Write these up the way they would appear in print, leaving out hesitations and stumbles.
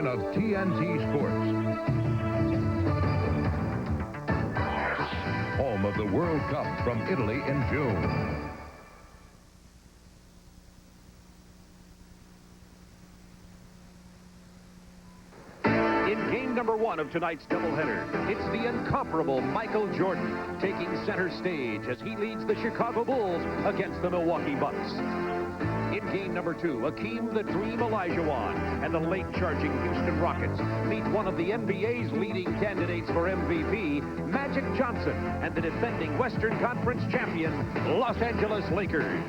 edition of TNT Sports. Home of the World Cup from Italy in June. In game number 1 of tonight's doubleheader, it's the incomparable Michael Jordan taking center stage as he leads the Chicago Bulls against the Milwaukee Bucks. In game number 2, Akeem the Dream Olajuwon and the late-charging Houston Rockets meet one of the NBA's leading candidates for MVP, Magic Johnson, and the defending Western Conference champion, Los Angeles Lakers.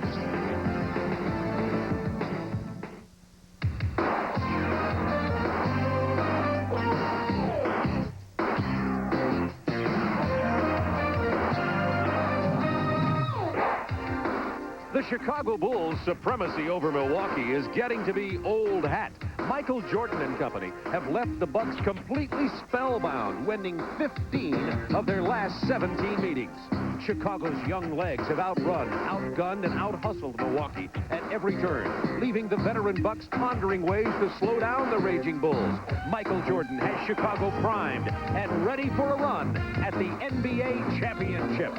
The Chicago Bulls' supremacy over Milwaukee is getting to be old hat. Michael Jordan and company have left the Bucks completely spellbound, winning 15 of their last 17 meetings. Chicago's young legs have outrun, outgunned, and out-hustled Milwaukee at every turn, leaving the veteran Bucks pondering ways to slow down the raging Bulls. Michael Jordan has Chicago primed and ready for a run at the NBA championship.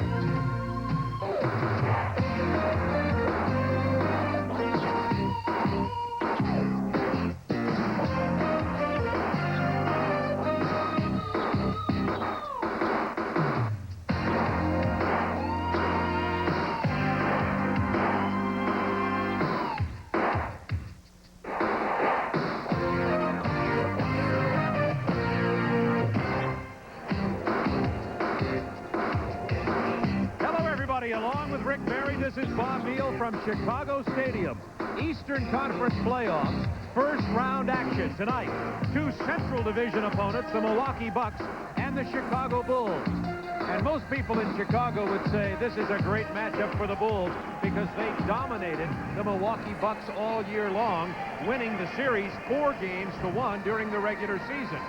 Along with Rick Barry, this is Bob Neal from Chicago Stadium. Eastern Conference playoffs, first-round action tonight. Two Central Division opponents, the Milwaukee Bucks and the Chicago Bulls. And most people in Chicago would say this is a great matchup for the Bulls because they dominated the Milwaukee Bucks all year long, winning the series 4-1 during the regular season.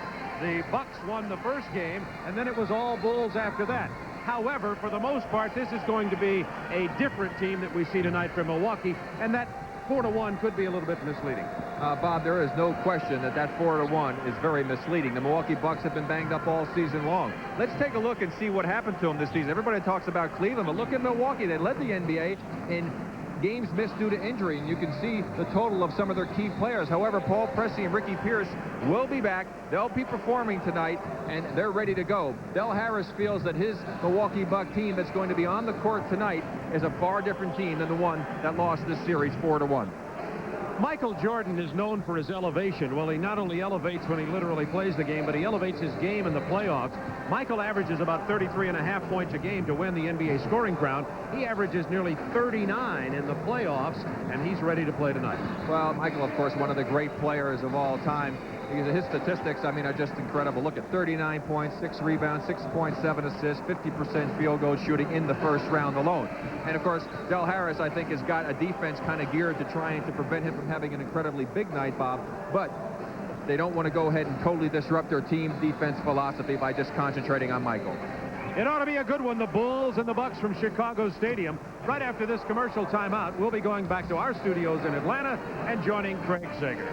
The Bucks won the first game, and then it was all Bulls after that. However, for the most part, this is going to be a different team that we see tonight from Milwaukee, and that 4-1 could be a little bit misleading. Bob, there is no question that 4-1 is very misleading. The Milwaukee Bucks have been banged up all season long. Let's take a look and see what happened to them this season. Everybody talks about Cleveland, but look at Milwaukee. They led the NBA in games missed due to injury, and you can see the total of some of their key players. However, Paul Pressey and Ricky Pierce will be back. They'll be performing tonight, and they're ready to go. Del Harris feels that his Milwaukee Buck team that's going to be on the court tonight is a far different team than the one that lost this series 4-1. Michael Jordan is known for his elevation. Well, he not only elevates when he literally plays the game, but he elevates his game in the playoffs. Michael averages about 33.5 points a game to win the NBA scoring crown. He averages nearly 39 in the playoffs, and he's ready to play tonight. Well, Michael, of course, one of the great players of all time. His statistics, I mean, are just incredible. Look at 39 points, 6 rebounds, 6.7 assists, 50% field goal shooting in the first round alone. And, of course, Del Harris, I think, has got a defense kind of geared to trying to prevent him from having an incredibly big night, Bob. But they don't want to go ahead and totally disrupt their team's defense philosophy by just concentrating on Michael. It ought to be a good one, the Bulls and the Bucks from Chicago Stadium. Right after this commercial timeout, we'll be going back to our studios in Atlanta and joining Craig Sager.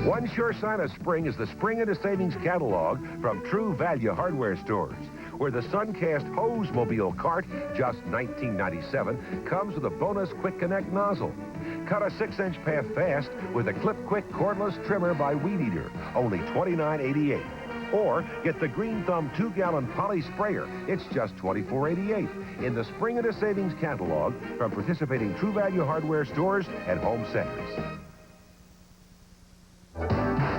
One sure sign of spring is the Spring into Savings catalog from True Value Hardware Stores, where the Suncast Hose Mobile cart, just $19.97, comes with a bonus Quick Connect nozzle. Cut a 6-inch path fast with a Clip Quick cordless trimmer by Weed Eater, only $29.88. Or get the Green Thumb 2-gallon poly sprayer. It's just $24.88 in the Spring into Savings catalog from participating True Value Hardware Stores and home centers.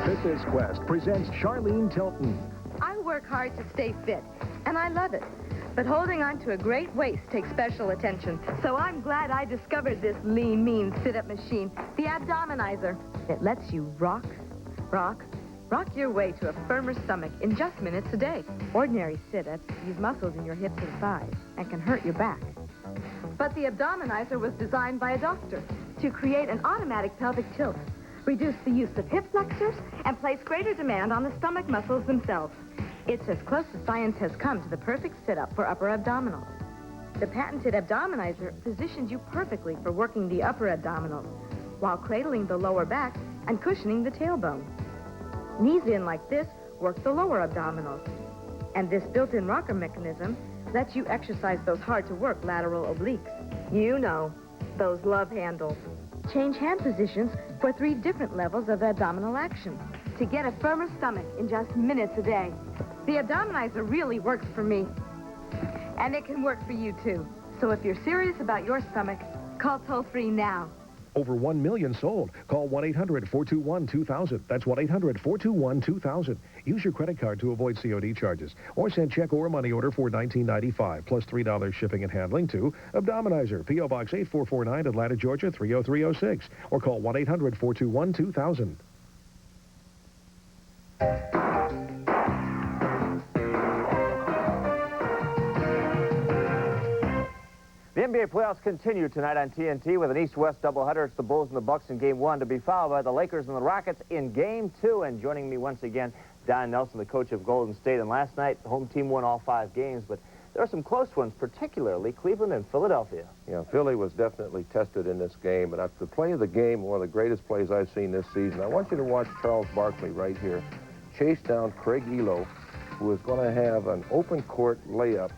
Fitness Quest presents Charlene Tilton. I work hard to stay fit, and I love it. But holding on to a great waist takes special attention. So I'm glad I discovered this lean, mean sit-up machine, the Abdominizer. It lets you rock your way to a firmer stomach in just minutes a day. Ordinary sit-ups use muscles in your hips and thighs and can hurt your back. But the Abdominizer was designed by a doctor to create an automatic pelvic tilt, reduce the use of hip flexors, and place greater demand on the stomach muscles themselves. It's as close as science has come to the perfect sit-up for upper abdominals. The patented Abdominizer positions you perfectly for working the upper abdominals, while cradling the lower back and cushioning the tailbone. Knees in like this work the lower abdominals. And this built-in rocker mechanism lets you exercise those hard-to-work lateral obliques. You know, those love handles. Change hand positions for 3 different levels of abdominal action to get a firmer stomach in just minutes a day. The Abdominizer really works for me. And it can work for you, too. So if you're serious about your stomach, call toll-free now. Over 1 million sold. Call 1-800-421-2000. That's 1-800-421-2000. Use your credit card to avoid COD charges. Or send check or money order for $19.95 plus $3 shipping and handling to Abdominizer, P.O. Box 8449, Atlanta, Georgia 30306. Or call 1-800-421-2000. The NBA playoffs continue tonight on TNT with an East-West doubleheader. It's the Bulls and the Bucks in Game 1 to be followed by the Lakers and the Rockets in Game 2. And joining me once again, Don Nelson, the coach of Golden State. And last night, the home team won all 5 games, but there are some close ones, particularly Cleveland and Philadelphia. Yeah, Philly was definitely tested in this game, and the play of the game, one of the greatest plays I've seen this season. I want you to watch Charles Barkley right here chase down Craig Elo, who is going to have an open court layup.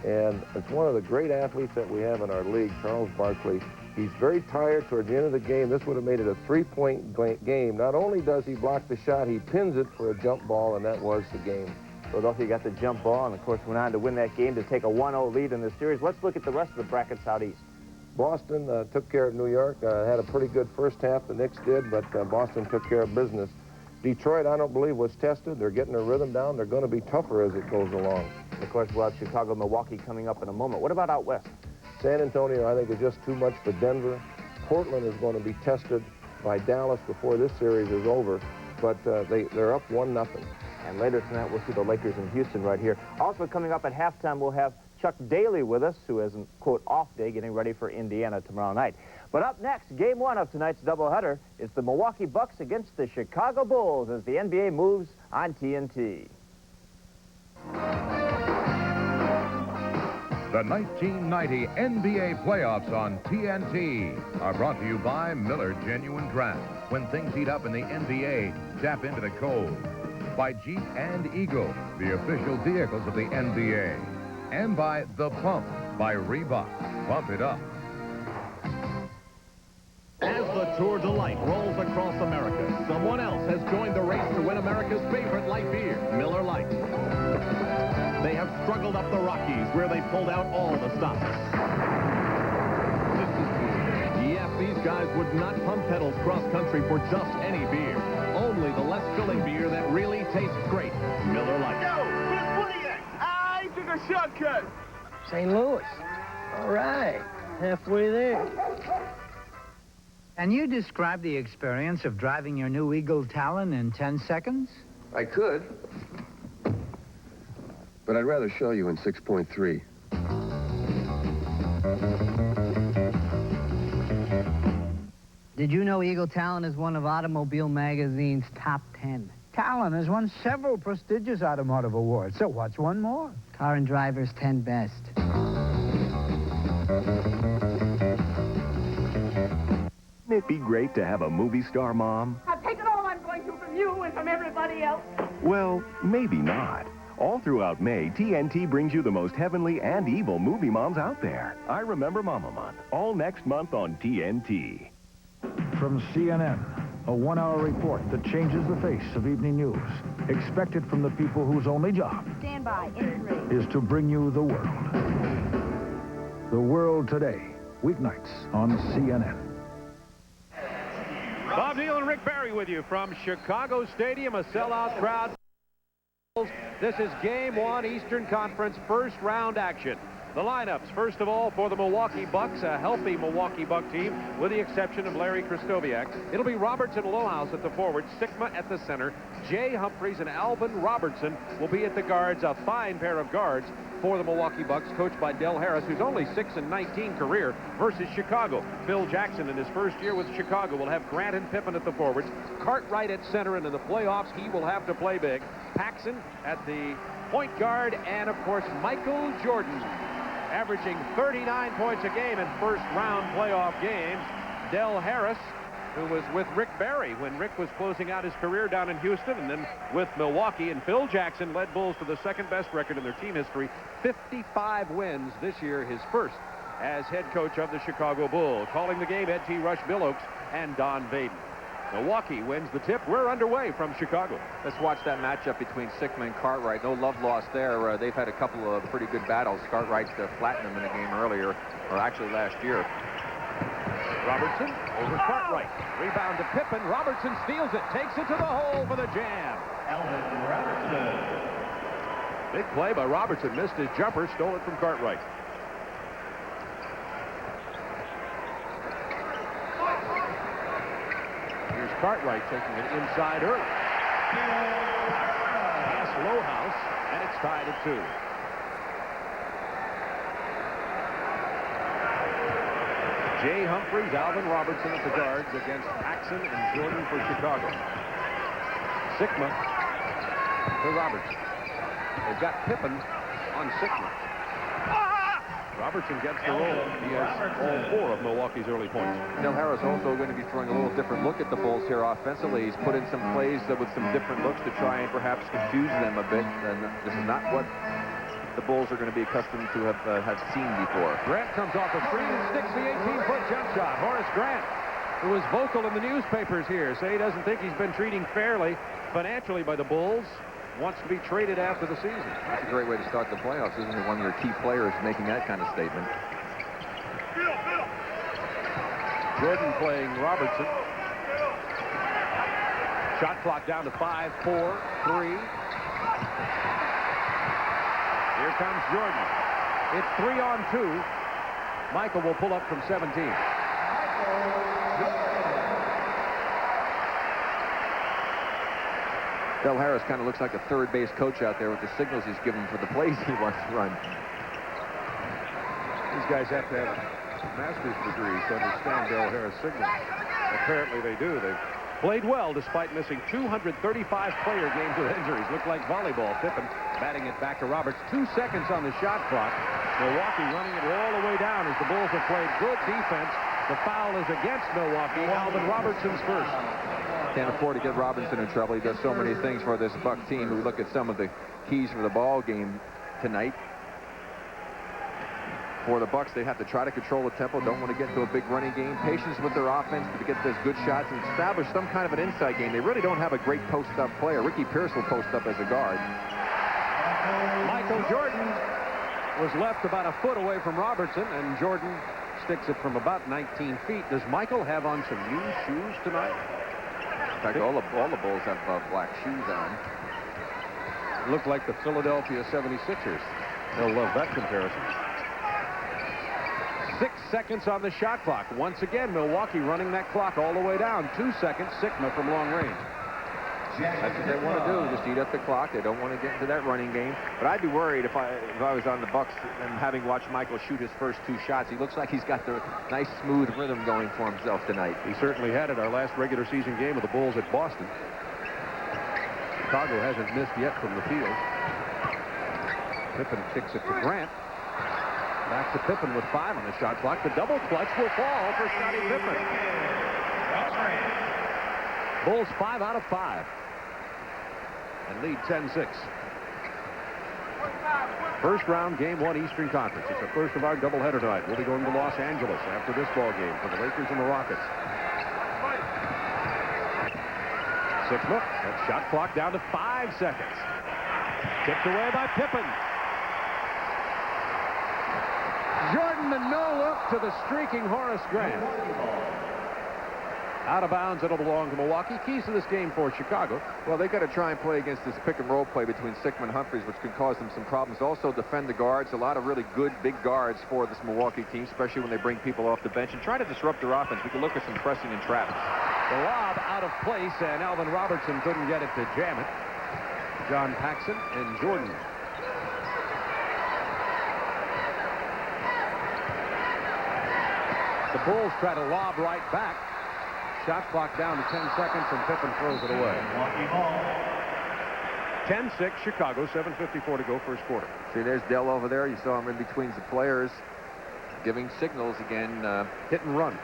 And it's one of the great athletes that we have in our league, Charles Barkley. He's very tired towards the end of the game. This would have made it a 3-point game. Not only does he block the shot, he pins it for a jump ball, and that was the game. Philadelphia got the jump ball and, of course, went on to win that game to take a 1-0 lead in the series. Let's look at the rest of the brackets out east. Boston took care of New York, had a pretty good first half. The Knicks did, but Boston took care of business. Detroit, I don't believe, was tested. They're getting their rhythm down. They're going to be tougher as it goes along. And of course, we'll have Chicago, Milwaukee coming up in a moment. What about out west? San Antonio, I think, is just too much for Denver. Portland is going to be tested by Dallas before this series is over, but they're up 1-0. And later tonight, we'll see the Lakers in Houston right here. Also coming up at halftime, we'll have Chuck Daly with us, who has a, quote, off day, getting ready for Indiana tomorrow night. But up next, Game 1 of tonight's doubleheader is the Milwaukee Bucks against the Chicago Bulls as the NBA moves on TNT. The 1990 NBA playoffs on TNT are brought to you by Miller Genuine Draft. When things heat up in the NBA, tap into the cold. By Jeep and Eagle, the official vehicles of the NBA. And by The Pump, by Reebok. Pump it up. As the Tour de Light rolls across America, someone else has joined the race to win America's favorite light beer, Miller Lite. They have struggled up the Rockies, where they pulled out all the stops. Yes, these guys would not pump pedals cross-country for just any beer. Only the less filling beer that really tastes great, Miller Lite. Yo, what are you? I took a shortcut. St. Louis. All right. Halfway there. Can you describe the experience of driving your new Eagle Talon in 10 seconds? I could, but I'd rather show you in 6.3. Did you know Eagle Talon is one of Automobile Magazine's top 10? Talon has won several prestigious automotive awards, so what's one more? Car and Driver's 10 Best. Wouldn't it be great to have a movie star mom? I've taken all I'm going to from you and from everybody else. Well, maybe not. All throughout May, TNT brings you the most heavenly and evil movie moms out there. I Remember Mama Month, all next month on TNT. From CNN, a one-hour report that changes the face of evening news. Expected from the people whose only job Stand by, in 3. is to bring you the world. The World Today, weeknights on CNN. Bob Neal and Rick Barry with you from Chicago Stadium, a sellout crowd. This is Game 1, Eastern Conference first round action. The lineups, first of all, for the Milwaukee Bucks, a healthy Milwaukee Buck team, with the exception of Larry Krystkowiak. It'll be Roberts and Lohaus at the forward, Sigma at the center. Jay Humphries and Alvin Robertson will be at the guards, a fine pair of guards for the Milwaukee Bucks, coached by Del Harris, who's only 6-19 career, versus Chicago. Phil Jackson, in his first year with Chicago, will have Grant and Pippen at the forwards, Cartwright at center, and in the playoffs, he will have to play big. Paxson at the point guard, and, of course, Michael Jordan, averaging 39 points a game in first-round playoff games. Del Harris who was with Rick Barry when Rick was closing out his career down in Houston, and then with Milwaukee. And Phil Jackson led Bulls to the second-best record in their team history, 55 wins this year, his first as head coach of the Chicago Bulls. Calling the game, Ed T. Rush, Bill Oakes, and Don Baden. Milwaukee wins the tip. We're underway from Chicago. Let's watch that matchup between Sickman and Cartwright. No love lost there. They've had a couple of pretty good battles. Cartwright's flattened them in a game earlier, or actually last year. Robertson over Cartwright. Rebound to Pippen. Robertson steals it. Takes it to the hole for the jam. Big play by Robertson. Missed his jumper. Stole it from Cartwright. Here's Cartwright taking it inside early. Pass Lowhouse, and it's tied at 2. Jay Humphries, Alvin Robertson at the guards against Paxson and Jordan for Chicago. Sickma to Robertson. They've got Pippen on Sickma. Robertson gets the roll. He has all 4 of Milwaukee's early points. Del Harris also going to be throwing a little different look at the Bulls here offensively. He's put in some plays with some different looks to try and perhaps confuse them a bit. And this is not what the Bulls are going to be accustomed to have seen before. Grant comes off a screen and sticks the 18-foot jump shot. Horace Grant, who was vocal in the newspapers here, say he doesn't think he's been treating fairly financially by the Bulls, wants to be traded after the season. That's a great way to start the playoffs, isn't it? One of your key players making that kind of statement. Jordan playing Robertson. Shot clock down to 5, 4, 3. Here comes Jordan. It's 3 on 2. Michael will pull up from 17. Del Harris kind of looks like a third base coach out there with the signals he's given for the plays he wants to run. These guys have to have master's degrees to understand Del Harris signals. Apparently they do. They've played well despite missing 235 player games with injuries. Looked like volleyball. Pippen batting it back to Roberts. 2 seconds on the shot clock. Milwaukee running it all the way down as the Bulls have played good defense. The foul is against Milwaukee. Alvin Robertson's first. Can't afford to get Robinson in trouble. He does so many things for this Buck team. We look at some of the keys for the ball game tonight. For the Bucks, they have to try to control the tempo. Don't want to get into a big running game. Patience with their offense to get those good shots and establish some kind of an inside game. They really don't have a great post-up player. Ricky Pierce will post up as a guard. Michael Jordan was left about a foot away from Robertson, and Jordan sticks it from about 19 feet. Does Michael have on some new shoes tonight? In fact, all the Bulls have black shoes on. Look like the Philadelphia 76ers. They'll love that comparison. 6 seconds on the shot clock. Once again, Milwaukee running that clock all the way down. 2 seconds, Sickma from long range. That's what they want to do, just eat up the clock. They don't want to get into that running game. But I'd be worried if I was on the Bucks and having watched Michael shoot his first 2 shots. He looks like he's got the nice, smooth rhythm going for himself tonight. He certainly had it our last regular season game with the Bulls at Boston. Chicago hasn't missed yet from the field. Pippen kicks it to Grant. Back to Pippen with 5 on the shot clock. The double clutch will fall for Scottie Pippen. Bulls 5 out of 5. And lead 10-6. First round, game 1, Eastern Conference. It's the first of our doubleheader tonight. We'll be going to Los Angeles after this ball game for the Lakers and the Rockets. Sickma, that shot clock down to 5 seconds. Tipped away by Pippen. Jordan, the no-look to the streaking Horace Grant. Out of bounds, it'll belong to Milwaukee. Keys to this game for Chicago. Well, they've got to try and play against this pick-and-roll play between Sickman and Humphries, which could cause them some problems. Also, defend the guards. A lot of really good, big guards for this Milwaukee team, especially when they bring people off the bench and try to disrupt their offense. We can look at some pressing and trapping. The lob out of place, and Alvin Robertson couldn't get it to jam it. John Paxson and Jordan. The Bulls try to lob right back. Shot clock down to 10 seconds, and Pippen throws it away. 10-6, Chicago, 7:54 to go first quarter. See, there's Dell over there. You saw him in between the players, giving signals again. Hit and run.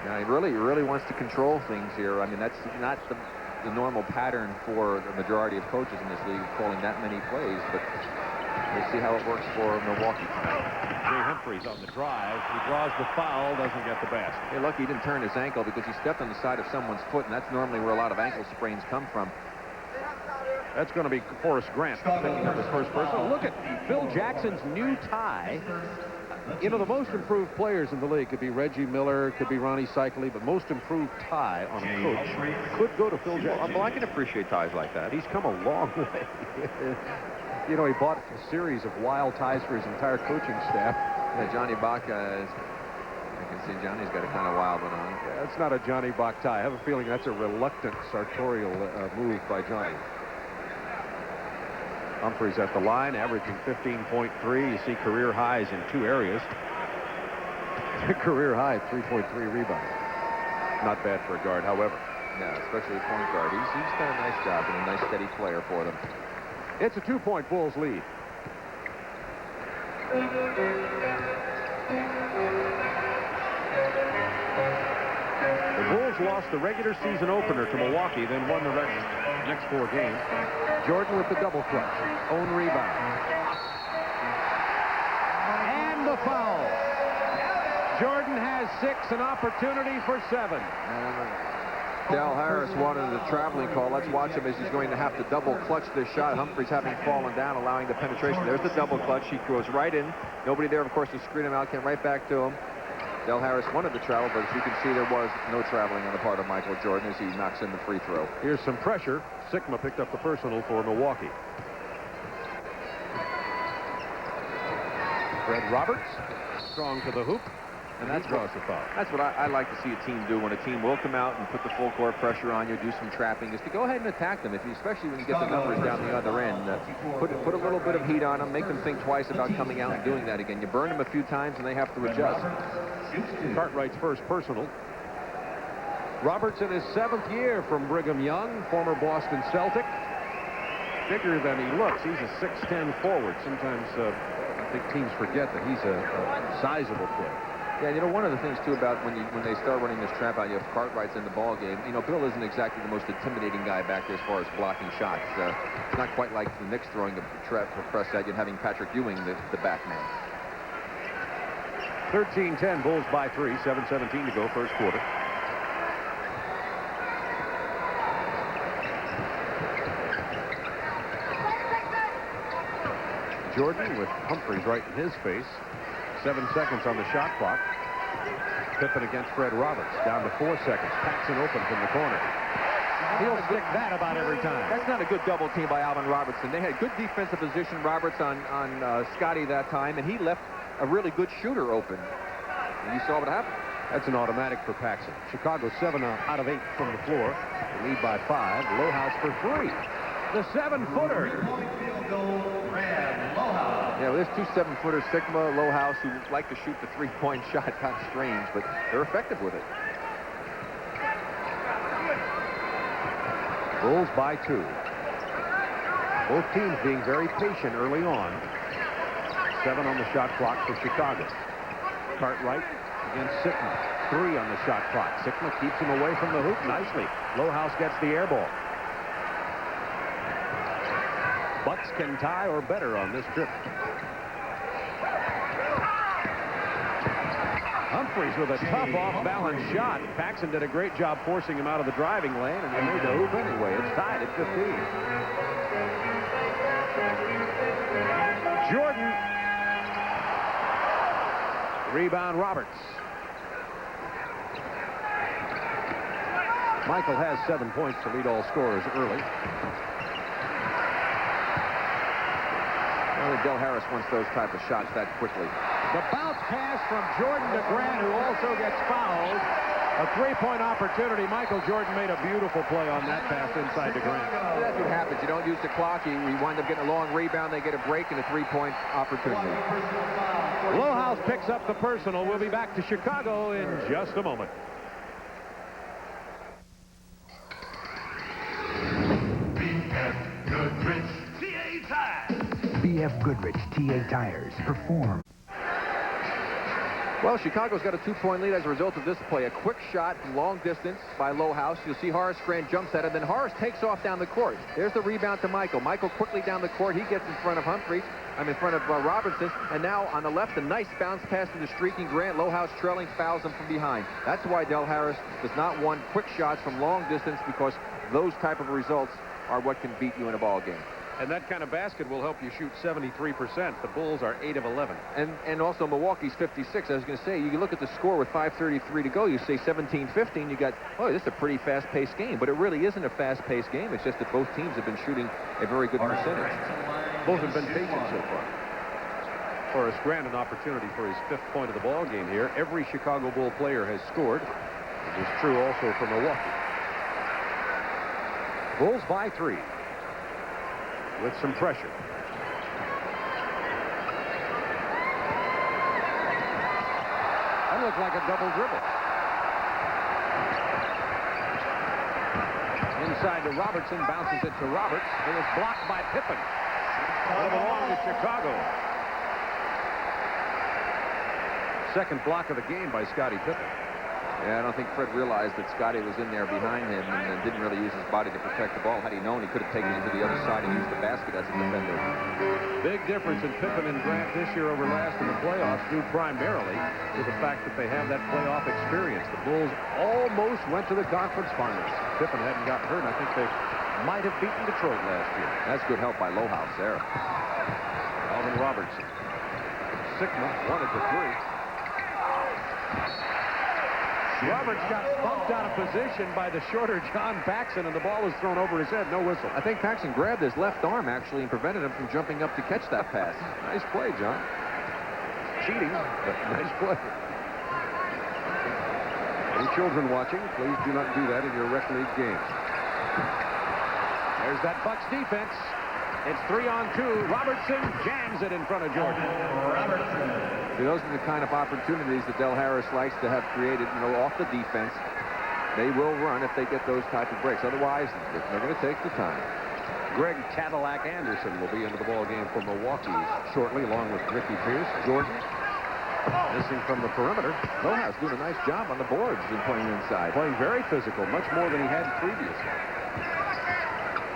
Yeah, he really wants to control things here. I mean, that's not the normal pattern for the majority of coaches in this league, calling that many plays, but we'll see how it works for Milwaukee tonight. Jay Humphries on the drive. He draws the foul, doesn't get the basket. Hey, lucky he didn't turn his ankle because he stepped on the side of someone's foot, and that's normally where a lot of ankle sprains come from. That's going to be Forrest Grant thinking of his first person. Look at Phil Jackson's new tie. You know, the most improved players in the league could be Reggie Miller, could be Ronnie Cycli, but most improved tie on a coach could go to Phil Jackson. Well, I can appreciate ties like that. He's come a long way. You know, he bought a series of wild ties for his entire coaching staff. Yeah, Johnny Bach, I can see Johnny's got a kind of wild one on. Yeah, that's not a Johnny Bach tie. I have a feeling that's a reluctant sartorial move by Johnny. Humphries at the line, averaging 15.3. You see career highs in two areas. Career high at 3.3 rebounds. Not bad for a guard, however. Yeah, especially a point guard. He's done a nice job and a nice steady player for them. It's a 2-point Bulls lead. The Bulls lost the regular season opener to Milwaukee, then won the next 4 games. Jordan with the double clutch. Own rebound. And the foul. Jordan has 6, an opportunity for 7. Del Harris wanted a traveling call. Let's watch him as he's going to have to double clutch this shot. Humphries having fallen down, allowing the penetration. There's the double clutch. He goes right in. Nobody there, of course, to screen him out. Came right back to him. Del Harris wanted to travel, but as you can see, there was no traveling on the part of Michael Jordan as he knocks in the free throw. Here's some pressure. Sigma picked up the personal for Milwaukee. Fred Roberts, strong to the hoop. And that's what I like to see a team do when a team will come out and put the full court pressure on you, do some trapping, is to go ahead and attack them. Especially when you get the numbers down the other end, put a little bit of heat on them, make them think twice about coming out and doing that again. You burn them a few times and they have to adjust. Cartwright's first personal. Roberts in his 7th year from Brigham Young, former Boston Celtic. Bigger than he looks. He's a 6'10" forward. Sometimes I think teams forget that he's a sizable player. Yeah, you know, one of the things, too, about when they start running this trap out, you have Cartwright's in the ball game. You know, Bill isn't exactly the most intimidating guy back there as far as blocking shots. It's not quite like the Knicks throwing the trap for press at you and having Patrick Ewing the back man. 13-10, Bulls by 3, 7:17 to go, first quarter. Jordan with Humphries right in his face. 7 seconds on the shot clock. Pippen against Fred Roberts. Down to 4 seconds. Paxson open from the corner. He'll stick that about every time. That's not a good double team by Alvin Robertson. They had good defensive position, Roberts on Scotty that time, and he left a really good shooter open. And you saw what happened. That's an automatic for Paxson. Chicago 7 out of 8 from the floor. They lead by 5. Lohaus for 3. The 7-footer. Yeah, well, there's 2 7-footers, Sigma, Lohaus, who like to shoot the 3-point shot. Kind of strange, but they're effective with it. Bulls by 2. Both teams being very patient early on. 7 on the shot clock for Chicago. Cartwright against Sigma. 3 on the shot clock. Sigma keeps him away from the hoop nicely. Lohaus gets the air ball. Bucks can tie or better on this trip. Humphries with a tough off-balance shot. Paxson did a great job forcing him out of the driving lane, and they made the hoop anyway. It's tied at 15. Jordan. Rebound, Roberts. Michael has 7 points to lead all scorers early. Del Harris wants those type of shots that quickly. The bounce pass from Jordan to Grant, who also gets fouled. A 3-point opportunity. Michael Jordan made a beautiful play on that pass inside to Grant. That's what happens. You don't use the clock. You wind up getting a long rebound. They get a break and a 3-point opportunity. Lohaus picks up the personal. We'll be back to Chicago in just a moment. BF Goodrich TA Tires. Perform. Well, Chicago's got a 2-point lead as a result of this play. A quick shot from long distance by Lohaus. You'll see Horace Grant jumps at it, then Horace takes off down the court. There's the rebound to Michael. Michael quickly down the court. He gets in front of Humphries. I'm in front of Robertson. And now on the left, a nice bounce pass to the streaking Grant. Lohaus trailing, fouls him from behind. That's why Del Harris does not want quick shots from long distance, because those type of results are what can beat you in a ball game. And that kind of basket will help you shoot 73%. The Bulls are 8 of 11. And also Milwaukee's 56. I was going to say, you look at the score with 5:33 to go, you say 17-15, you got, oh, this is a pretty fast-paced game. But it really isn't a fast-paced game. It's just that both teams have been shooting a very good percentage. Both have been patient so far. Horace Grant, an opportunity for his 5th point of the ball game here. Every Chicago Bull player has scored. It is true also for Milwaukee. Bulls by 3. With some pressure. That looked like a double dribble. Inside to Robertson, bounces it to Roberts. It was blocked by Pippen. It belonged to Chicago. Second block of the game by Scottie Pippen. Yeah, I don't think Fred realized that Scottie was in there behind him and didn't really use his body to protect the ball. Had he known, he could have taken it to the other side and used the basket as a defender. Big difference in Pippen and Grant this year over last in the playoffs, due primarily to the fact that they have that playoff experience. The Bulls almost went to the conference finals. Pippen hadn't gotten hurt. I think they might have beaten Detroit last year. That's good help by Lohaus there. Alvin Robertson. Sigma wanted the 3. Roberts got bumped out of position by the shorter John Paxson, and the ball was thrown over his head. No whistle. I think Paxson grabbed his left arm, actually, and prevented him from jumping up to catch that pass. Nice play, John. Cheating, but nice play. Any children watching, please do not do that in your rec league games. There's that Bucks defense. It's 3-on-2. Robertson jams it in front of Jordan. See, those are the kind of opportunities that Del Harris likes to have created, off the defense. They will run if they get those type of breaks. Otherwise, they're going to take the time. Greg Cadillac Anderson will be into the ball game for Milwaukee shortly, along with Ricky Pierce. Jordan missing from the perimeter. Lohaus doing a nice job on the boards and playing inside. Playing very physical, much more than he had previously.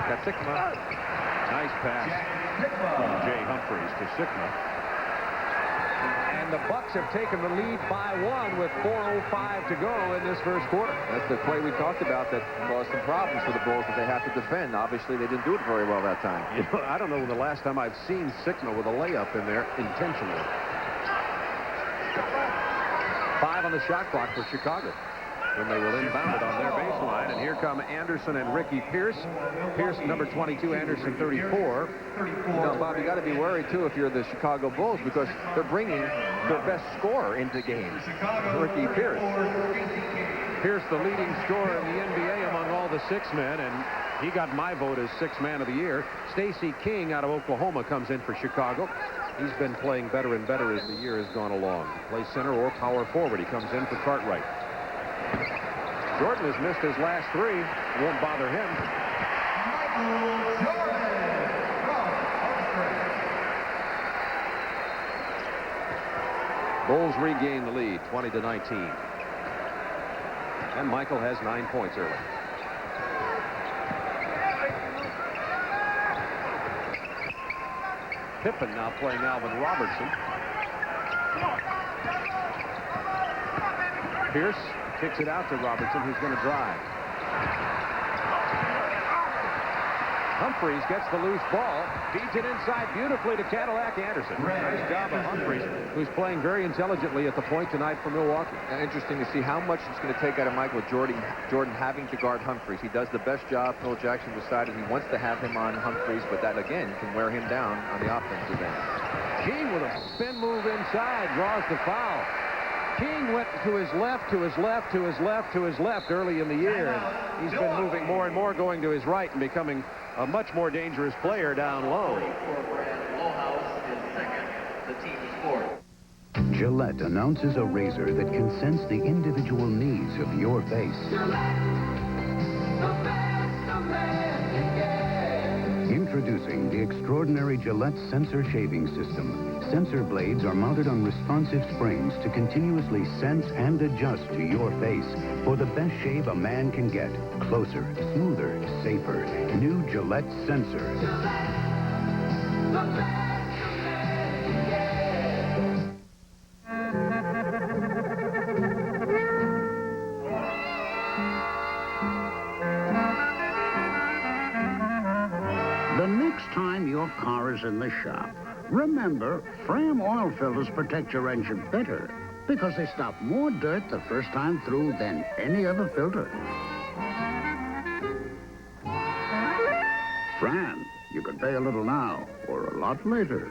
Got Sigma. Nice pass from Jay Humphries to Sigma. And the Bucks have taken the lead by 1 with 4:05 to go in this first quarter. That's the play we talked about that caused some problems for the Bulls that they have to defend. Obviously, they didn't do it very well that time. I don't know the last time I've seen Sigma with a layup in there intentionally. 5 on the shot clock for Chicago. Then they will inbound it on their baseline. And here come Anderson and Ricky Pierce. Pierce, number 22, Anderson, 34. Bob, you got to be worried, too, if you're the Chicago Bulls, because they're bringing their best scorer into games, Ricky Pierce. Pierce, the leading scorer in the NBA among all the 6 men, and he got my vote as 6th man of the year. Stacey King out of Oklahoma comes in for Chicago. He's been playing better and better as the year has gone along. Plays center or power forward. He comes in for Cartwright. Jordan has missed his last 3. Won't bother him. Bulls regain the lead, 20-19. And Michael has 9 points early. Pippen now playing Alvin Robertson. Pierce kicks it out to Robertson, who's going to drive. Humphries gets the loose ball, feeds it inside beautifully to Cadillac Anderson. Nice job of Humphries, who's playing very intelligently at the point tonight for Milwaukee. Interesting to see how much it's going to take out of Michael Jordan having to guard Humphries. He does the best job. Phil Jackson decided he wants to have him on Humphries, but that, again, can wear him down on the offensive end. King with a spin move inside, draws the foul. King went to his left, to his left, to his left, to his left early in the year. He's been moving more and more, going to his right and becoming a much more dangerous player down low. Gillette announces a razor that can sense the individual needs of your face. Introducing the extraordinary Gillette Sensor Shaving System. sensor blades are mounted on responsive springs to continuously sense and adjust to your face for the best shave a man can get. Closer, smoother, safer. New Gillette Sensor. The next time your car is in the shop, remember, Fram oil filters protect your engine better because they stop more dirt the first time through than any other filter. Fram, you can pay a little now or a lot later.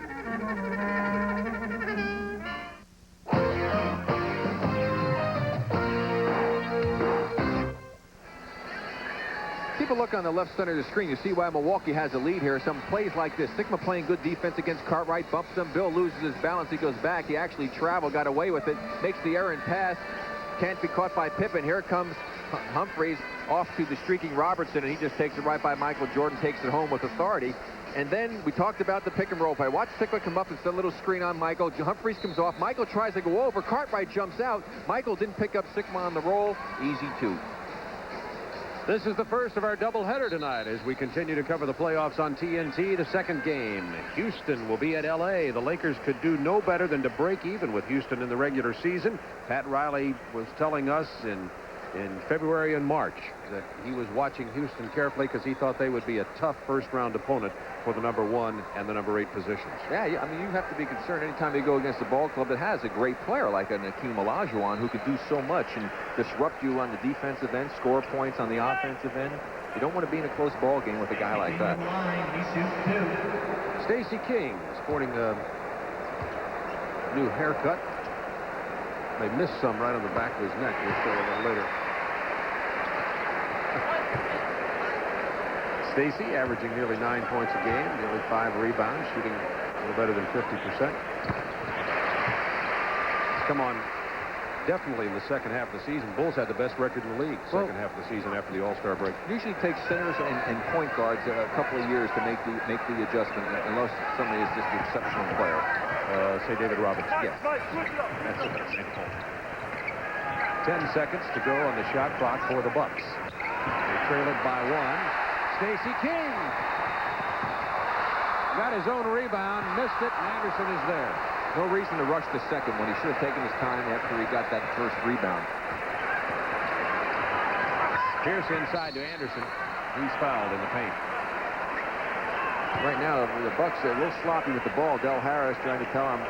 Keep a look on the left center of the screen. You see why Milwaukee has a lead here. Some plays like this. Sigma playing good defense against Cartwright. Bumps him. Bill loses his balance. He goes back. He actually traveled, got away with it. Makes the errant pass. Can't be caught by Pippen. Here comes Humphreys off to the streaking Robertson, and he just takes it right by Michael Jordan, takes it home with authority. And then we talked about the pick and roll play. Watch Sigma come up and set a little screen on Michael. Humphreys comes off. Michael tries to go over. Cartwright jumps out. Michael didn't pick up Sigma on the roll. Easy two. This is the first of our doubleheader tonight as we continue to cover the playoffs on TNT. The second game, Houston will be at L.A. The Lakers could do no better than to break even with Houston in the regular season. Pat Riley was telling us in February and March that he was watching Houston carefully because he thought they would be a tough first-round opponent for the number 1 and the number 8 positions. Yeah, I mean, you have to be concerned anytime you go against a ball club that has a great player like an Akeem Olajuwon who could do so much and disrupt you on the defensive end, score points on the offensive end. You don't want to be in a close ball game with a guy like that. Stacey King sporting a new haircut. They missed some right on the back of his neck. We'll show you a little later. Stacey averaging nearly 9 points a game, nearly 5 rebounds, shooting a little better than 50%. Come on, definitely in the second half of the season. Bulls had the best record in the league second half of the season after the All-Star break. Usually takes centers and point guards a couple of years to make the adjustment unless somebody is just an exceptional player. Say David Roberts. Yes. That's the best example. 10 seconds to go on the shot clock for the Bucks. They trail it by 1. Stacey King got his own rebound, missed it, and Anderson is there. No reason to rush the second when he should have taken his time after he got that first rebound. Pierce inside to Anderson. He's fouled in the paint. Right now, the Bucks are a little sloppy with the ball. Del Harris trying to tell him.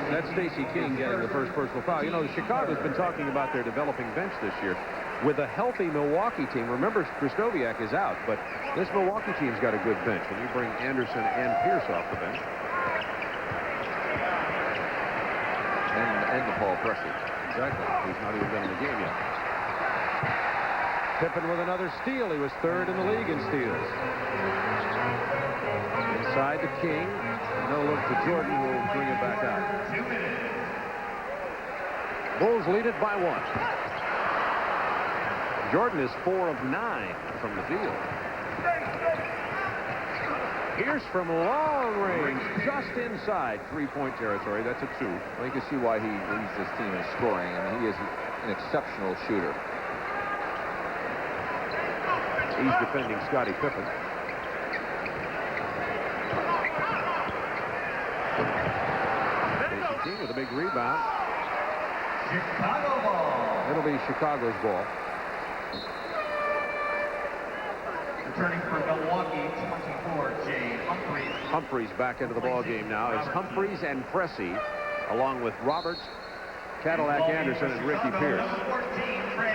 That's Stacey King getting the first personal foul. You know, Chicago's been talking about their developing bench this year. With a healthy Milwaukee team, remember Kristoviak is out, but this Milwaukee team's got a good bench. When you bring Anderson and Pierce off the bench. And the Paul Pressey. Exactly. He's not even been in the game yet. Pippen with another steal. He was third in the league in steals. Inside to King. No look to Jordan, who will bring it back out. Bulls lead it by 1. Jordan is 4 of 9 from the field. Pierce from long range, just inside three-point territory. That's a 2. Well, you can see why he leads this team in scoring. I mean, he is an exceptional shooter. He's defending Scottie Pippen. Stacey King with a big rebound. Chicago ball. It'll be Chicago's ball. Returning for Milwaukee, 24, Jay Humphreys. Humphreys back into the ball game now. It's Humphreys and Pressey, along with Roberts, Cadillac Anderson, and Ricky Pierce.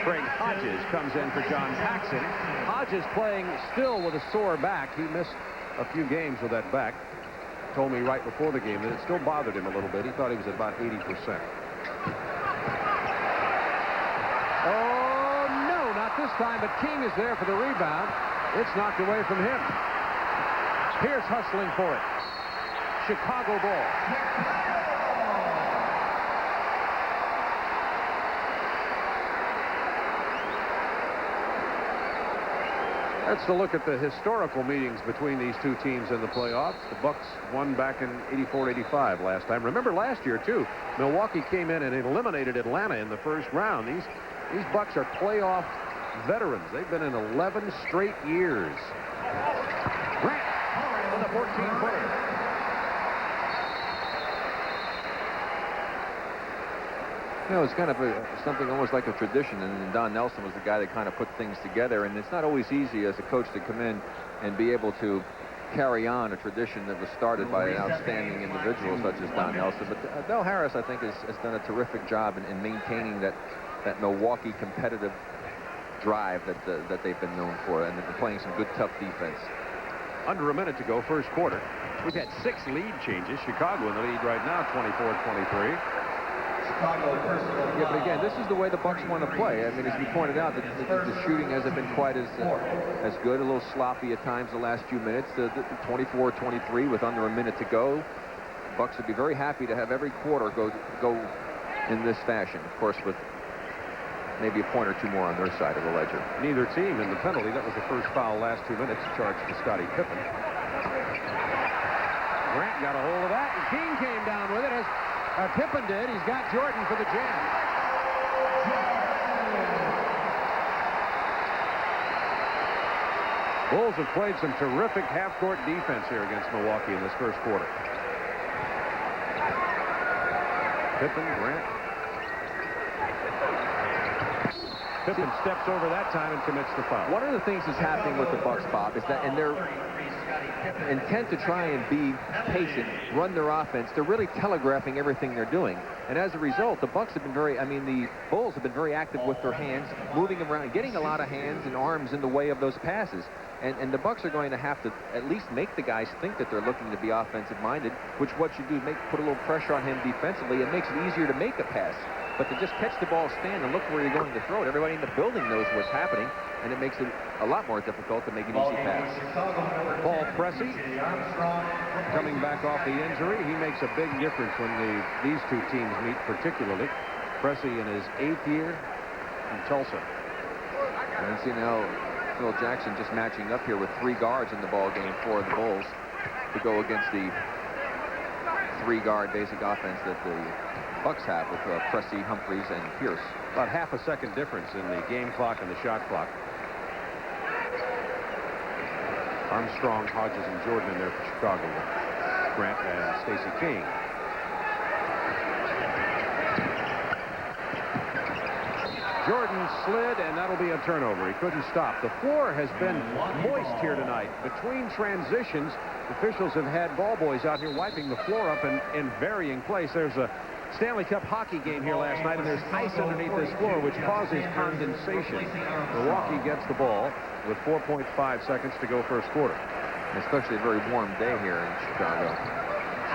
Craig Hodges comes in for John Paxson. Hodges playing still with a sore back. He missed a few games with that back. Told me right before the game that it still bothered him a little bit. He thought he was at about 80%. Oh, no, not this time, but King is there for the rebound. It's knocked away from him. Pierce hustling for it. Chicago ball. That's to look at the historical meetings between these two teams in the playoffs. The Bucks won back in 84-85 last time. Remember last year, too, Milwaukee came in and eliminated Atlanta in the first round. These Bucks are playoff veterans. They've been in 11 straight years. Grant with a 14-footer. You know, it's kind of something almost like a tradition, and Don Nelson was the guy that kind of put things together, and it's not always easy as a coach to come in and be able to carry on a tradition that was started by an outstanding individual such as Don Nelson. But Del Harris, I think, has done a terrific job in maintaining that Milwaukee competitive drive that they've been known for, and they're playing some good, tough defense. Under a minute to go, first quarter. We've had 6 lead changes. Chicago in the lead right now, 24-23. Yeah, but again, this is the way the Bucks want to play. I mean, as you pointed out, the shooting hasn't been quite as good, a little sloppy at times the last few minutes. The 24-23 with under a minute to go. The Bucks would be very happy to have every quarter go in this fashion. Of course, with maybe a point or two more on their side of the ledger. Neither team in the penalty. That was the first foul last 2 minutes charged to Scottie Pippen. Grant got a hold of that, and King came down with it as Pippen did. He's got Jordan for the jam. Bulls have played some terrific half-court defense here against Milwaukee in this first quarter. Pippen, Grant. Pippen steps over that time and commits the foul. One of the things that's happening with the Bucks, Bob, is that, and they're intent to try and be patient, run their offense. They're really telegraphing everything they're doing. And as a result, the Bucks have been the Bulls have been very active with their hands, moving around, getting a lot of hands and arms in the way of those passes. And the Bucks are going to have to at least make the guys think that they're looking to be offensive-minded, which what you do, put a little pressure on him defensively. It makes it easier to make a pass. But to just catch the ball, stand, and look where you're going to throw it, everybody in the building knows what's happening, and it makes it a lot more difficult to make an easy pass. Paul Pressey coming back off the injury. He makes a big difference when these two teams meet, particularly. Pressey in his 8th year in Tulsa. And see now Phil Jackson just matching up here with 3 guards in the ball game for the Bulls to go against the 3-guard basic offense that the Bucks have with Pressey, Humphries, and Pierce. About half a second difference in the game clock and the shot clock. Armstrong, Hodges, and Jordan in there for Chicago. Grant and Stacey King. Jordan slid, and that'll be a turnover. He couldn't stop. The floor has been moist here tonight. Between transitions, officials have had ball boys out here wiping the floor up in varying place. There's a Stanley Cup hockey game here last night, and there's ice underneath this floor, which causes condensation. Milwaukee gets the ball with 4.5 seconds to go first quarter. Especially a very warm day here in Chicago.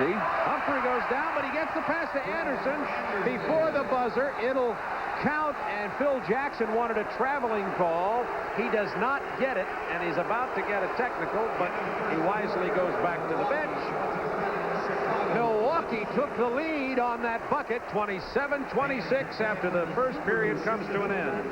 See? Humphrey goes down, but he gets the pass to Anderson before the buzzer. It'll count, and Phil Jackson wanted a traveling call. He does not get it, and he's about to get a technical, but he wisely goes back to the bench. Milwaukee took the lead on that bucket, 27-26, after the first period comes to an end.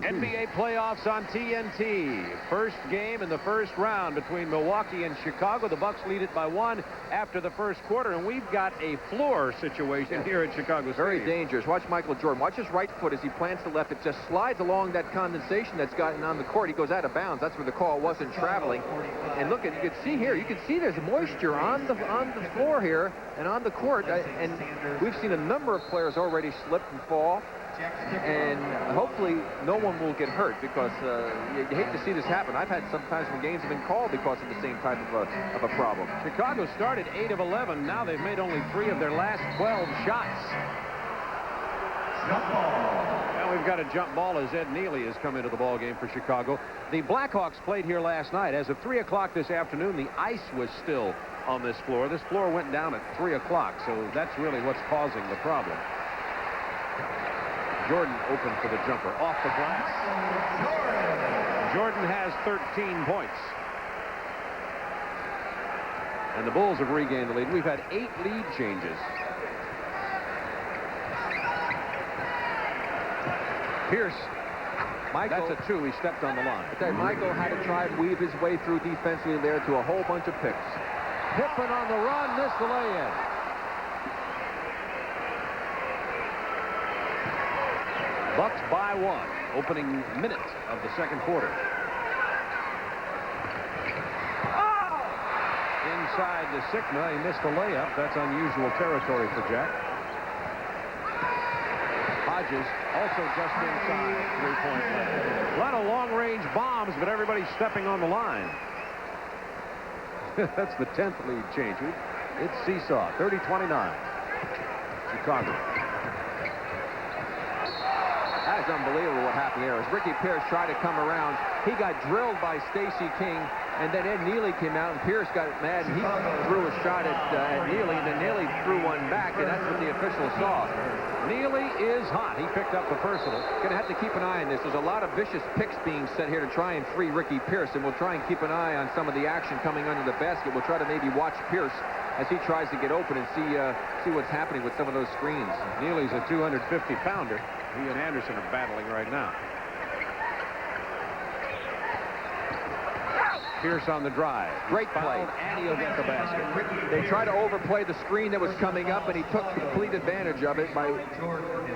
NBA playoffs on TNT. First game in the first round between Milwaukee and Chicago. The Bucks lead it by 1 after the first quarter, and we've got a floor situation here at Chicago Stadium. Very dangerous. Watch Michael Jordan. Watch his right foot as he plants the left. It just slides along that condensation that's gotten on the court. He goes out of bounds. That's where the call wasn't traveling. And look, you can see here. You can see there's moisture on the floor here and on the court. And we've seen a number of players already slip and fall. And hopefully no one will get hurt, because you hate to see this happen. I've had sometimes when games have been called because of the same type of a problem. Chicago started 8 of 11. Now they've made only 3 of their last 12 shots. Jump ball. Now we've got a jump ball as Ed Neely has come into the ball game for Chicago. The Blackhawks played here last night. As of 3 o'clock this afternoon, the ice was still on this floor. This floor went down at 3 o'clock, so that's really what's causing the problem. Jordan open for the jumper off the glass. Jordan has 13 points. And the Bulls have regained the lead. We've had 8 lead changes. Pierce. Michael, That's a 2. He stepped on the line. I tell you, Michael had to try and weave his way through defensively there to a whole bunch of picks. Pippen on the run, missed the lay-in. Bucks by 1, opening minute of the second quarter. Inside to Sigma, he missed the layup. That's unusual territory for Jack. Hodges also just inside, 3-point lay. A lot of long-range bombs, but everybody's stepping on the line. That's the 10th lead change. It's seesaw, 30-29. Chicago. That's unbelievable what happened there. As Ricky Pierce tried to come around, he got drilled by Stacey King, and then Ed Neely came out, and Pierce got mad, and he threw a shot at Neely, and then Neely threw one back, and that's what the officials saw. Neely is hot. He picked up the personal. Going to have to keep an eye on this. There's a lot of vicious picks being set here to try and free Ricky Pierce, and we'll try and keep an eye on some of the action coming under the basket. We'll try to maybe watch Pierce as he tries to get open and see what's happening with some of those screens. Neely's a 250-pounder. He and Anderson are battling right now. Pierce on the drive. Great play. And he'll get the basket. They tried to overplay the screen that was coming up, and he took complete advantage of it by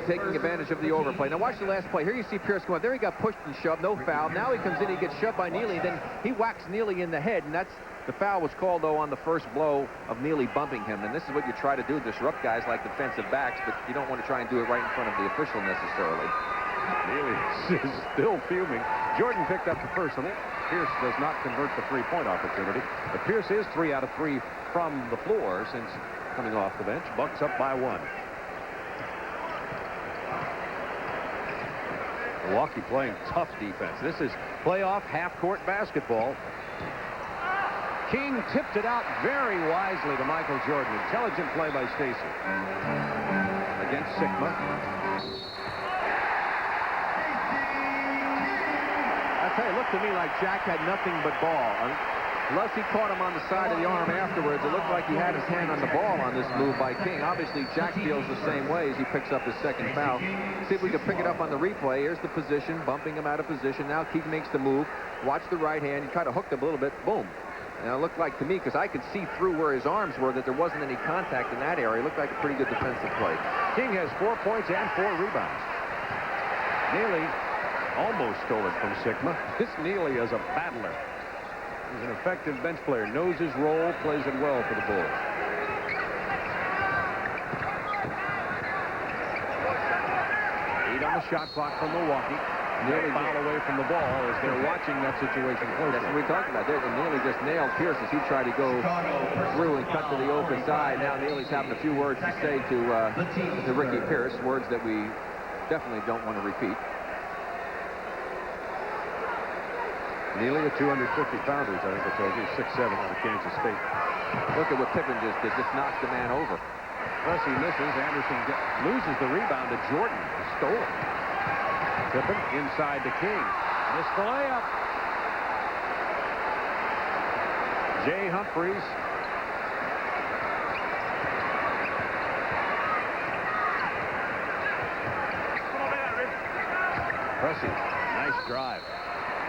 taking advantage of the overplay. Now watch the last play. Here you see Pierce go out. There he got pushed and shoved. No foul. Now he comes in. He gets shoved by Neely. Then he whacks Neely in the head, and that's the foul was called, though, on the first blow of Neely bumping him. And this is what you try to do, disrupt guys like defensive backs, but you don't want to try and do it right in front of the official necessarily. Neely is still fuming. Jordan picked up the personal. Pierce does not convert the three-point opportunity, but Pierce is 3 out of 3 from the floor since coming off the bench. Bucks up by 1. Milwaukee playing tough defense. This is playoff half-court basketball. King tipped it out very wisely to Michael Jordan. Intelligent play by Stacey. Against Sigma. I tell you, it looked to me like Jack had nothing but ball. Unless he caught him on the side of the arm afterwards, it looked like he had his hand on the ball on this move by King. Obviously, Jack feels the same way as he picks up his second foul. See if we can pick it up on the replay. Here's the position, bumping him out of position. Now King makes the move. Watch the right hand. He kind of hooked him a little bit. Boom. And it looked like to me, because I could see through where his arms were, that there wasn't any contact in that area. It looked like a pretty good defensive play. King has 4 points and 4 rebounds. Neely almost stole it from Sigma. This Neely is a battler. He's an effective bench player. Knows his role, plays it well for the Bulls. Eight on the shot clock from Milwaukee. Nearly foul away from the ball as they're watching that situation closely. That's what we're talking about there. And Neely just nailed Pierce as he tried to go through and cut to the open side. Now Neely's having a few words to say to Ricky Pierce, words that we definitely don't want to repeat. Neely, a 250-pounder, I think I told you, 6'7" out of Kansas State. Look at what Pippen just did. Just knocked the man over. Plessy misses. Anderson loses the rebound to Jordan. He stole it. Pippen inside to King. Missed the layup. Jay Humphries. Plessy, nice drive.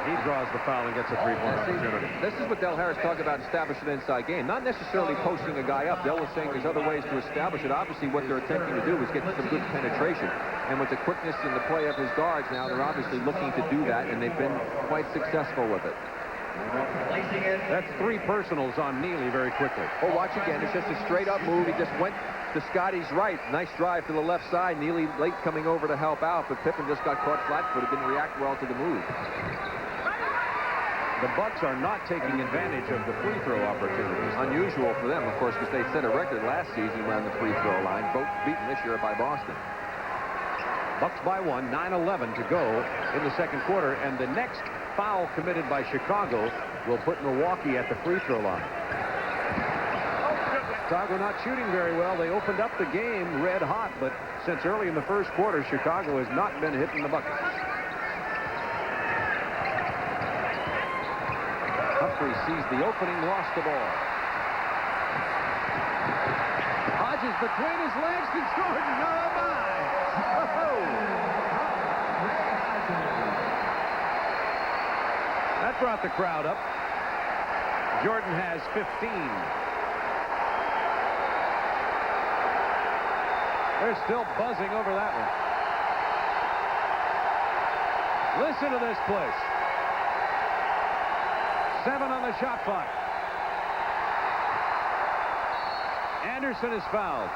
He draws the foul and gets a three-point opportunity. This is what Del Harris talked about, establishing an inside game. Not necessarily posting a guy up. Del was saying there's other ways to establish it. Obviously, what they're attempting to do is get some good penetration. And with the quickness and the play of his guards now, they're obviously looking to do that, and they've been quite successful with it. That's 3 personals on Neely very quickly. Oh, watch again. It's just a straight-up move. He just went to Scotty's right. Nice drive to the left side. Neely late coming over to help out, but Pippen just got caught flat-footed, didn't react well to the move. The Bucks are not taking advantage of the free throw opportunities. Unusual for them, of course, because they set a record last season around the free throw line, both beaten this year by Boston. Bucks by 1, 9:11 to go in the second quarter, and the next foul committed by Chicago will put Milwaukee at the free throw line. Chicago not shooting very well. They opened up the game red hot, but since early in the first quarter, Chicago has not been hitting the buckets. Humphrey sees the opening, lost the ball. Hodges between his legs to Jordan. Oh, my! Oh. brought the crowd up. Jordan has 15. They're still buzzing over that one. Listen to this place. 7 on the shot clock. Anderson is fouled.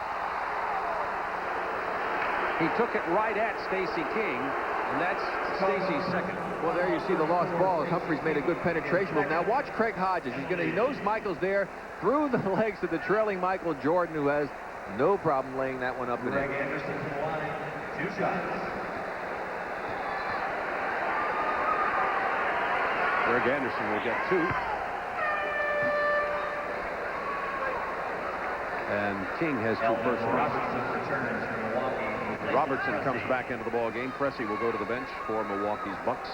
He took it right at Stacey King, and that's Stacey's second. Well, there you see the lost ball. Humphries made a good penetration move. Now watch Craig Hodges. He knows Michael's there, through the legs of the trailing Michael Jordan, who has no problem laying that one up and in. Greg Anderson to the line, 2 shots. Greg Anderson will get 2. And King has 2 personal. Robertson returns for Milwaukee. Robertson comes back into the ball game. Pressey will go to the bench for Milwaukee's Bucks.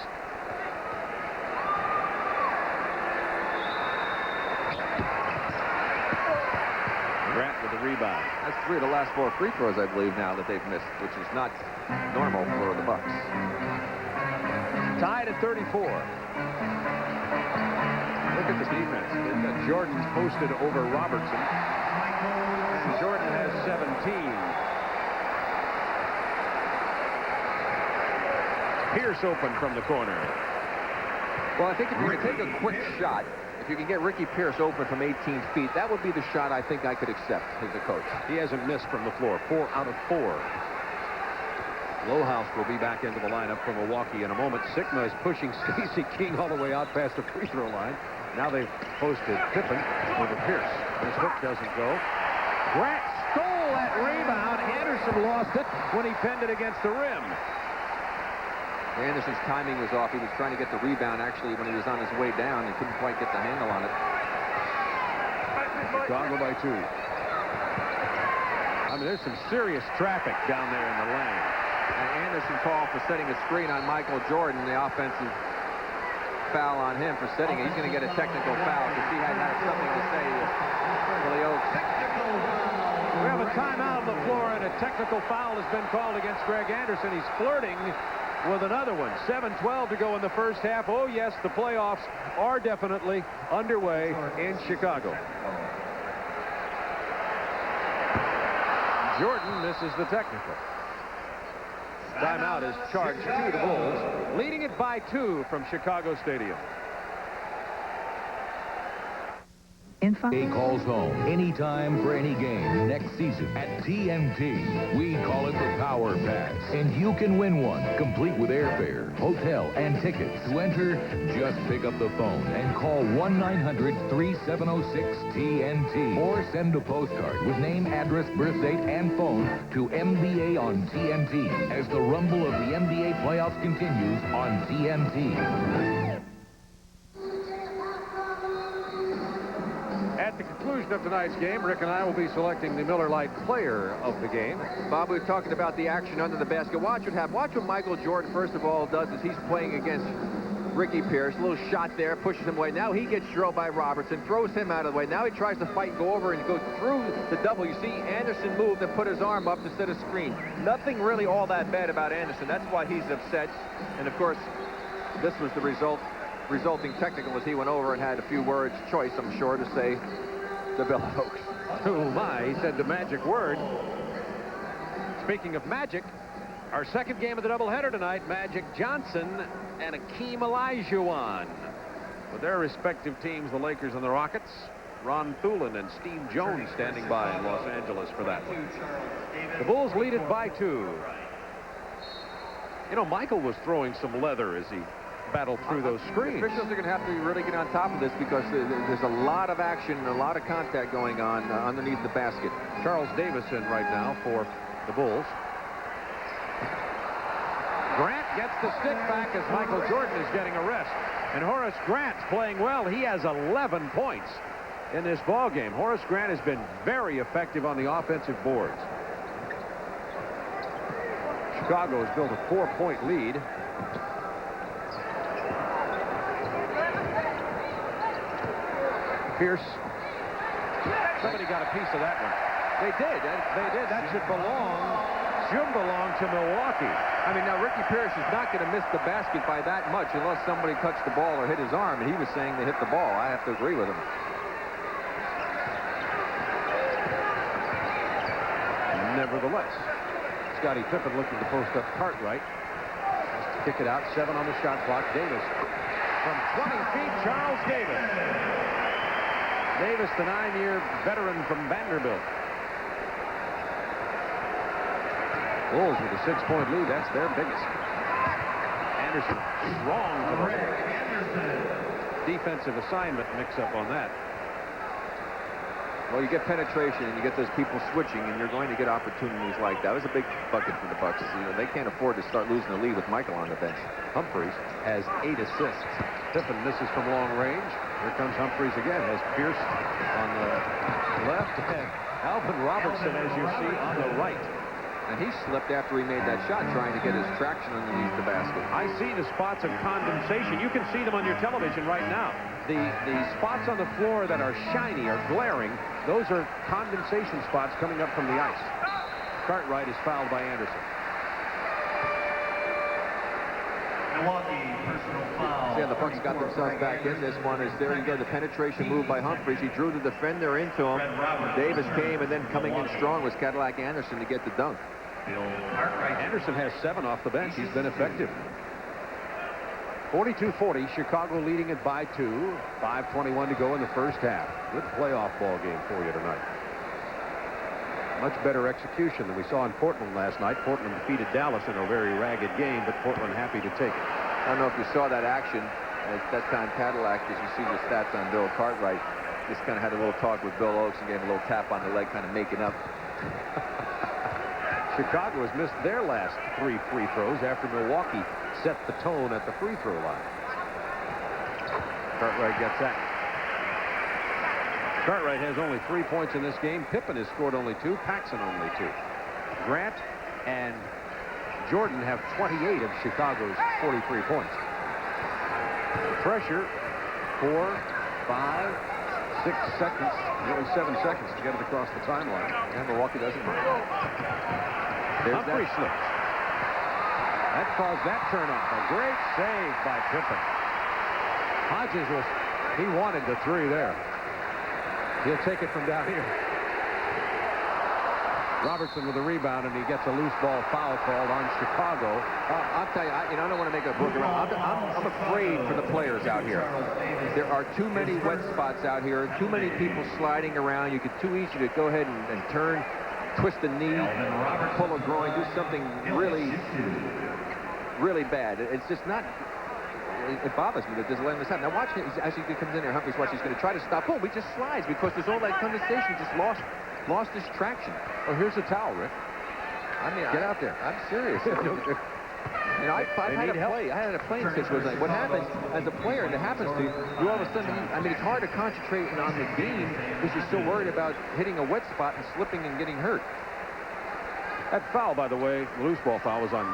Grant with the rebound. That's 3 of the last 4 free throws, I believe, now that they've missed, which is not normal for the Bucks. Tied at 34. Look at the defense. They've got Jordan posted over Robertson. And Jordan has 17. Pierce open from the corner. Well, I think if you could take a quick shot, if you can get Ricky Pierce open from 18 feet, that would be the shot I think I could accept as a coach. He hasn't missed from the floor. 4 out of 4. Lohaus will be back into the lineup for Milwaukee in a moment. Sigma is pushing Stacey King all the way out past the free throw line. Now they've posted Pippen over Pierce. His hook doesn't go. Grant stole that rebound. Anderson lost it when he pinned it against the rim. Anderson's timing was off. He was trying to get the rebound actually when he was on his way down and couldn't quite get the handle on it. Chicago by 2. I mean, there's some serious traffic down there in the lane. And Anderson called for setting a screen on Michael Jordan. The offensive foul on him for setting it. He's going to get a technical foul because he had something to say to the Oaks. We have a timeout on the floor, and a technical foul has been called against Greg Anderson. He's flirting with another one. 7:12 to go in the first half. Oh, yes, the playoffs are definitely underway in Chicago. Jordan misses the technical. Timeout is charged to the Bulls, leading it by 2 from Chicago Stadium. He calls home anytime for any game next season at TNT. We call it the Power Pass, and you can win one, complete with airfare, hotel, and tickets. To enter, just pick up the phone and call 1-900-3706-TNT, or send a postcard with name, address, birth date, and phone to NBA on TNT as the rumble of the NBA playoffs continues on TNT. At the conclusion of tonight's game, Rick and I will be selecting the Miller Lite player of the game. Bob, we were talking about the action under the basket. Watch what happens. Watch what Michael Jordan, first of all, does as he's playing against Ricky Pierce. A little shot there, pushes him away. Now he gets drilled by Robertson, throws him out of the way. Now he tries to fight and go over and go through the double. You see Anderson moved and put his arm up to set a screen. Nothing really all that bad about Anderson. That's why he's upset. And, of course, this was the resulting technical as he went over and had a few words choice, I'm sure, to say to Bill Oaks. Oh, my, he said the magic word. Speaking of magic, our second game of the doubleheader tonight, Magic Johnson and Akeem Olajuwon. With their respective teams, the Lakers and the Rockets, Ron Thulin and Steve Jones standing by in Los Angeles for that one. The Bulls lead it by 2. You know, Michael was throwing some leather as he battled through those screens. Officials are going to have to really get on top of this because there's a lot of action and a lot of contact going on underneath the basket. Charles Davis in right now for the Bulls. Grant gets the stick back as Michael Jordan is getting a rest. And Horace Grant's playing well. He has 11 points in this ball game. Horace Grant has been very effective on the offensive boards. Chicago has built a 4-point lead. Pierce. Somebody got a piece of that one. They did. They did. That should belong shoomed along to Milwaukee. I mean, now Ricky Pierce is not going to miss the basket by that much unless somebody touched the ball or hit his arm, and he was saying they hit the ball. I have to agree with him. Nevertheless, Scottie Pippen looking to post up Cartwright. Kick it out, 7 on the shot clock. Davis from 20 feet, Charles Davis. Davis, the 9-year veteran from Vanderbilt. Bulls with a 6-point lead. That's their biggest. Anderson strong to the hole. Defensive assignment mix-up on that. Well, you get penetration and you get those people switching, and you're going to get opportunities like that. It was a big bucket for the Bucks. You know, they can't afford to start losing the lead with Michael on the bench. Humphries has 8 assists. Pippen misses from long range. Here comes Humphries again. Has Pierce on the left and Alvin Robertson, as you see, on the right. And he slipped after he made that shot, trying to get his traction underneath the basket. I see the spots of condensation. You can see them on your television right now. The spots on the floor that are shiny or glaring, those are condensation spots coming up from the ice. Cartwright is fouled by Anderson. Milwaukee personal foul. See how the Bucks got themselves back in this one. Is there you go, the penetration move by Humphries. He drew the defender into him. Davis came, and then coming in strong was Cadillac Anderson to get the dunk. Anderson has 7 off the bench. He's been effective. 42-40, Chicago leading it by 2. 5:21 to go in the first half. Good playoff ball game for you tonight. Much better execution than we saw in Portland last night. Portland defeated Dallas in a very ragged game, but Portland happy to take it. I don't know if you saw that action. At that time, Cadillac, as you see the stats on Bill Cartwright, just kind of had a little talk with Bill Oakes and gave him a little tap on the leg, kind of making up. Chicago has missed their last 3 free throws after Milwaukee set the tone at the free throw line. Cartwright gets that. Cartwright has only 3 points in this game. Pippen has scored only 2. Paxson only 2. Grant and Jordan have 28 of Chicago's 43 points. The pressure, 4, 5, 6 seconds, nearly 7 seconds to get it across the timeline. And Milwaukee doesn't mind. Humphrey slips. That caused that turnoff. A great save by Pippen. Hodges he wanted the 3 there. He'll take it from down here. Robertson with a rebound, and he gets a loose ball foul called on Chicago. I'll tell you, I don't want to make a book around. I'm afraid for the players out here. There are too many wet spots out here, too many people sliding around. You could too easy to go ahead and turn, twist a knee, pull a groin, do something really, really bad. It's just not. It bothers me that there's a letting this happen. Now watch it as he comes in there. Humphries, watch. He's going to try to stop. Boom! He just slides because there's all that condensation. Just lost his traction. Oh, here's a towel, Rick. I mean, get out there. I'm serious. You know, I've had a playing situation. Like what happens as a player, and it happens to you, all of a sudden, I mean, it's hard to concentrate on the game because you're so worried about hitting a wet spot and slipping and getting hurt. That foul, by the way, the loose ball foul was on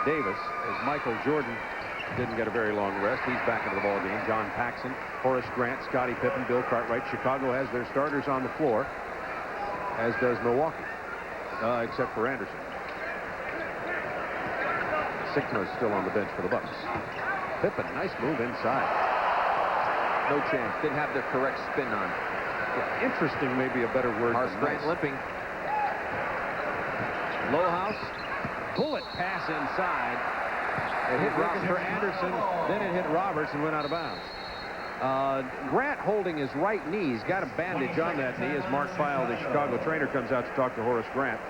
Davis, as Michael Jordan didn't get a very long rest. He's back into the ball game. John Paxson, Horace Grant, Scottie Pippen, Bill Cartwright. Chicago has their starters on the floor, as does Milwaukee, except for Anderson. Sigma's still on the bench for the Bucks. Pippen, nice move inside. No chance. Didn't have the correct spin on. Yeah, interesting may be a better word. Horace Grant limping. Lowhouse, bullet pass inside. It hit for Anderson, then it hit Roberts and went out of bounds. Grant holding his right knee. He's got a bandage on that knee as Mark Feil, the Chicago trainer, comes out to talk to Horace Grant.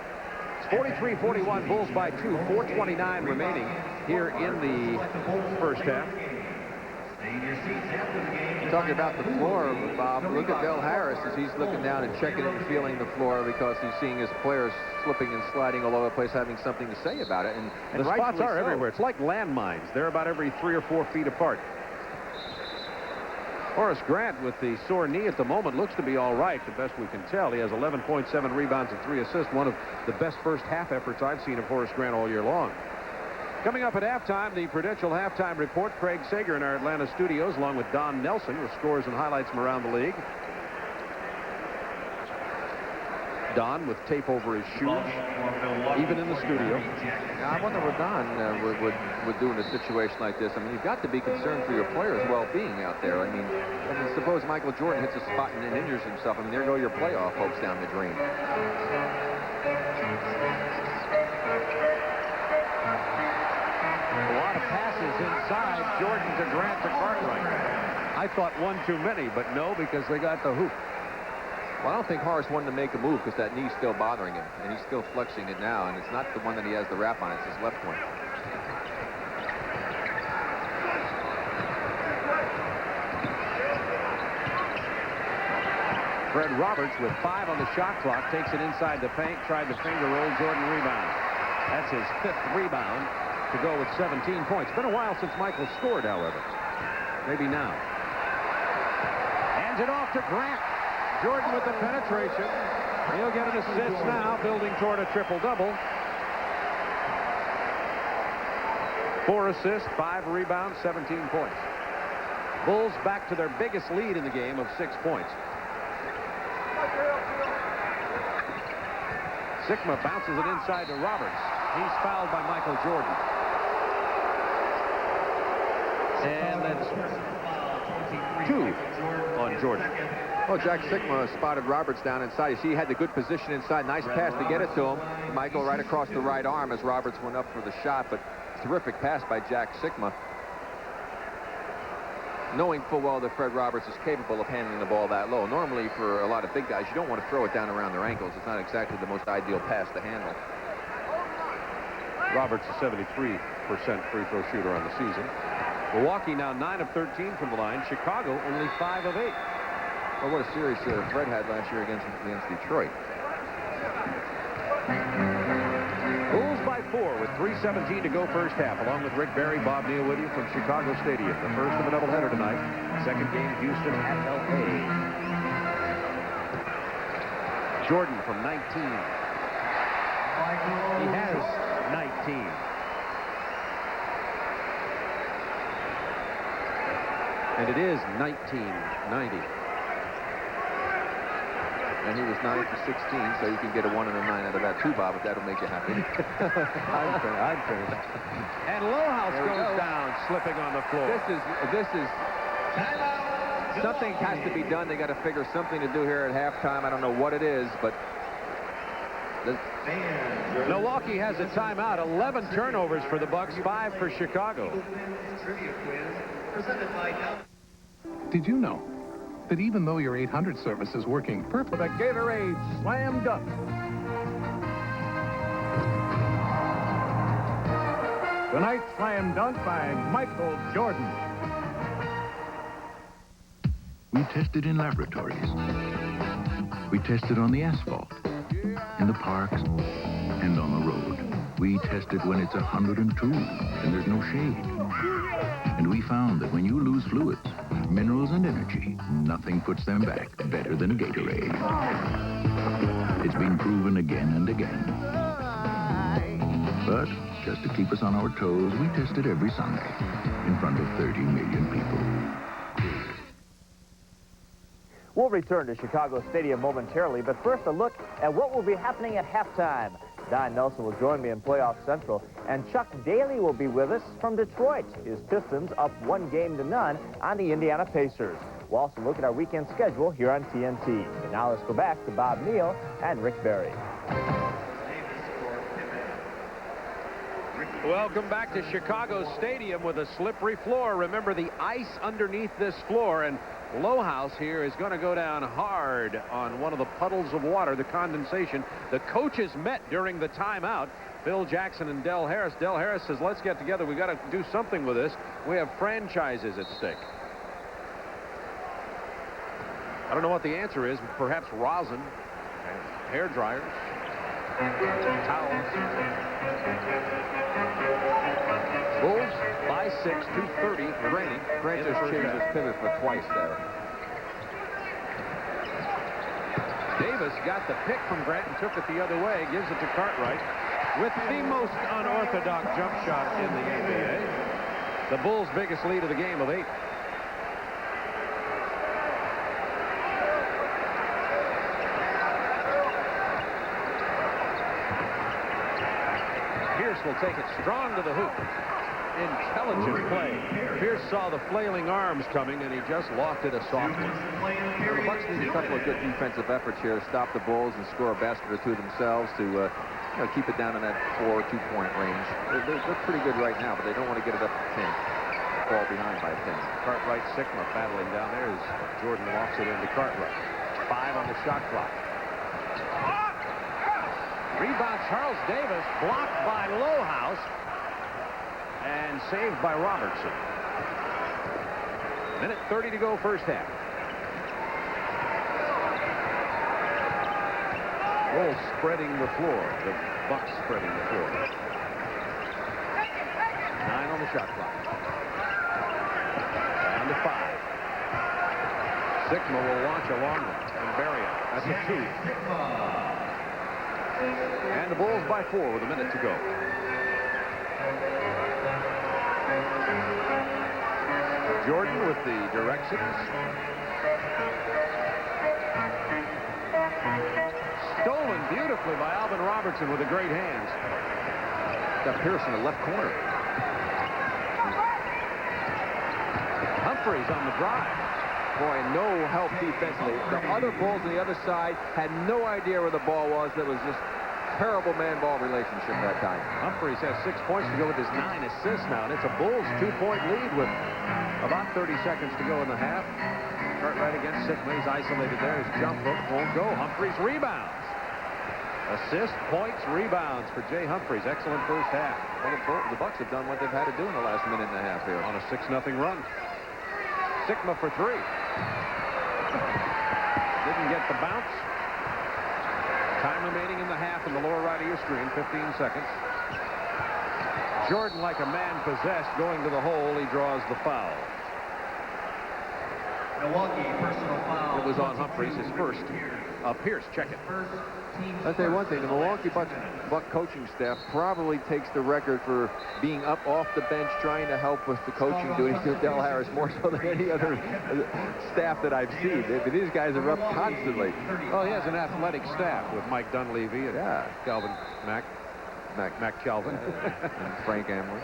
It's 43-41, Bulls by 2, 4:29 remaining here in the first half. Talking about the floor, Bob, look at Bill Harris as he's looking down and checking and feeling the floor because he's seeing his players slipping and sliding all over the place, having something to say about it. And the spots are everywhere. It's like landmines. They're about every 3 or 4 feet apart. Horace Grant, with the sore knee at the moment, looks to be all right, the best we can tell. He has 11.7 rebounds and 3 assists, one of the best first half efforts I've seen of Horace Grant all year long. Coming up at halftime, the Prudential Halftime Report. Craig Sager in our Atlanta studios, along with Don Nelson, with scores and highlights from around the league. Don with tape over his shoes, even in the studio. I wonder what Don would do in a situation like this. I mean, you've got to be concerned for your players' well-being out there. I mean, suppose Michael Jordan hits a spot and injures himself. I mean, there go your playoff hopes down the drain. A lot of passes inside. Jordan to Grant to Cartwright. I thought one too many, but no, because they got the hoop. Well, I don't think Horace wanted to make a move because that knee's still bothering him, and he's still flexing it now, and it's not the one that he has the wrap on, it's his left one. Fred Roberts with 5 on the shot clock takes it inside the paint, tried to finger roll. Jordan rebound. That's his 5th rebound to go with 17 points. Been a while since Michael scored, however. Maybe now. Hands it off to Grant. Jordan with the penetration. He'll get an assist now, building toward a triple-double. 4 assists, 5 rebounds, 17 points. Bulls back to their biggest lead in the game of 6 points. Sikma bounces it inside to Roberts. He's fouled by Michael Jordan. And that's 2 on Jordan. Well, Jack Sikma spotted Roberts down inside. You see, he had the good position inside. Nice pass to get it to him. Michael right across the right arm as Roberts went up for the shot, but terrific pass by Jack Sikma. Knowing full well that Fred Roberts is capable of handling the ball that low. Normally, for a lot of big guys, you don't want to throw it down around their ankles. It's not exactly the most ideal pass to handle. Roberts is 73% free throw shooter on the season. Milwaukee now 9 of 13 from the line. Chicago only 5 of 8. Well, what a series Fred had last year against Detroit. Bulls by 4 with 3:17 to go first half. Along with Rick Barry, Bob Neal with you from Chicago Stadium. The first of a doubleheader tonight. Second game, Houston at L.A. Jordan from 19. He has 19. And it is 1990. And he was 9 for 16, so you can get a 1 and a 9 out of that too, Bob, if that'll make you happy. I'd finish. And Lowhouse goes down, slipping on the floor. This is something has to be done. They got to figure something to do here at halftime. I don't know what it is, but Milwaukee has a timeout. 11 turnovers for the Bucks, 5 for Chicago. Did you know that even though your 800 service is working perfect, the Gatorade Slam Dunk. Tonight's Slam Dunk by Michael Jordan. We tested in laboratories. We tested on the asphalt, in the parks, and on the road. We tested when it's 102 and there's no shade. And we found that when you lose fluids, minerals and energy, nothing puts them back better than Gatorade. It's been proven again and again. But just to keep us on our toes, we test it every Sunday in front of 30 million people. We'll return to Chicago Stadium momentarily, but first a look at what will be happening at halftime. Don Nelson will join me in Playoff Central, and Chuck Daly will be with us from Detroit. His Pistons up 1-0 on the Indiana Pacers. We'll also look at our weekend schedule here on TNT. And now let's go back to Bob Neal and Rick Barry. Welcome back to Chicago Stadium with a slippery floor. Remember the ice underneath this floor, and Lowhouse here is going to go down hard on one of the puddles of water, the condensation. The coaches met during the timeout, Phil Jackson and Del Harris. Del Harris says, let's get together. We got to do something with this. We have franchises at stake. I don't know what the answer is. Perhaps rosin, hair dryers, towels. Bulls by 6, 2:30 remaining. Grant just changed his pivot for twice there. Davis got the pick from Grant and took it the other way. Gives it to Cartwright with the most unorthodox jump shot in the NBA. The Bulls' biggest lead of the game of 8. will take it strong to the hoop. Intelligent play. Pierce saw the flailing arms coming, and he just lofted a soft one. Well, the Bucks need a couple of good defensive efforts here. Stop the Bulls and score a basket or two themselves to keep it down in that 4 or 2-point range. They're pretty good right now, but they don't want to get it up to 10. Fall behind by 10. Cartwright, Sigma battling down there as Jordan lofts it into Cartwright. 5 on the shot clock. Rebound Charles Davis, blocked by Lohaus, and saved by Robertson. Minute 30 to go, first half. Bulls spreading the floor. The Bucks spreading the floor. 9 on the shot clock. Down to 5. Sigma will launch a long one and bury it. That's a 2. And the Bulls by 4 with a minute to go. Jordan with the directions. Stolen beautifully by Alvin Robertson with a great hands. Got Pierce in the left corner. Humphreys on the drive. Boy, no help defensively. The other Bulls on the other side had no idea where the ball was. That was just terrible man-ball relationship that time. Humphreys has 6 points to go with his 9 assists now, and it's a Bulls 2-point lead with about 30 seconds to go in the half. Cartwright against Sigma. He's isolated there. His jump hook won't go. Humphreys rebounds. Assist, points, rebounds for Jay Humphreys. Excellent first half. Well, the Bucks have done what they've had to do in the last minute and a half here. On a 6-0 run. Sigma for 3. Didn't get the bounce. Time remaining in the half in the lower right of your screen, 15 seconds. Jordan, like a man possessed, going to the hole. He draws the foul. Milwaukee personal foul. It was on Humphreys, his first. Pierce, check it. I'll tell you one thing, the Milwaukee Buck coaching staff probably takes the record for being up off the bench trying to help with the coaching duties to Del Harris more so than any other staff that I've seen. These guys are up constantly. Oh, he has an athletic staff with Mike Dunleavy and Calvin Mac Calvin and Frank Amler.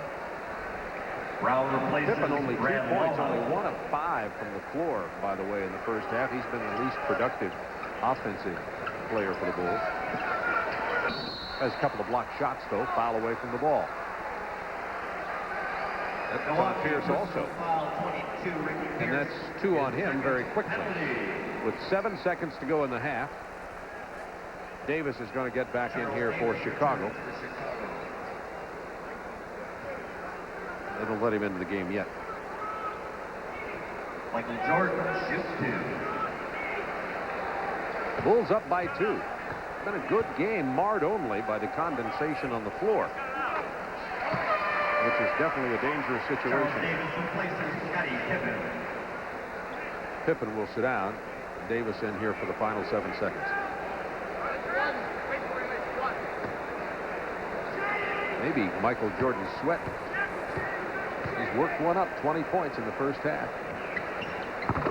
Pippen only 2 points, only 1 of 5 from the floor, by the way, in the first half. He's been the least productive offensive player for the Bulls. Has a couple of blocked shots, though. Foul away from the ball. That's on Pierce also. And that's 2 on him very quickly. With 7 seconds to go in the half, Davis is going to get back in here for Chicago. They don't let him into the game yet. Michael Jordan shoots 2. Bulls up by 2. It's been a good game, marred only by the condensation on the floor, which is definitely a dangerous situation. Pippen will sit down. Davis in here for the final 7 seconds. Maybe Michael Jordan's sweating. He's worked one up, 20 points in the first half.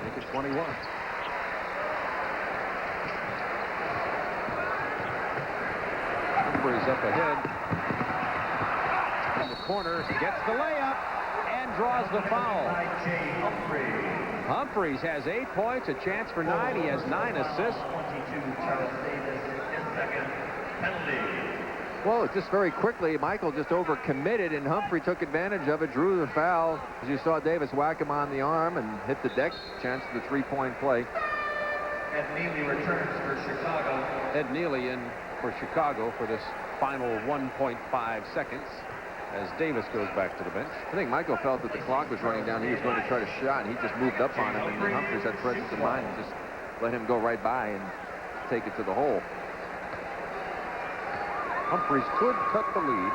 Make it 21. Humphreys up ahead. In the corner, gets the layup and draws the foul. Humphreys has 8 points, a chance for 9. He has 9 assists. Well, just very quickly, Michael just overcommitted, and Humphrey took advantage of it, drew the foul. As you saw Davis whack him on the arm and hit the deck. Chance for the 3-point play. Ed Neely returns for Chicago. Ed Neely in for Chicago for this final 1.5 seconds as Davis goes back to the bench. I think Michael felt that the clock was running down. He was going to try to shot, and he just moved up on him, and Humphreys had presence of mind and just let him go right by and take it to the hole. Humphreys could cut the lead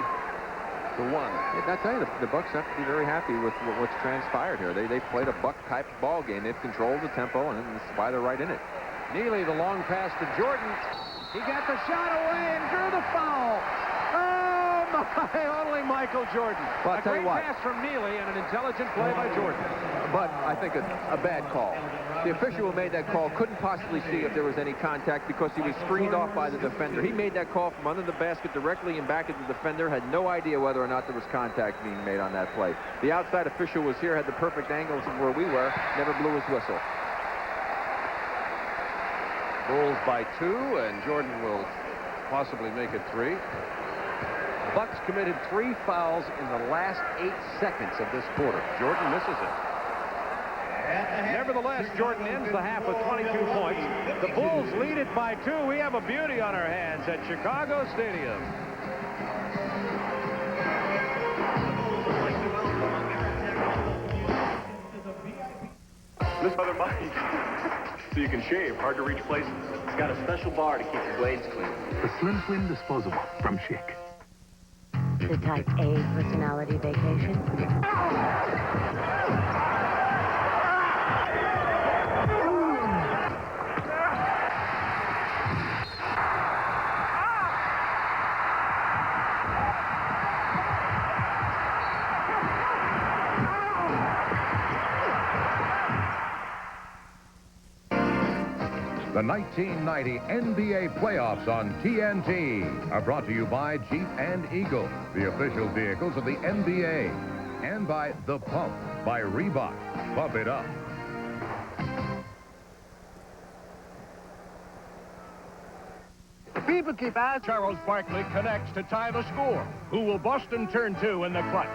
to 1. I tell you, the Bucks have to be very happy with what's transpired here. They played a Buck-type ball game. They've controlled the tempo, and that's why they're right in it. Neely, the long pass to Jordan. He got the shot away and drew the foul. Oh, Only Michael Jordan. Well, I'll A tell great you what. pass from Neely and an intelligent play by Jordan. But I think a bad call. The official who made that call couldn't possibly see if there was any contact because he was screened off by the defender. He made that call from under the basket directly and back at the defender, had no idea whether or not there was contact being made on that play. The outside official was here, had the perfect angles of where we were, never blew his whistle. Bulls by 2, and Jordan will possibly make it 3. Bucks committed 3 fouls in the last 8 seconds of this quarter. Jordan misses it. Nevertheless, Jordan ends the half with 22 points. The Bulls lead it by 2. We have a beauty on our hands at Chicago Stadium. This other mic. So you can shave hard-to-reach places. It's got a special bar to keep the blades clean. The Slim Slim Disposable from Schick. The Type A personality vacation. The 1990 NBA playoffs on TNT are brought to you by Jeep and Eagle, the official vehicles of the NBA, and by The Pump by Reebok. Pump it up. People keep asking. Charles Barkley connects to tie the score. Who will Boston turn to in the clutch?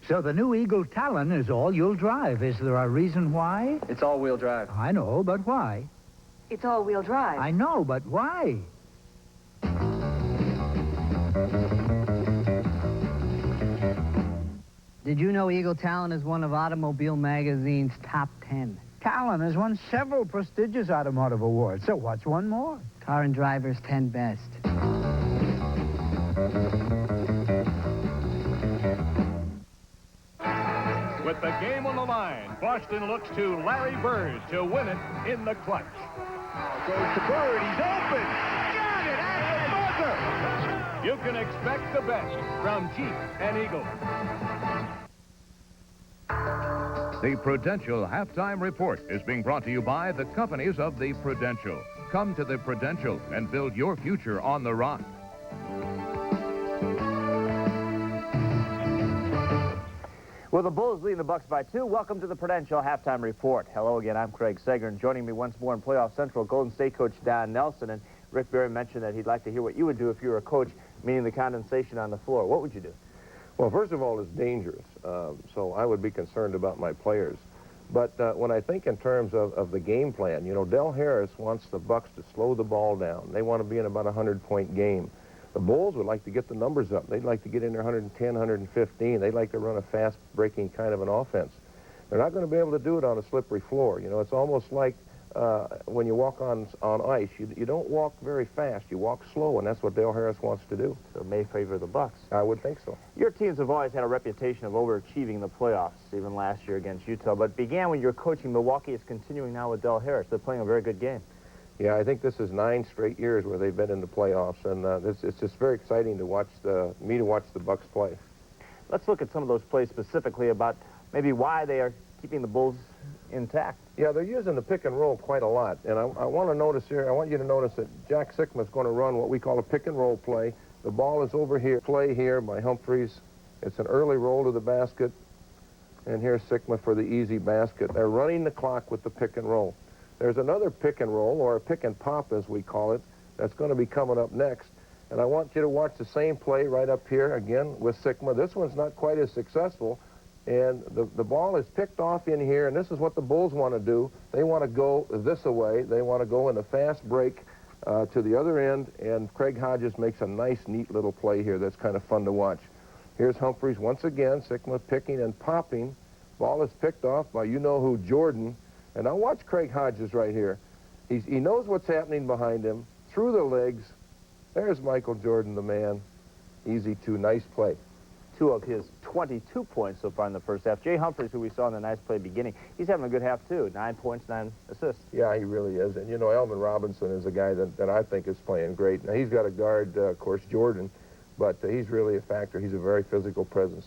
So the new Eagle Talon is all you'll drive. Is there a reason why? It's all-wheel drive. I know, but why? It's all-wheel drive. I know, but why? Did you know Eagle Talon is one of Automobile Magazine's top 10? Talon has won several prestigious automotive awards, so what's one more? Car and Driver's 10 Best. With the game on the line, Boston looks to Larry Bird to win it in the clutch. Goes to Bird. He's open. Got it at the buzzer. You can expect the best from Jeep and Eagle. The Prudential Halftime Report is being brought to you by the companies of the Prudential. Come to the Prudential and build your future on the rock. Well, the Bulls leading the Bucks by 2. Welcome to the Prudential Halftime Report. Hello again, I'm Craig Sager, and joining me once more in Playoff Central, Golden State coach Don Nelson. And Rick Barry mentioned that he'd like to hear what you would do if you were a coach, meaning the condensation on the floor. What would you do? Well, first of all, it's dangerous, so I would be concerned about my players. But when I think in terms of the game plan, you know, Del Harris wants the Bucks to slow the ball down. They want to be in about a 100-point game. The Bulls would like to get the numbers up. They'd like to get in there 110, 115. They'd like to run a fast-breaking kind of an offense. They're not going to be able to do it on a slippery floor. You know, it's almost like when you walk on ice. You don't walk very fast. You walk slow, and that's what Del Harris wants to do. So it may favor the Bucks. I would think so. Your teams have always had a reputation of overachieving the playoffs, even last year against Utah. But it began when you were coaching Milwaukee. Is continuing now with Del Harris. They're playing a very good game. Yeah, I think this is 9 straight years where they've been in the playoffs, and it's just very exciting to watch the Bucks play. Let's look at some of those plays specifically about maybe why they are keeping the Bulls intact. Yeah, they're using the pick and roll quite a lot, and I want to notice here. I want you to notice that Jack Sikma's going to run what we call a pick and roll play. The ball is over here, play here by Humphries. It's an early roll to the basket, and here's Sikma for the easy basket. They're running the clock with the pick and roll. There's another pick and roll, or a pick and pop as we call it, that's going to be coming up next. And I want you to watch the same play right up here again with Sikma. This one's not quite as successful, and the ball is picked off in here, and this is what the Bulls want to do. They want to go this away. They want to go in a fast break to the other end, and Craig Hodges makes a nice, neat little play here that's kind of fun to watch. Here's Humphries once again. Sikma picking and popping. Ball is picked off by you-know-who, Jordan. And now watch Craig Hodges right here. He knows what's happening behind him. Through the legs. There's Michael Jordan, the man. Easy two. Nice play. 2 of his 22 points so far in the first half. Jay Humphries, who we saw in the nice play beginning, he's having a good half, too. 9 points, 9 assists. Yeah, he really is. And, you know, Elvin Robinson is a guy that I think is playing great. Now, he's got to guard, of course, Jordan. but he's really a factor. He's a very physical presence.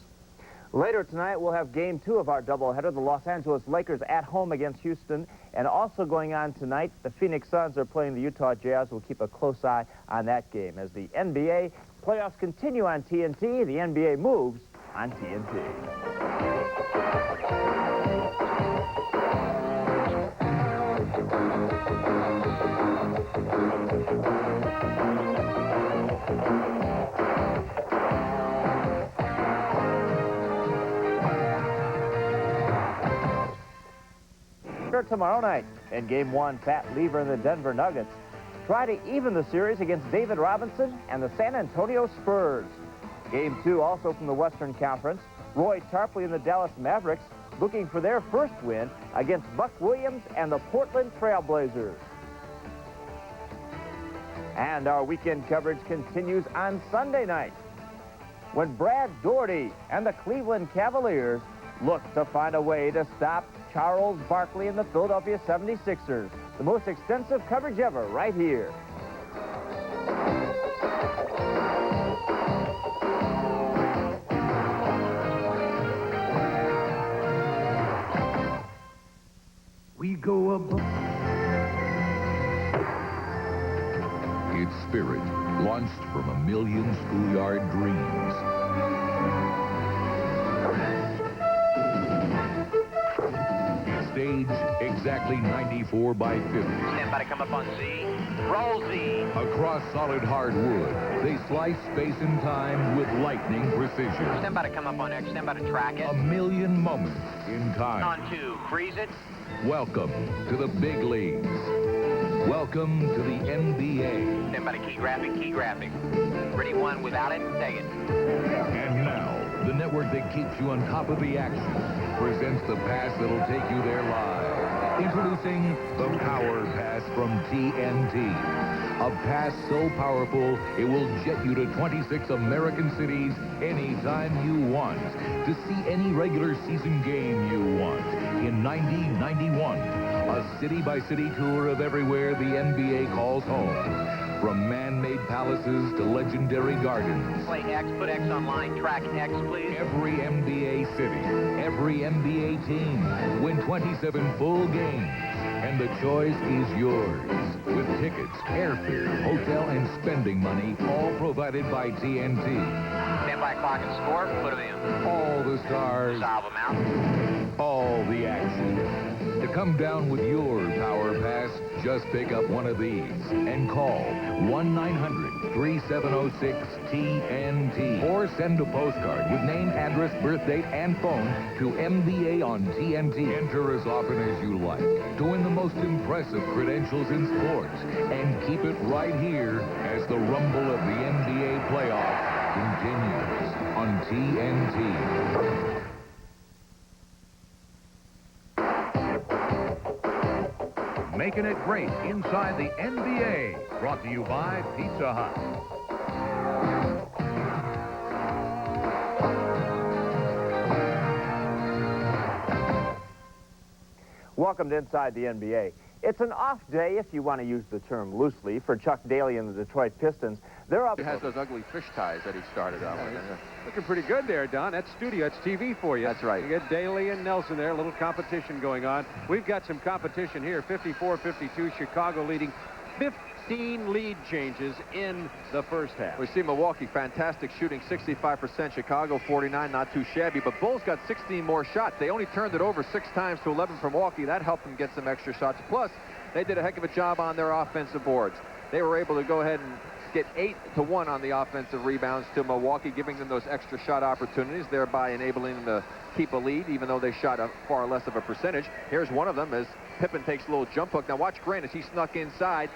Later tonight, we'll have Game 2 of our doubleheader. The Los Angeles Lakers at home against Houston. And also going on tonight, the Phoenix Suns are playing the Utah Jazz. We'll keep a close eye on that game. As the NBA playoffs continue on TNT, the NBA moves on TNT. Tomorrow night in Game 1, Pat Lever and the Denver Nuggets try to even the series against David Robinson and the San Antonio Spurs. Game 2, also from the Western Conference, Roy Tarpley and the Dallas Mavericks looking for their first win against Buck Williams and the Portland Trail Blazers. And our weekend coverage continues on Sunday night when Brad Daugherty and the Cleveland Cavaliers look to find a way to stop Charles Barkley and the Philadelphia 76ers. The most extensive coverage ever right here. We go above. Its spirit, launched from a million schoolyard dreams. Stage exactly 94 by 50. Stand by to come up on Z. Roll Z. Across solid hardwood, they slice space and time with lightning precision. Stand by to come up on X. Stand by to track it. A million moments in time. On 2. Freeze it. Welcome to the big leagues. Welcome to the NBA. Stand by to key graphic, key graphic. Ready 1 without it, take it. And now, the network that keeps you on top of the action presents the pass that'll take you there live. Introducing the Power Pass from TNT. A pass so powerful, it will jet you to 26 American cities anytime you want. To see any regular season game you want. In 90-91, a city-by-city tour of everywhere the NBA calls home. From man-made palaces to legendary gardens. Play X, put X online, track X, please. Every NBA city, every NBA team, win 27 full games, and the choice is yours. With tickets, airfare, hotel, and spending money, all provided by TNT. Stand by clock and score, put them in. All the stars. Solve them out. All the action. To come down with your Power Pass, just pick up one of these and call 1-900-3706-TNT. Or send a postcard with name, address, birth date, and phone to NBA on TNT. Enter as often as you like to win the most impressive credentials in sports. And keep it right here as the rumble of the NBA playoffs continues on TNT. Making it great inside the NBA. Brought to you by Pizza Hut. Welcome to Inside the NBA. It's an off day, if you want to use the term loosely, for Chuck Daly and the Detroit Pistons. They're up. He has those ugly fish ties that he started out with. Looking pretty good there, Don. That's studio. That's TV for you. That's right. You get Daly and Nelson there. A little competition going on. We've got some competition here. 54-52, Chicago leading. 15 lead changes in the first half. We see Milwaukee, fantastic shooting, 65%. Chicago, 49, not too shabby. But Bulls got 16 more shots. They only turned it over 6 times to 11 for Milwaukee. That helped them get some extra shots. Plus, they did a heck of a job on their offensive boards. They were able to go ahead and get 8-1 on the offensive rebounds to Milwaukee, giving them those extra shot opportunities, thereby enabling them to keep a lead, even though they shot a far less of a percentage. Here's one of them as Pippen takes a little jump hook. Now watch Grant as he snuck inside.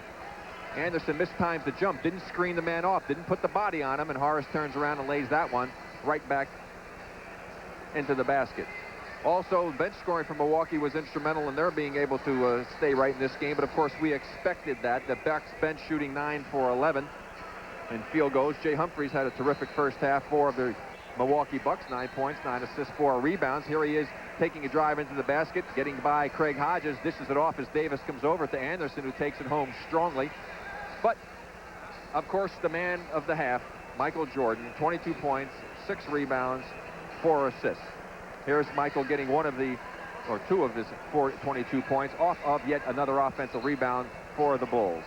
Anderson mistimes the jump, didn't screen the man off, didn't put the body on him, and Horace turns around and lays that one right back into the basket. Also, bench scoring from Milwaukee was instrumental in their being able to stay right in this game, but of course we expected that. The Bucks bench shooting 9 for 11 in field goals. Jay Humphries had a terrific first half. 4 of the Milwaukee Bucks, 9 points, 9 assists, 4 rebounds. Here he is taking a drive into the basket, getting by Craig Hodges, dishes it off as Davis comes over to Anderson, who takes it home strongly. But, of course, the man of the half, Michael Jordan, 22 points, 6 rebounds, 4 assists. Here's Michael getting two of his 22 points off of yet another offensive rebound for the Bulls.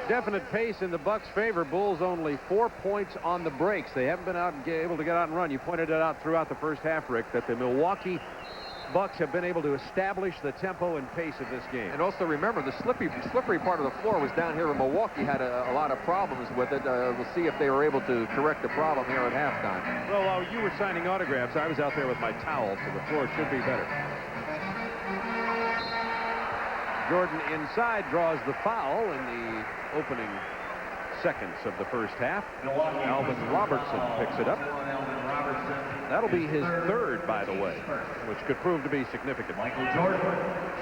Definite pace in the Bucks' favor. Bulls only 4 points on the breaks. They haven't been able to get out and run. You pointed it out throughout the first half, Rick, that the Milwaukee Bucks have been able to establish the tempo and pace of this game. And also remember, the slippery part of the floor was down here in Milwaukee. Had a lot of problems with it. We'll see if they were able to correct the problem here at halftime. Well, while you were signing autographs, I was out there with my towel, so the floor should be better. Jordan inside draws the foul in the opening seconds of the first half. Alvin Robertson picks it up. That'll be his third, by the way, which could prove to be significant. Michael Jordan,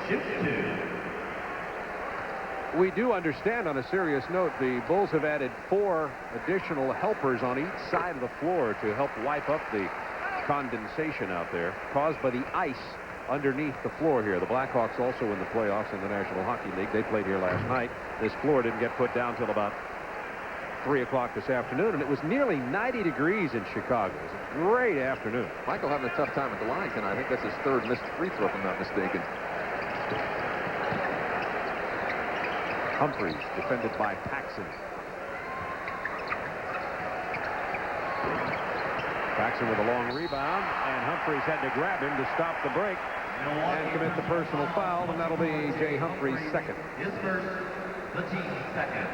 shift 2. We do understand, on a serious note, the Bulls have added 4 additional helpers on each side of the floor to help wipe up the condensation out there caused by the ice underneath the floor here. The Blackhawks also in the playoffs in the National Hockey League. They played here last night. This floor didn't get put down till about 3 o'clock this afternoon, and it was nearly 90 degrees in Chicago. It was a great afternoon. Michael having a tough time at the line tonight. I think that's his 3rd missed free throw, if I'm not mistaken. Humphries defended by Paxson. Paxson with a long rebound, and Humphries had to grab him to stop the break and commit the personal foul, and that'll be Jay Humphries' second. His first, the team's second.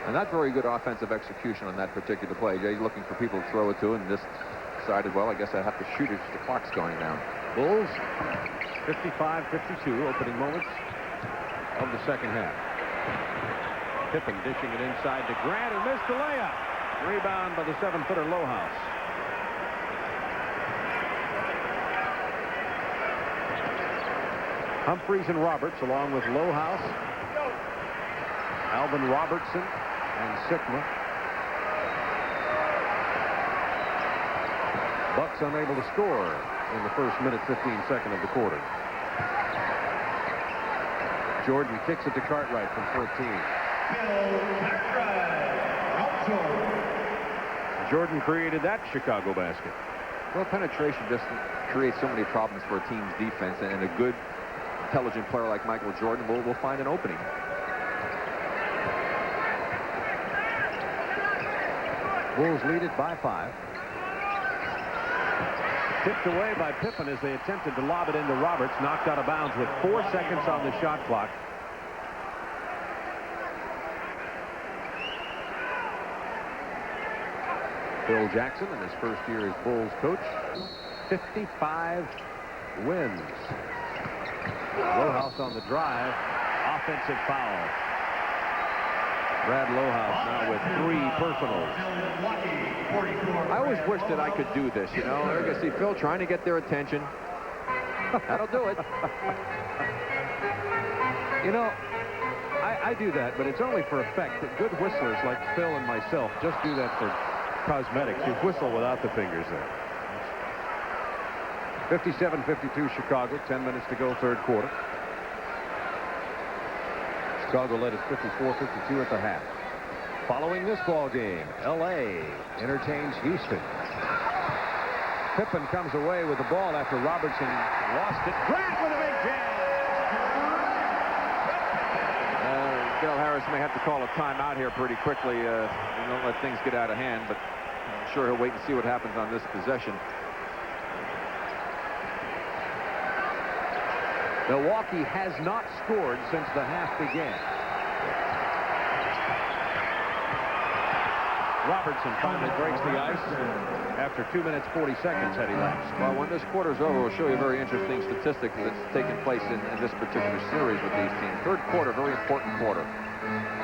And not very good offensive execution on that particular play. Jay's looking for people to throw it to, and just decided, well, I guess I have to shoot it. The clock's going down. Bulls 55-52, opening moments of the second half. Pippen dishing it inside to Grant, and missed the layup. Rebound by the 7-footer Lohaus. Humphries and Roberts, along with Lohaus, Alvin Robertson, and Sikma. Bucks unable to score in the first minute, 15-second of the quarter. Jordan kicks it to Cartwright from 14. Jordan created that Chicago basket. Well, penetration just creates so many problems for a team's defense, and a good, intelligent player like Michael Jordan will find an opening. Bulls lead it by 5. Tipped away by Pippen as they attempted to lob it into Roberts. Knocked out of bounds with 4 seconds on the shot clock. Phil Jackson, in his first year as Bulls coach, 55 wins. Lohaus on the drive. Offensive foul. Brad Lohaus now with 3 personals. I always wish that I could do this, you know. I can see Phil trying to get their attention. That'll do it. You know, I do that, but it's only for effect. That good whistlers like Phil and myself just do that for cosmetics. You whistle without the fingers there. 57-52 Chicago, 10 minutes to go, third quarter. Chicago led at 54-52 at the half. Following this ball game, L.A. entertains Houston. Pippen comes away with the ball after Robertson lost it. Grant with a big jam! Gil Harris may have to call a timeout here pretty quickly. Don't let things get out of hand, but I'm sure he'll wait and see what happens on this possession. Milwaukee has not scored since the half began. Robertson finally breaks the ice after 2 minutes 40 seconds had elapsed. Well, when this quarter's over, we'll show you a very interesting statistic that's taken place in this particular series with these teams. Third quarter, very important quarter.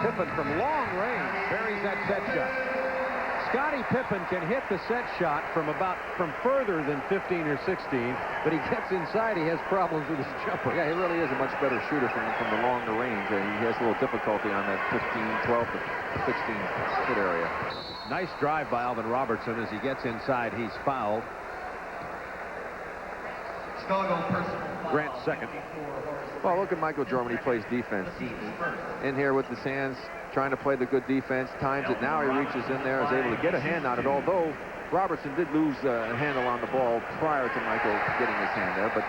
Pippen from long range buries that set shot. Scottie Pippen can hit the set shot from further than 15 or 16, but he gets inside. He has problems with his jumper. Yeah, he really is a much better shooter from the longer range. He has a little difficulty on that 12 to 16-foot area. Nice drive by Alvin Robertson. As he gets inside, he's fouled. Chicago personal. Grant second. Well, look at Michael Jordan. He plays defense. In here with his hands, trying to play the good defense. Times it. Now he reaches in there, is able to get a hand on it, although Robertson did lose a handle on the ball prior to Michael getting his hand there, but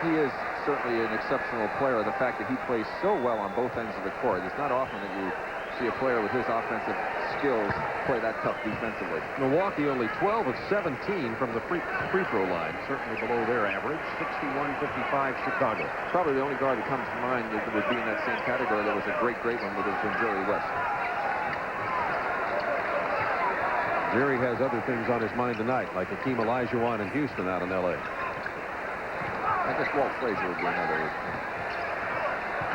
he is certainly an exceptional player. The fact that he plays so well on both ends of the court. It's not often that you see a player with his offensive skills play that tough defensively. Milwaukee only 12 of 17 from the free throw line, certainly below their average. 61-55 Chicago. Probably the only guard that comes to mind that would be in that same category that was a great one would have been Jerry West. Jerry has other things on his mind tonight, like Hakeem Olajuwon in Houston out in L.A. I guess Walt Frazier would be another.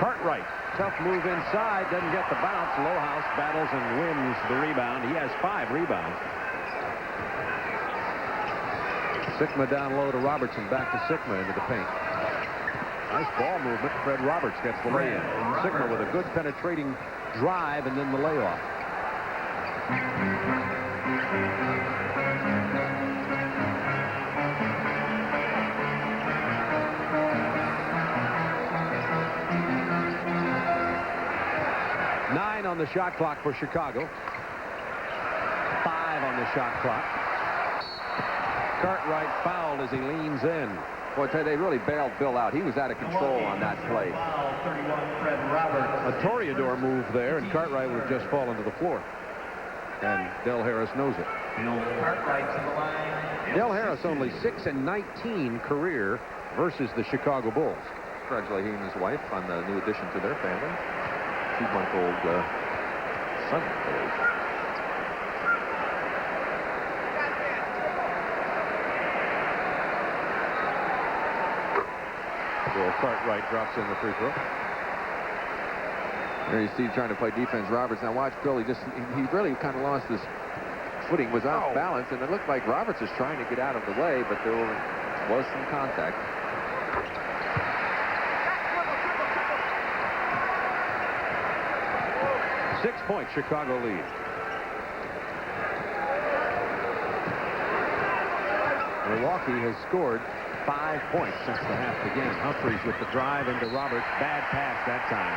Cartwright, tough move inside, doesn't get the bounce. Lohaus battles and wins the rebound. He has 5 rebounds. Sikma down low to Robertson, back to Sikma into the paint. Nice ball movement. Fred Roberts gets the lay-in. Sikma with a good penetrating drive and then the layoff. On the shot clock for Chicago. 5 on the shot clock. Cartwright fouled as he leans in. Boy, they really bailed Bill out. He was out of control on that play. A Toreador move there, and Cartwright would have just fallen to the floor. And Del Harris knows it. Del Harris only 6-19 career versus the Chicago Bulls. Congratulate he and his wife on the new addition to their family. 2-month-old son. Bill Cartwright drops in the free throw. There you see trying to play defense. Roberts. Now watch Bill. He really kind of lost his footing, was off balance, and it looked like Roberts is trying to get out of the way, but there was some contact. Six-point Chicago lead. Milwaukee has scored 5 points since the half began. Humphries with the drive into Roberts. Bad pass that time.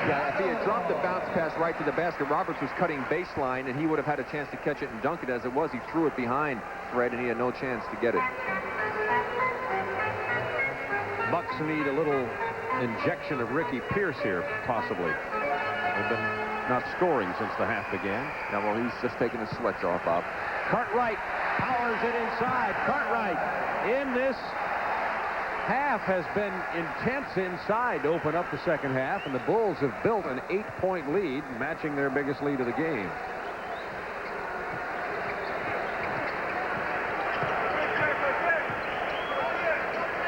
Yeah, if he had dropped the bounce pass right to the basket, Roberts was cutting baseline, and he would have had a chance to catch it and dunk it. As it was, he threw it behind Fred, and he had no chance to get it. Bucks need a little injection of Ricky Pierce here, possibly. They've been not scoring since the half began. Yeah, well, he's just taking his sweats off, Bob. Cartwright powers it inside. Cartwright in this half has been intense inside to open up the second half, and the Bulls have built an 8-point lead, matching their biggest lead of the game.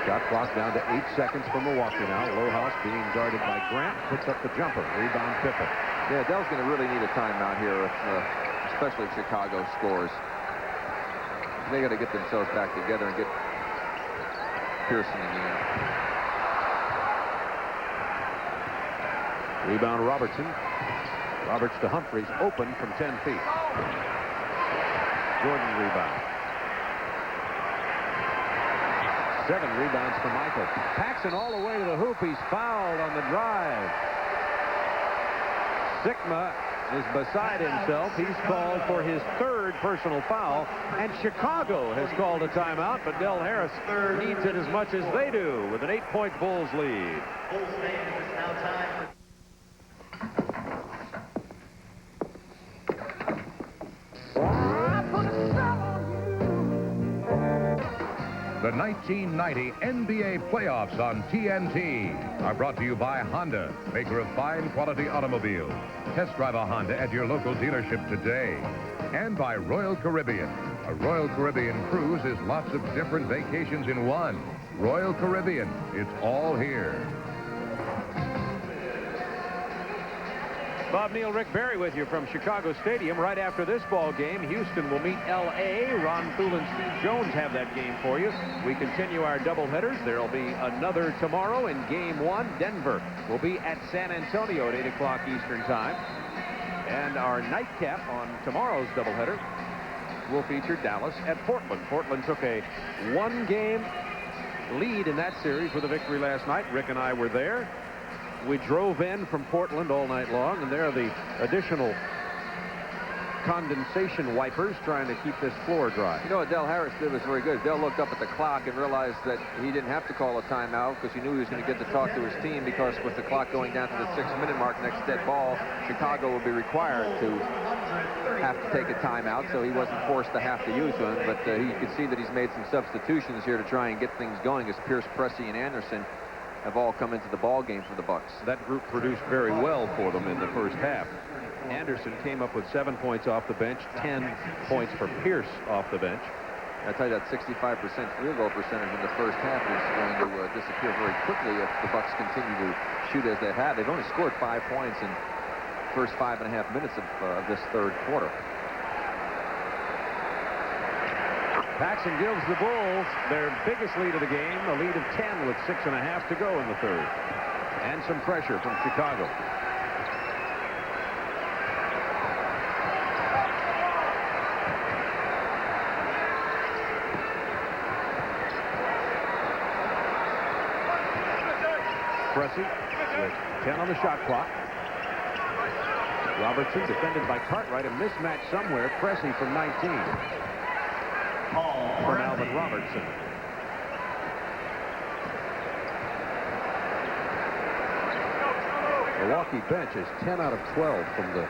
Shot clock down to 8 seconds for Milwaukee now. Lohaus being guarded by Grant, puts up the jumper. Rebound Pippen. Yeah, Dell's going to really need a timeout here, especially if Chicago scores. They got to get themselves back together and get Pearson in the end. Rebound Robertson. Roberts to Humphries, open from 10 feet. Jordan rebound. 7 rebounds for Michael. Paxson all the way to the hoop. He's fouled on the drive. Sikma is beside himself. He's called for his 3rd personal foul, and Chicago has called a timeout, but Del Harris needs it as much as they do with an 8-point Bulls lead. The 1990 NBA playoffs on TNT are brought to you by Honda, maker of fine quality automobiles. Test drive a Honda at your local dealership today. And by Royal Caribbean. A Royal Caribbean cruise is lots of different vacations in one. Royal Caribbean, it's all here. Bob Neal, Rick Barry with you from Chicago Stadium. Right after this ball game, Houston will meet L.A. Ron Thule and Steve Jones have that game for you. We continue our doubleheaders. There will be another tomorrow in Game 1. Denver will be at San Antonio at 8 o'clock Eastern Time. And our nightcap on tomorrow's doubleheader will feature Dallas at Portland. Portland took a 1-game lead in that series with a victory last night. Rick and I were there. We drove in from Portland all night long, and there are the additional condensation wipers trying to keep this floor dry. You know what Del Harris did was very good. Del looked up at the clock and realized that he didn't have to call a timeout because he knew he was going to get to talk to his team, because with the clock going down to the 6-minute mark, next dead ball, Chicago would be required to have to take a timeout, so he wasn't forced to have to use one. But you can see that he's made some substitutions here to try and get things going, as Pierce, Pressey, and Anderson have all come into the ball game for the Bucks. That group produced very well for them in the first half. Anderson came up with 7 points off the bench, 10 points for Pierce off the bench. I tell you, that 65% field goal percentage in the first half is going to disappear very quickly if the Bucks continue to shoot as they have. They've only scored 5 points in the first 5.5 minutes of this third quarter. Paxson gives the Bulls their biggest lead of the game, a lead of 10 with 6.5 to go in the third. And some pressure from Chicago. Pressey with 10 on the shot clock. Robertson defended by Cartwright. A mismatch somewhere. Pressey from 19. From Alvin Robertson. Milwaukee bench is 10 out of 12 from the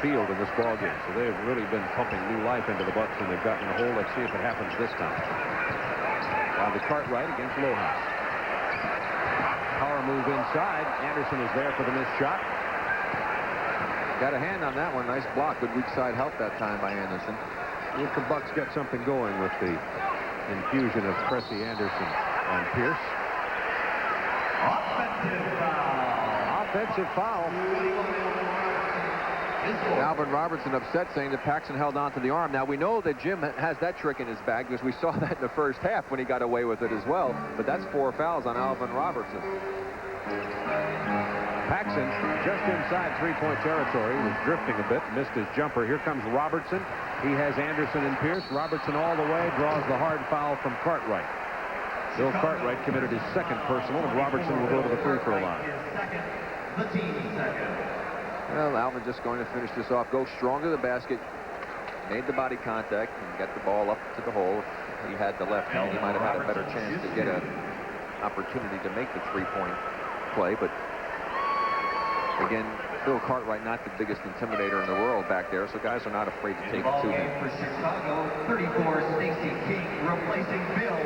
field in this ballgame. So they've really been pumping new life into the Bucks when they've gotten in a hole. Let's see if it happens this time. The Cartwright against Lohaus. Power move inside. Anderson is there for the missed shot. Got a hand on that one. Nice block. Good weak side help that time by Anderson. If the Bucks get something going with the infusion of Pressey, Anderson, and Pierce. Offensive foul. Alvin Robertson upset, saying that Paxson held on to the arm. Now, we know that Jim has that trick in his bag because we saw that in the first half when he got away with it as well. But that's 4 fouls on Alvin Robertson. Paxson just inside three-point territory, was drifting a bit, missed his jumper. Here comes Robertson. He has Anderson and Pierce. Robertson all the way, draws the hard foul from Cartwright. Bill Cartwright committed his second personal, and Robertson will go to the free throw line. Well, Alvin just going to finish this off. Go strong to the basket. Made the body contact and got the ball up to the hole. If he had the left hand, he might have had a better chance to get an opportunity to make the three-point play. But again, Bill Cartwright, not the biggest intimidator in the world back there, so guys are not afraid to take it to him. For Chicago, 34, Stacey King replacing Bill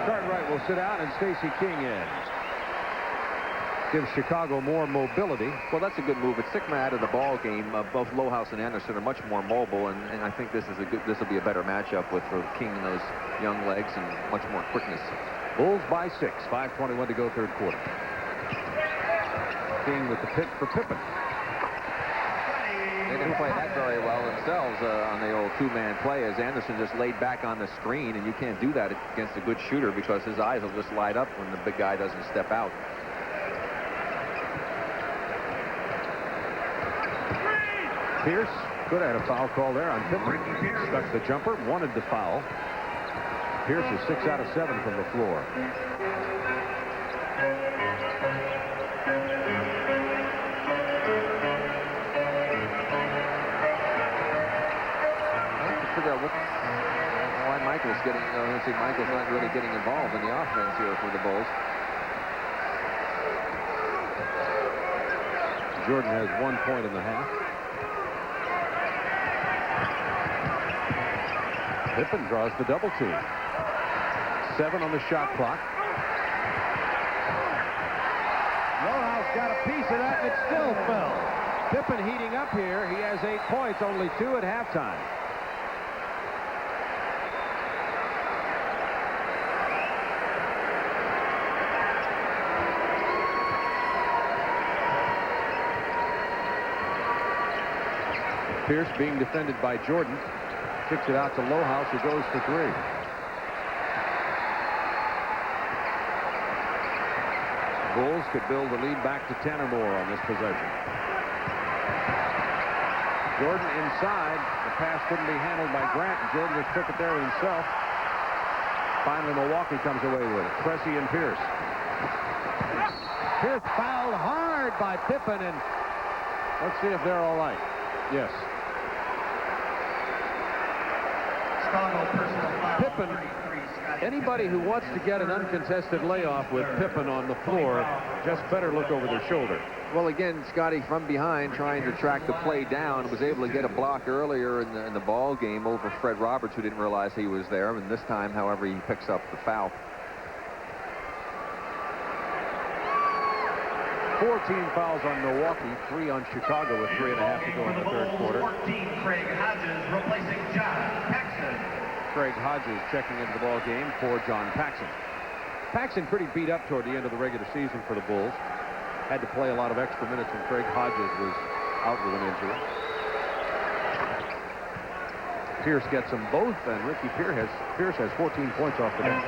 Cartwright will sit out and Stacey King in. Gives Chicago more mobility. Well, that's a good move. It took him out of the ball game. Both Lohaus and Anderson are much more mobile, and I think this will be a better matchup with for King and those young legs and much more quickness. Bulls by 6. 5:21 to go third quarter. King with the pick for Pippen. They didn't play that very well themselves on the old two-man play, as Anderson just laid back on the screen, and you can't do that against a good shooter because his eyes will just light up when the big guy doesn't step out. Pierce could have had a foul call there on Pippen. Stuck the jumper, wanted the foul. Pierce is 6 out of 7 from the floor. Figure out why Michael's getting. Let's see, Michael's not really getting involved in the offense here for the Bulls. Jordan has 1 point in the half. Pippen draws the double team. 7 on the shot clock. Lohaus got a piece of that, and it still fell. Pippen heating up here. He has 8 points, only 2 at halftime. Pierce being defended by Jordan. Kicks it out to Lohaus, who goes for 3. Bulls could build the lead back to 10 or more on this possession. Jordan inside. The pass couldn't be handled by Grant, and Jordan just took it there himself. Finally, Milwaukee comes away with it. Cressy and Pierce. Pierce fouled hard by Pippen, and let's see if they're all right. Yes. Pippen, anybody who wants to get an uncontested layoff with Pippen on the floor just better look over their shoulder. Well, again, Scotty from behind trying to track the play down, was able to get a block earlier in the ball game over Fred Roberts, who didn't realize he was there. And this time, however, he picks up the foul. 14 fouls on Milwaukee, 3 on Chicago with 3.5 to go in the third quarter. 14, Craig Hodges replacing John Paxson. Craig Hodges checking into the ball game for John Paxson. Paxson pretty beat up toward the end of the regular season for the Bulls. Had to play a lot of extra minutes when Craig Hodges was out with an injury. Pierce gets them both, and Ricky Pierce has 14 points off the bench.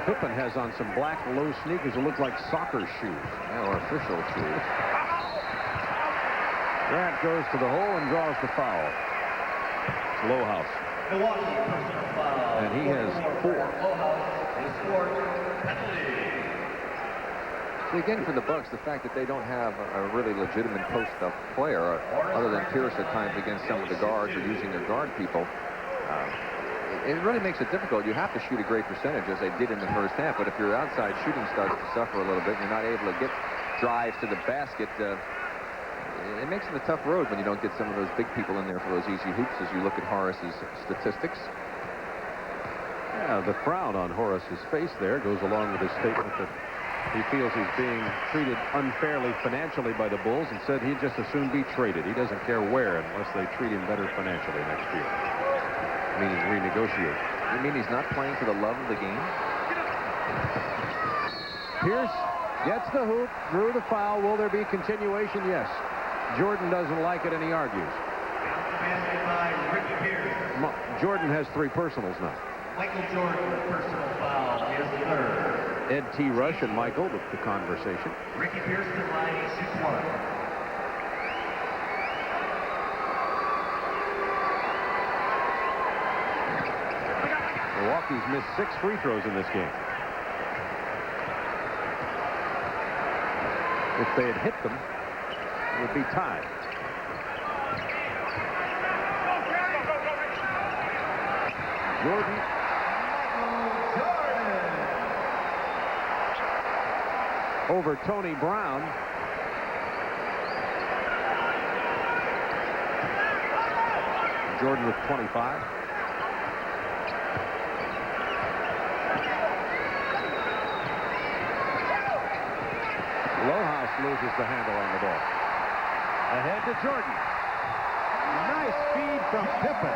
Pippen has on some black low sneakers that look like soccer shoes. Or official shoes. Grant goes to the hole and draws the foul. Lowhouse. And he has 4. See, again, for the Bucks, the fact that they don't have a really legitimate post-up player, other than Pierce at times against some of the guards or using their guard people, it really makes it difficult. You have to shoot a great percentage, as they did in the first half, but if your outside shooting starts to suffer a little bit, and you're not able to get drives to the basket, it makes it a tough road when you don't get some of those big people in there for those easy hoops as you look at Horace's statistics. Yeah, the frown on Horace's face there goes along with his statement that he feels he's being treated unfairly financially by the Bulls, and said he'd just as soon be traded. He doesn't care where unless they treat him better financially next year. Meaning renegotiate. You mean he's not playing for the love of the game? Pierce gets the hoop, drew the foul. Will there be continuation? Yes. Jordan doesn't like it, and he argues. Jordan has 3 personals now. Michael Jordan, personal foul, is third. Ed T. Rush and Michael with the conversation. Ricky Pierce to the line, 6-1. Milwaukee's missed 6 free throws in this game. If they had hit them, it would be tied. Jordan. Over Tony Brown. Jordan with 25. Lowhouse loses the handle on the ball. Ahead to Jordan. Nice feed from Pippen.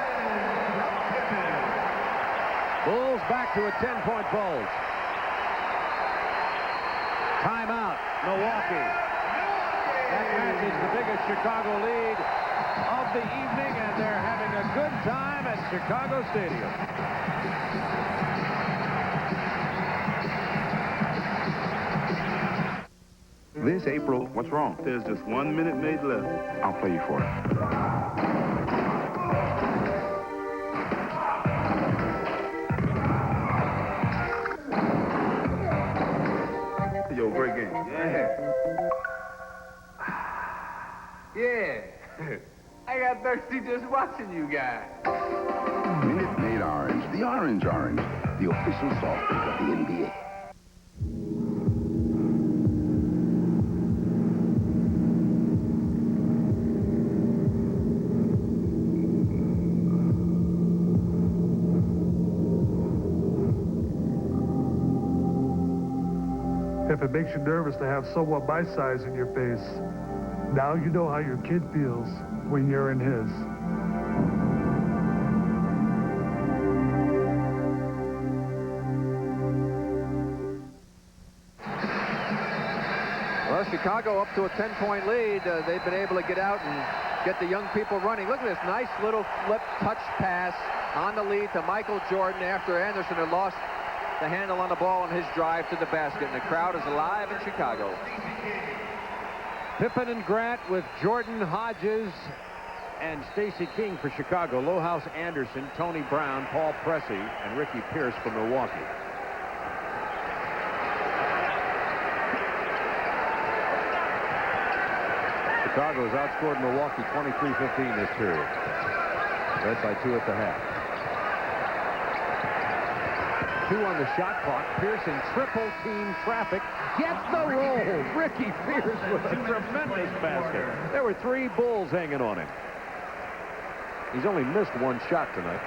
Bulls back to a 10-point bulge. Timeout, Milwaukee. That matches the biggest Chicago lead of the evening, and they're having a good time at Chicago Stadium. This April, what's wrong? There's just 1 minute made left. I'll play you for it. Yo, great game. Yeah. I got thirsty just watching you guys. Minute Maid Orange, the orange, the official soft drink of the NBA. If it makes you nervous to have someone my size in your face, now you know how your kid feels when you're in his. Well, Chicago up to a 10-point lead. They've been able to get out and get the young people running. Look at this nice little flip touch pass on the lead to Michael Jordan after Anderson had lost the handle on the ball on his drive to the basket, and the crowd is alive in Chicago. Pippen and Grant with Jordan, Hodges, and Stacey King for Chicago. Lohaus, Anderson, Tony Brown, Paul Pressey, and Ricky Pierce for Milwaukee. Chicago has outscored Milwaukee 23-15 this period. Led by 2 at the half. 2 on the shot clock. Pearson triple team traffic. Gets the roll. Ricky Pierce with a tremendous basket. There were 3 Bulls hanging on him. He's only missed 1 shot tonight.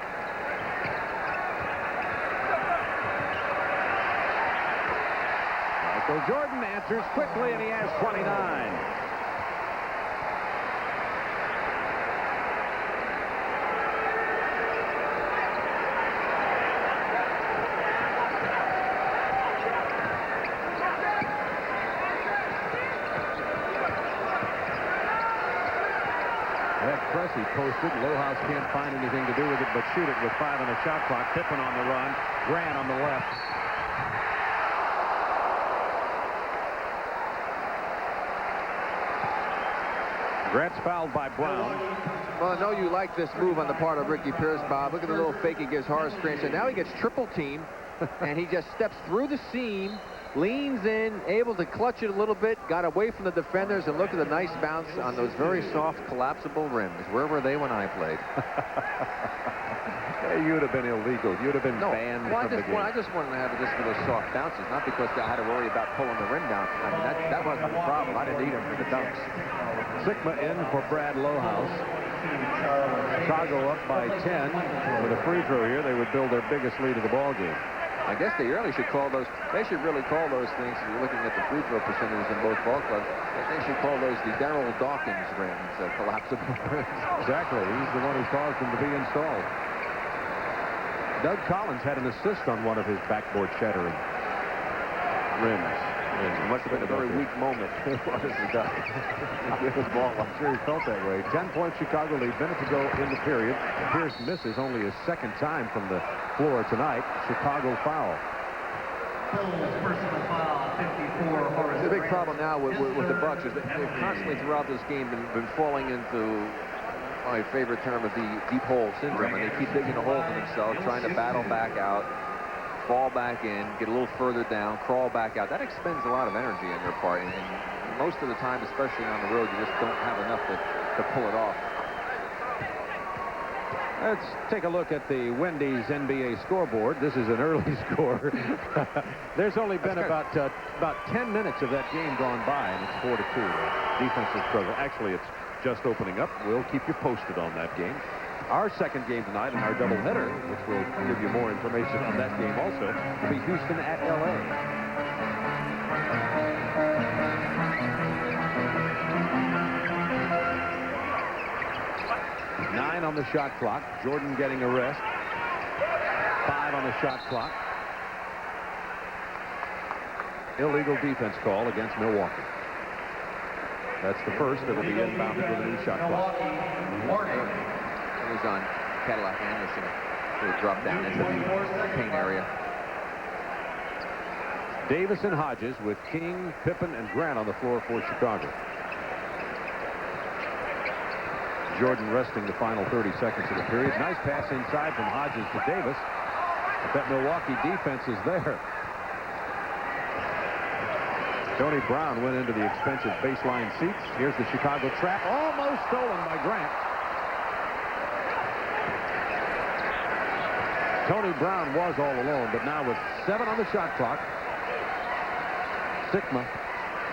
Michael Jordan answers quickly, and he has 29. Pressey posted. Lohaus can't find anything to do with it but shoot it with 5 on the shot clock. Pippen on the run. Grant on the left. Grant's fouled by Brown. Well, I know you like this move on the part of Ricky Pierce, Bob. Look at the little fake he gives Horace Grant. And now he gets triple teamed, and he just steps through the seam, leans in, able to clutch it a little bit, got away from the defenders, and look at the nice bounce on those very soft, collapsible rims. Where were they when I played? Hey, you'd have been illegal. You'd have been banned from the game. I just wanted to have just for those soft bounces, not because I had to worry about pulling the rim down. I mean, that wasn't the problem. I didn't need him for the dunks. Sigma in for Brad Lohaus. Chicago up by 10. With a free throw here, they would build their biggest lead of the ball game. I guess they really should call those. They should really call those things. If you're looking at the free throw percentages in both ball clubs, they should call those the Darryl Dawkins rims, collapsible rims. Exactly. He's the one who caused them to be installed. Doug Collins had an assist on one of his backboard shattering rims. It must have been a very weak moment. Honestly, Doug. I'm sure he felt that way. 10-point Chicago lead. Minute to go in the period. Pierce misses only his 2nd time from the floor tonight. Chicago foul. Personal foul, 54. The big problem now with the Bucks is that they've constantly throughout this game been falling into my favorite term of the deep hole syndrome, and they keep digging a hole for themselves, trying to battle back out, fall back in, get a little further down, crawl back out. That expends a lot of energy on your part, and most of the time, especially on the road, you just don't have enough to pull it off. Let's take a look at the Wendy's NBA scoreboard. This is an early score. There's only been about 10 minutes of that game gone by, and it's 4-2. Defense is struggling. Actually, it's just opening up. We'll keep you posted on that game. Our 2nd game tonight and our doubleheader, which will give you more information on that game also, will be Houston at L.A. Nine on the shot clock. Jordan getting a rest. 5 on the shot clock. Illegal defense call against Milwaukee. That's the first. It'll be inbounded with a new shot clock. It was on Cadillac Anderson. It dropped down into the paint area. Davis and Hodges with King, Pippen, and Grant on the floor for Chicago. Jordan resting the final 30 seconds of the period. Nice pass inside from Hodges to Davis. But that Milwaukee defense is there. Tony Brown went into the expensive baseline seats. Here's the Chicago trap. Almost stolen by Grant. Tony Brown was all alone, but now with 7 on the shot clock, Sigma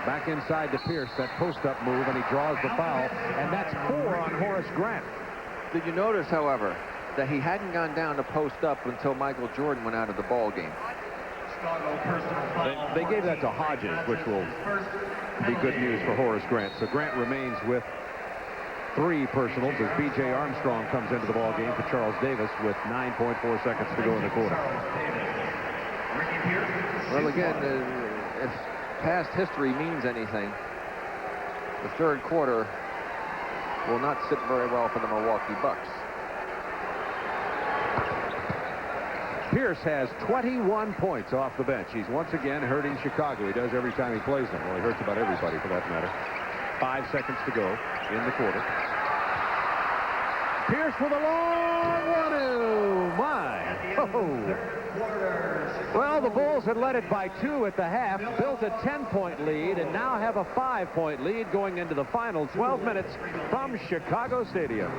back inside to Pierce, that post-up move, and he draws the foul, and that's 4 on Horace Grant. Did you notice, however, that he hadn't gone down to post up until Michael Jordan went out of the ball game? They gave that to Hodges, which will be good news for Horace Grant. So Grant remains with 3 personals as B.J. Armstrong comes into the ball game for Charles Davis with 9.4 seconds to go in the quarter. Well, again, if past history means anything, the 3rd quarter will not sit very well for the Milwaukee Bucks. Pierce has 21 points off the bench. He's once again hurting Chicago. He does every time he plays them. Well, he hurts about everybody for that matter. 5 seconds to go in the quarter. Pierce with a long one. Oh, my. Oh. Well, the Bulls had led it by 2 at the half, built a 10-point lead, and now have a 5-point lead going into the final 12 minutes from Chicago Stadium.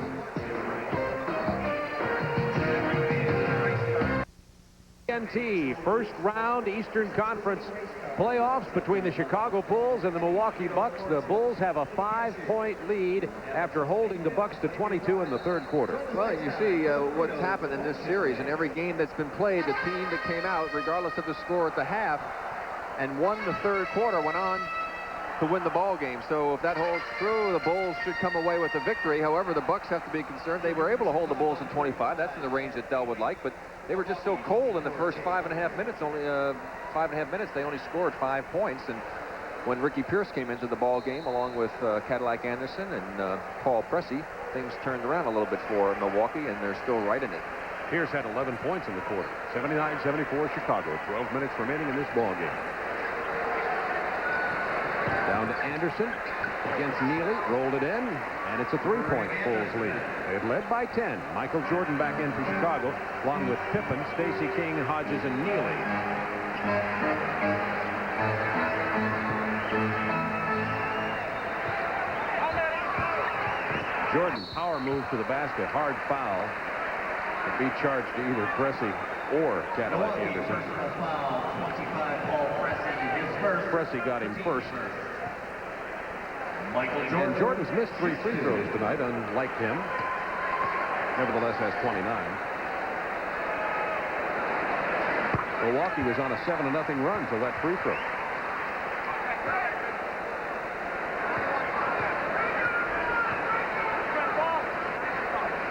TNT first round Eastern Conference playoffs between the Chicago Bulls and the Milwaukee Bucks. The Bulls have a 5-point lead after holding the Bucks to 22 in the third quarter. Well, you see what's happened in this series. In every game that's been played, the team that came out, regardless of the score at the half, and won the third quarter, went on to win the ball game. So if that holds true, the Bulls should come away with a victory. However, the Bucks have to be concerned. They were able to hold the Bulls in 25. That's in the range that Dell would like, but they were just so cold in the first 5.5 minutes. Only 5.5 minutes, they only scored 5 points. And when Ricky Pierce came into the ball game, along with Cadillac Anderson and Paul Pressey, things turned around a little bit for Milwaukee, and they're still right in it. Pierce had 11 points in the quarter. 79-74 Chicago. 12 minutes remaining in this ball game. Down to Anderson against Neely, rolled it in, and it's a 3-point Bulls lead. They had led by 10. Michael Jordan back in for Chicago, along with Pippen, Stacey King, Hodges, and Neely. Jordan, power move to the basket, hard foul. Could be charged to either Pressey or Cadillac Anderson. Pressey got him first. And Jordan's missed 3 free throws tonight, unlike him. Nevertheless has 29. Milwaukee was on a 7-0 run till that free throw.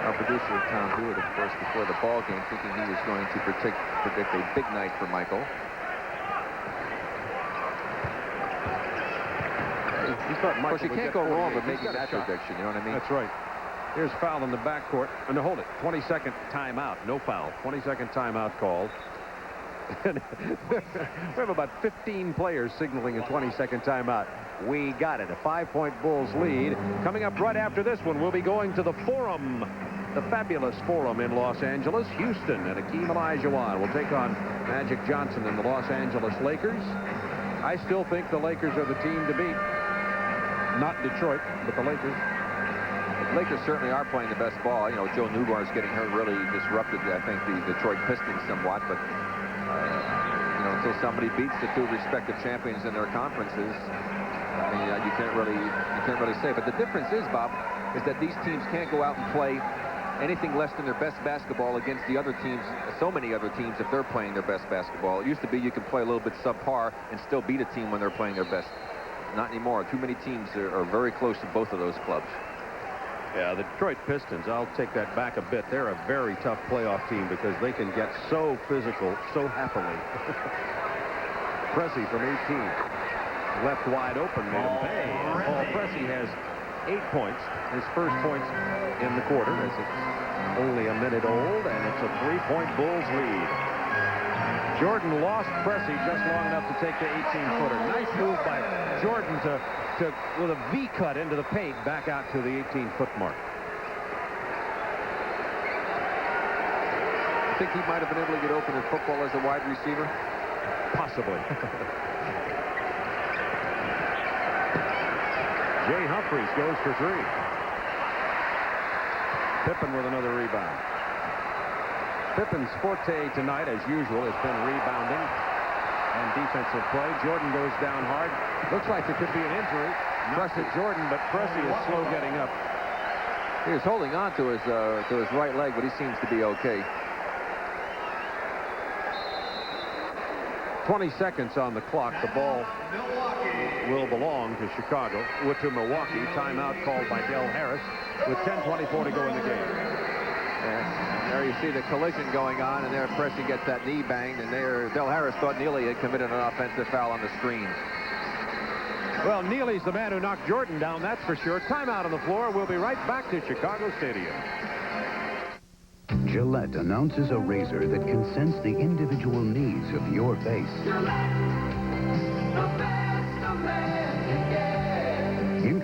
Our producer, Tom Hewitt, of course, before the ball game, thinking he was going to predict a big night for Michael. He thought Michael, of course, you can't go wrong with making that prediction, you know what I mean? That's right. Here's foul in the backcourt. And hold it, 20-second timeout. No foul. 20-second timeout called. We have about 15 players signaling a 20-second timeout. We got it. A 5-point Bulls lead. Coming up right after this one, we'll be going to the Forum, the fabulous Forum in Los Angeles. Houston and Akeem Olajuwon will take on Magic Johnson and the Los Angeles Lakers. I still think the Lakers are the team to beat. Not Detroit, but the Lakers. The Lakers certainly are playing the best ball. You know, Joe Newgar's getting hurt really disrupted, I think, the Detroit Pistons somewhat. But, you know, until somebody beats the 2 respective champions in their conferences, I mean, you can't really say. But the difference is, Bob, is that these teams can't go out and play anything less than their best basketball against the other teams, so many other teams, if they're playing their best basketball. It used to be you can play a little bit subpar and still beat a team when they're playing their best. Not anymore. Too many teams are very close to both of those clubs. Yeah, the Detroit Pistons, I'll take that back a bit. They're a very tough playoff team because they can get so physical so happily. Pressey from 18. Left wide open, made him pay. And Paul Pressey has 8 points. His first points in the quarter as it's only a minute old, and it's a 3-point Bulls lead. Jordan lost Pressey just long enough to take the 18-footer. Nice move by Jordan to with a V cut into the paint back out to the 18-foot mark. I think he might have been able to get open in football as a wide receiver. Possibly. Jay Humphries goes for 3. Pippen with another rebound. Pippen's forte tonight, as usual, has been rebounding and defensive play. Jordan goes down hard. Looks like there could be an injury. Not to Jordan, but Pressey is slow getting up. He was holding on to his right leg, but he seems to be okay. 20 seconds on the clock. The ball will belong to Chicago. To Milwaukee. Timeout called by Del Harris with 10:24 to go in the game. And there you see the collision going on, and there Pressey gets that knee banged, and there Del Harris thought Neely had committed an offensive foul on the screen. Well, Neely's the man who knocked Jordan down, that's for sure. Timeout on the floor. We'll be right back to Chicago Stadium. Gillette announces a razor that can sense the individual needs of your face.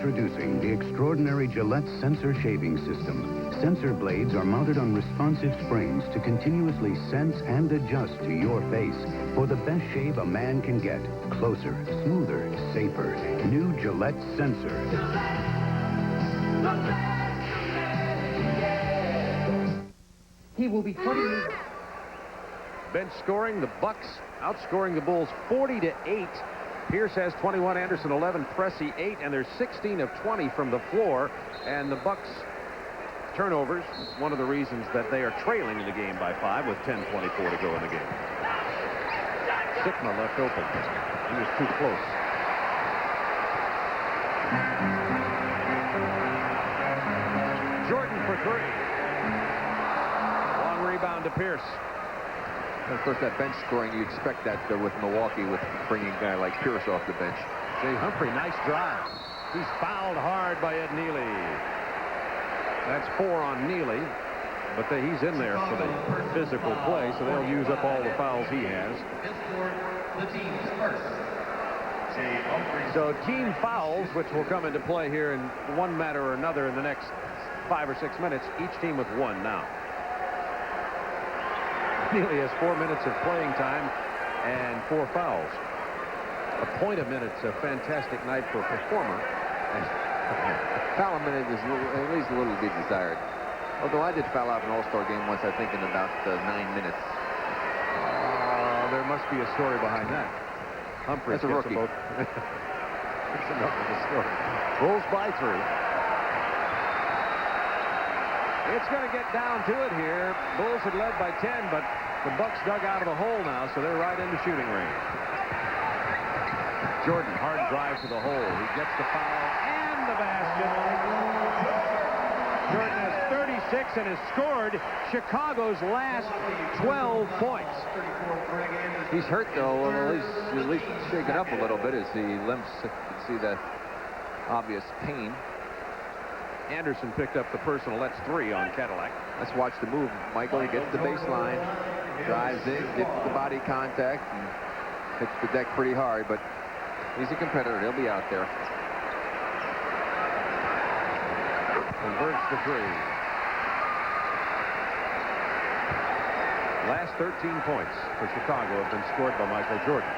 Introducing the extraordinary Gillette Sensor Shaving System. Sensor blades are mounted on responsive springs to continuously sense and adjust to your face for the best shave a man can get. Closer, smoother, safer. New Gillette Sensor. He will be putting you... Bench scoring, the Bucks outscoring the Bulls 40-8. Pierce has 21, Anderson 11, Pressey 8, and they're 16 of 20 from the floor. And the Bucks turnovers, one of the reasons that they are trailing in the game by 5 with 10:24 to go in the game. Sikma left open. He was too close. Jordan for 3. Long rebound to Pierce. And of course, that bench scoring, you expect that with Milwaukee, with bringing a guy like Pierce off the bench. Jay Humphrey, nice drive. He's fouled hard by Ed Neely. That's 4 on Neely, but he's in there for the physical play, so they'll use up all the fouls he has. So team fouls, which will come into play here in one matter or another in the next 5 or 6 minutes, each team with 1 now. Neely has 4 minutes of playing time and 4 fouls. A point a minute's a fantastic night for a performer. Foul a minute is at least a little to be desired. Although I did foul out an All-Star game once, I think, in about 9 minutes. There must be a story behind that. Humphrey That's a rookie. That's enough of a story. Bulls by 3. It's going to get down to it here. Bulls had led by 10, but the Bucks dug out of the hole now, so they're right into shooting range. Jordan, hard drive to the hole. He gets the foul and the basket. Jordan has 36 and has scored Chicago's last 12 points. He's hurt, though. Well, at least shaken up a little bit as he limps. You can see the obvious pain. Anderson picked up the personal. That's 3 on Cadillac. Let's watch the move. Michael, he gets the baseline, drives in, gets the body contact, and hits the deck pretty hard, but he's a competitor. He'll be out there. Converts the 3. Last 13 points for Chicago have been scored by Michael Jordan.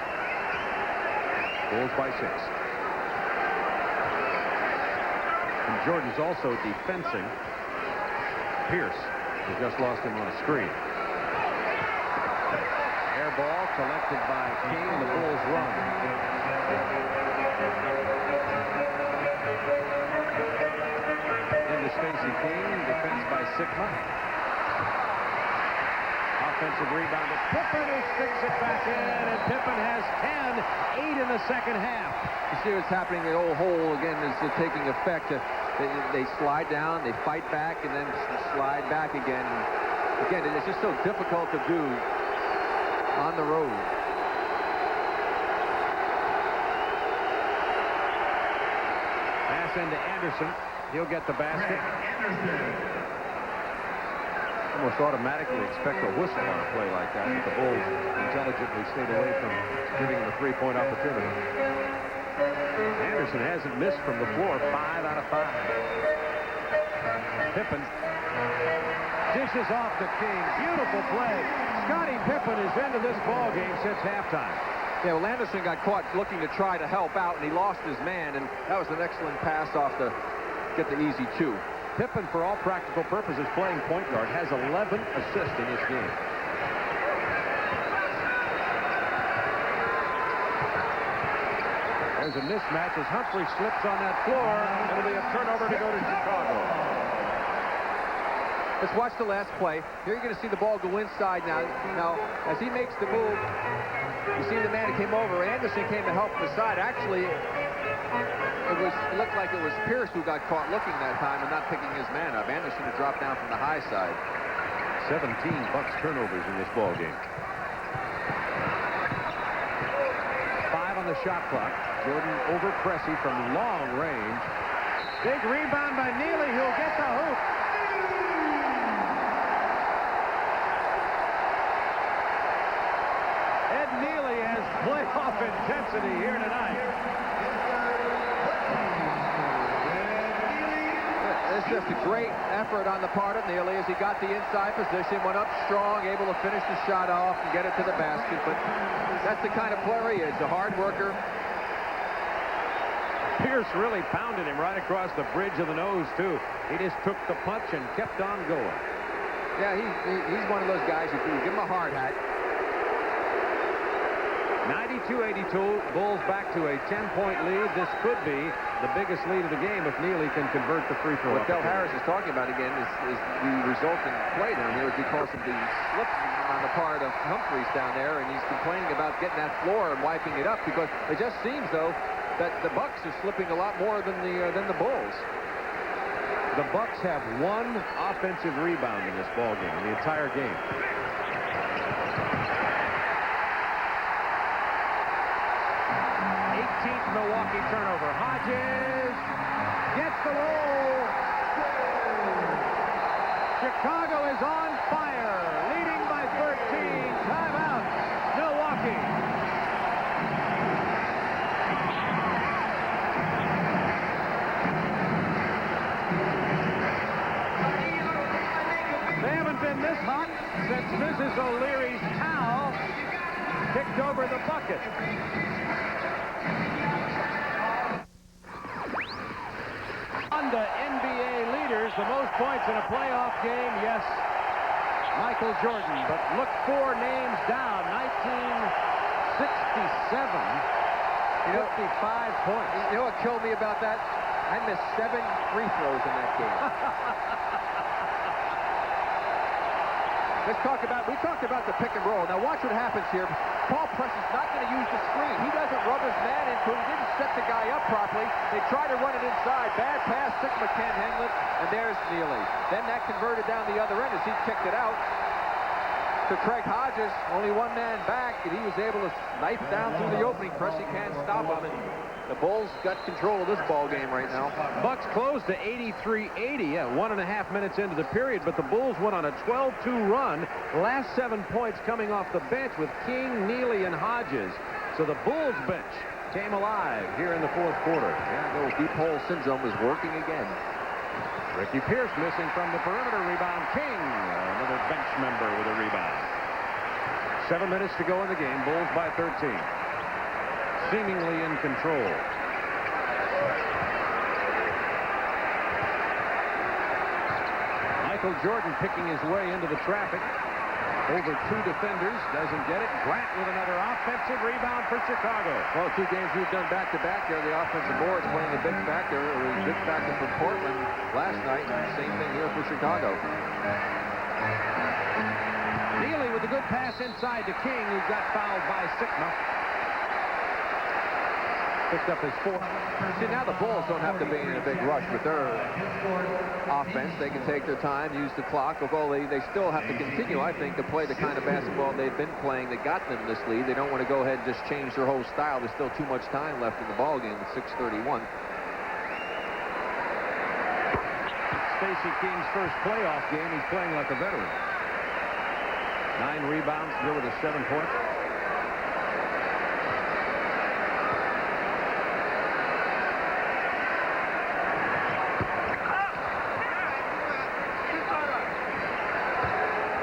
Bulls by 6. And Jordan's also defensing Pierce, who just lost him on a screen. Air ball collected by King. The Bulls run. Into Stacey King. Defense by Sikma. Offensive rebound to Pippen, who sticks it back in, and Pippen has 10, 8 in the second half. You see what's happening. The old hole again is taking effect. They slide down, they fight back, and then slide back again. And again, it's just so difficult to do on the road. Pass into Anderson. He'll get the basket. Almost automatically expect a whistle on a play like that, but the Bulls intelligently stayed away from giving him a 3-point opportunity. Anderson hasn't missed from the floor 5 out of 5. Pippen dishes off to King. Beautiful play. Scottie Pippen is into this ball game since halftime. Yeah, well, Anderson got caught looking to try to help out, and he lost his man, and that was an excellent pass off to get the easy 2. Pippen, for all practical purposes, playing point guard, has 11 assists in this game. There's a mismatch as Humphrey slips on that floor. It'll be a turnover to go to Chicago. Let's watch the last play. Here you're going to see the ball go inside now. Now, as he makes the move, you see the man that came over. Anderson came to help from the side. Actually, it looked like it was Pierce who got caught looking that time and not picking his man up. Anderson had dropped down from the high side. 17 Bucks turnovers in this ball game. 5 on the shot clock. Jordan over Pressey from long range. Big rebound by Neely, who'll get the hoop. Ed Neely has playoff intensity here tonight. just a great effort on the part of Neely as he got the inside position, went up strong, able to finish the shot off and get it to the basket. But that's the kind of player he is, a hard worker. Pierce really pounded him right across the bridge of the nose, too. He just took the punch and kept on going. Yeah, he's one of those guys, you give him a hard hat. 92-82, Bulls back to a 10-point lead. This could be the biggest lead of the game if Neely can convert the free throw. What Del Harris is talking about again is the resulting play down here because of the slip on the part of Humphreys down there, and he's complaining about getting that floor and wiping it up because it just seems, though, that the Bucks are slipping a lot more than the Bulls. The Bucks have one offensive rebound in this ball game, the entire game. 18th Milwaukee turnover. Hodges gets the roll. Chicago is on fire, leading by 13. Timeout, Milwaukee. They haven't been this hot since Mrs. O'Leary's towel kicked over the bucket. On to NBA leaders, the most points in a playoff game, yes, Michael Jordan. But look 4 names down, 1967, 55 points. You know what killed me about that? I missed 7 free throws in that game. We talked about the pick and roll. Now watch what happens here. Paul Press's not going to use the screen. He doesn't rub his man into it. He didn't set the guy up properly. They try to run it inside. Bad pass. Sigma can't handle it. And there's Neely. Then that converted down the other end as he kicked it out to Craig Hodges. Only one man back, and he was able to knife down through the opening. Pressy can't stop him. And the Bulls got control of this ball game right now. Bucks closed to 83-80 at 1.5 minutes into the period, but the Bulls went on a 12-2 run. Last 7 points coming off the bench with King, Neely, and Hodges. So the Bulls bench came alive here in the fourth quarter. Yeah, the deep hole syndrome is working again. Ricky Pierce missing from the perimeter rebound. King, another bench member with a rebound. 7 minutes to go in the game. Bulls by 13. Seemingly in control. Michael Jordan picking his way into the traffic. Over 2 defenders. Doesn't get it. Grant with another offensive rebound for Chicago. Well, 2 games we've done back-to-back there. The offensive board's playing a big factor. It was a big factor for Portland last night. Same thing here for Chicago. Neely with a good pass inside to King, who got fouled by Sigma. Picked up his 4th. See, now the Bulls don't have to be in a big rush with their offense. They can take their time, use the clock, although they still have to continue, I think, to play the kind of basketball they've been playing that got them this lead. They don't want to go ahead and just change their whole style. There's still too much time left in the ball game with 6:31. Stacey King's first playoff game. He's playing like a veteran. 9 rebounds, here with a 7 points.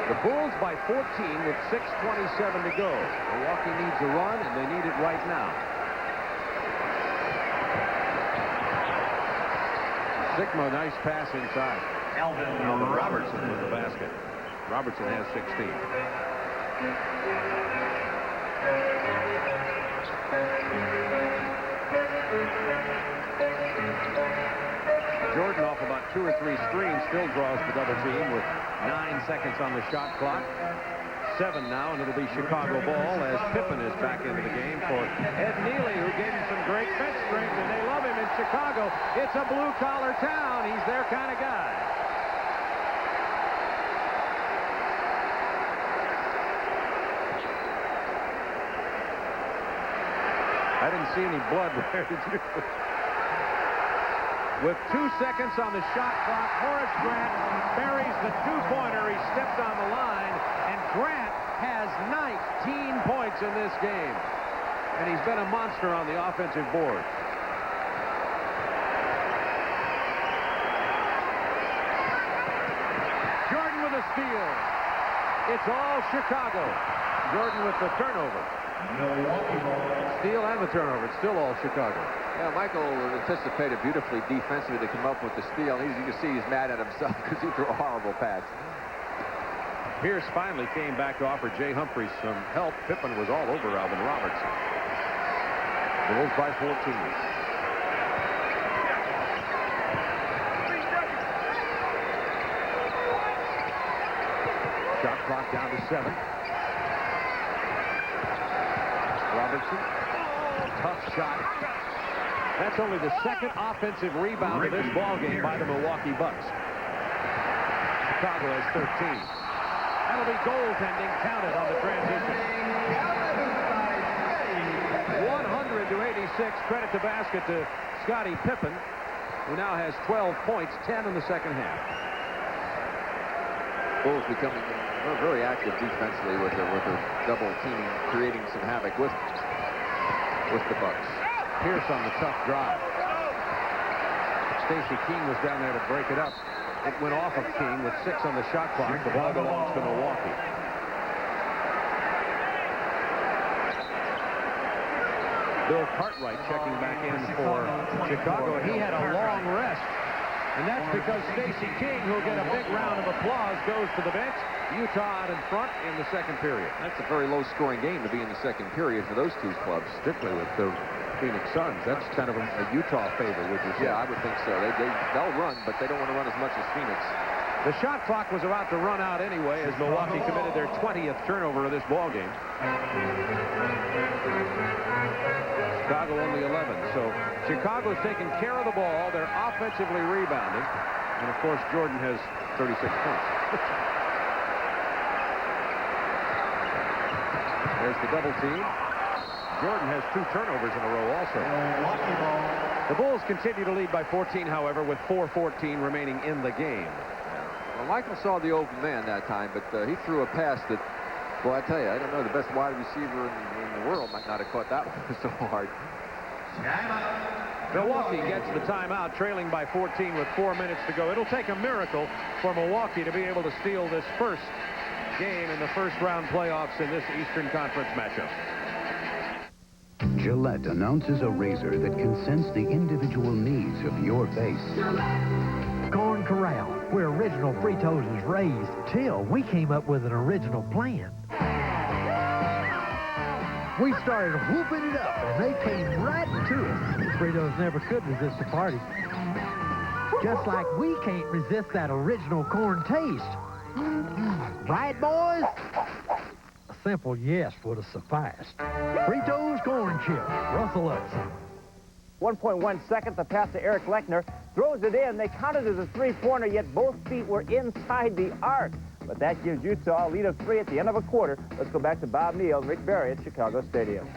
The Bulls by 14 with 6:27 to go. Milwaukee needs a run, and they need it right now. Sigma, nice pass inside. Alvin Robertson with the basket. Robertson has 16. Jordan off about 2 or 3 screens, still draws the double team with 9 seconds on the shot clock. 7 now, and it'll be Chicago ball as Pippen is back into the game for Ed Neely, who gave him some great bench strength, and they love him in Chicago. It's a blue-collar town. He's their kind of guy. I didn't see any blood there, did you? With 2 seconds on the shot clock, Horace Grant buries the 2-pointer. He stepped on the line, and Grant has 19 points in this game. And he's been a monster on the offensive board. steal. It's all Chicago. Jordan with the turnover. Steal and the turnover. It's still all Chicago. Yeah, Michael anticipated beautifully defensively to come up with the steal. You can see he's mad at himself because he threw a horrible pass. Pierce finally came back to offer Jay Humphries some help. Pippen was all over Alvin Robertson. Bulls by 14. Shot clock down to 7. Robertson. Tough shot. That's only the second offensive rebound of this ball game by the Milwaukee Bucks. Chicago has 13. That'll be goaltending counted on the transition. 100-86. Credit to basket to Scottie Pippen, who now has 12 points, 10 in the second half. Bulls becoming very active defensively with their double teaming, creating some havoc with the Bucks. Pierce on the tough drive. Stacey King was down there to break it up. It went off of King with 6 on the shot clock. The ball belongs to Milwaukee. Bill Cartwright checking back in for Chicago. He had a long rest. And that's because Stacey King, who'll get a big round of applause, goes to the bench. Utah out in front in the second period. That's a very low-scoring game to be in the second period for those two clubs. Particularly with the Phoenix Suns. That's kind of a Utah favor, would you say? Yeah, I would think so. They'll run, but they don't want to run as much as Phoenix. The shot clock was about to run out anyway as Milwaukee committed their 20th turnover of this ball game. Chicago only 11. So Chicago's taking care of the ball. They're offensively rebounding. And, of course, Jordan has 36 points. There's the double team. Jordan has 2 turnovers in a row also. The Bulls continue to lead by 14, however, with 4:14 remaining in the game. Well, Michael saw the open man that time, but he threw a pass that, boy, I tell you, I don't know, the best wide receiver in the world might not have caught that one so hard. Milwaukee gets the timeout, trailing by 14 with 4 minutes to go. It'll take a miracle for Milwaukee to be able to steal this first game in the first-round playoffs in this Eastern Conference matchup. Gillette announces a razor that can sense the individual needs of your face. Corn Corral, where original Fritos is raised, till we came up with an original plan. We started whooping it up, and they came right to us. Fritos never could resist the party. Just like we can't resist that original corn taste. Right, boys? A simple yes would have sufficed. Fritos corn chips, Russell Hudson. 1.1 seconds, the pass to Eric Lechner. Throws it in. They counted as a three-pointer, yet both feet were inside the arc. But that gives Utah a lead of 3 at the end of a quarter. Let's go back to Bob Neal and Rick Barry at Chicago Stadium.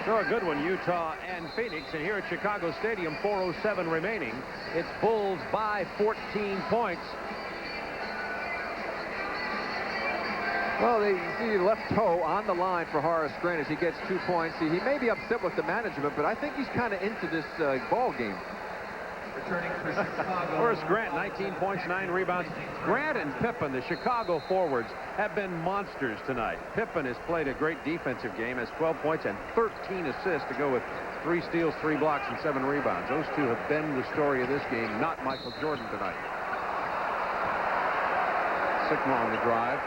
Sure, a good one, Utah and Phoenix. And here at Chicago Stadium, 4:07 remaining. It's Bulls by 14 points. Well, they see left toe on the line for Horace Grant as he gets 2 points. He may be upset with the management, but I think he's kind of into this ball game. Returning for Chicago. Horace Grant, 19 points, 9 rebounds. Grant and Pippen, the Chicago forwards, have been monsters tonight. Pippen has played a great defensive game, has 12 points and 13 assists to go with 3 steals, 3 blocks, and 7 rebounds. Those two have been the story of this game, not Michael Jordan tonight. Sigma on the drive.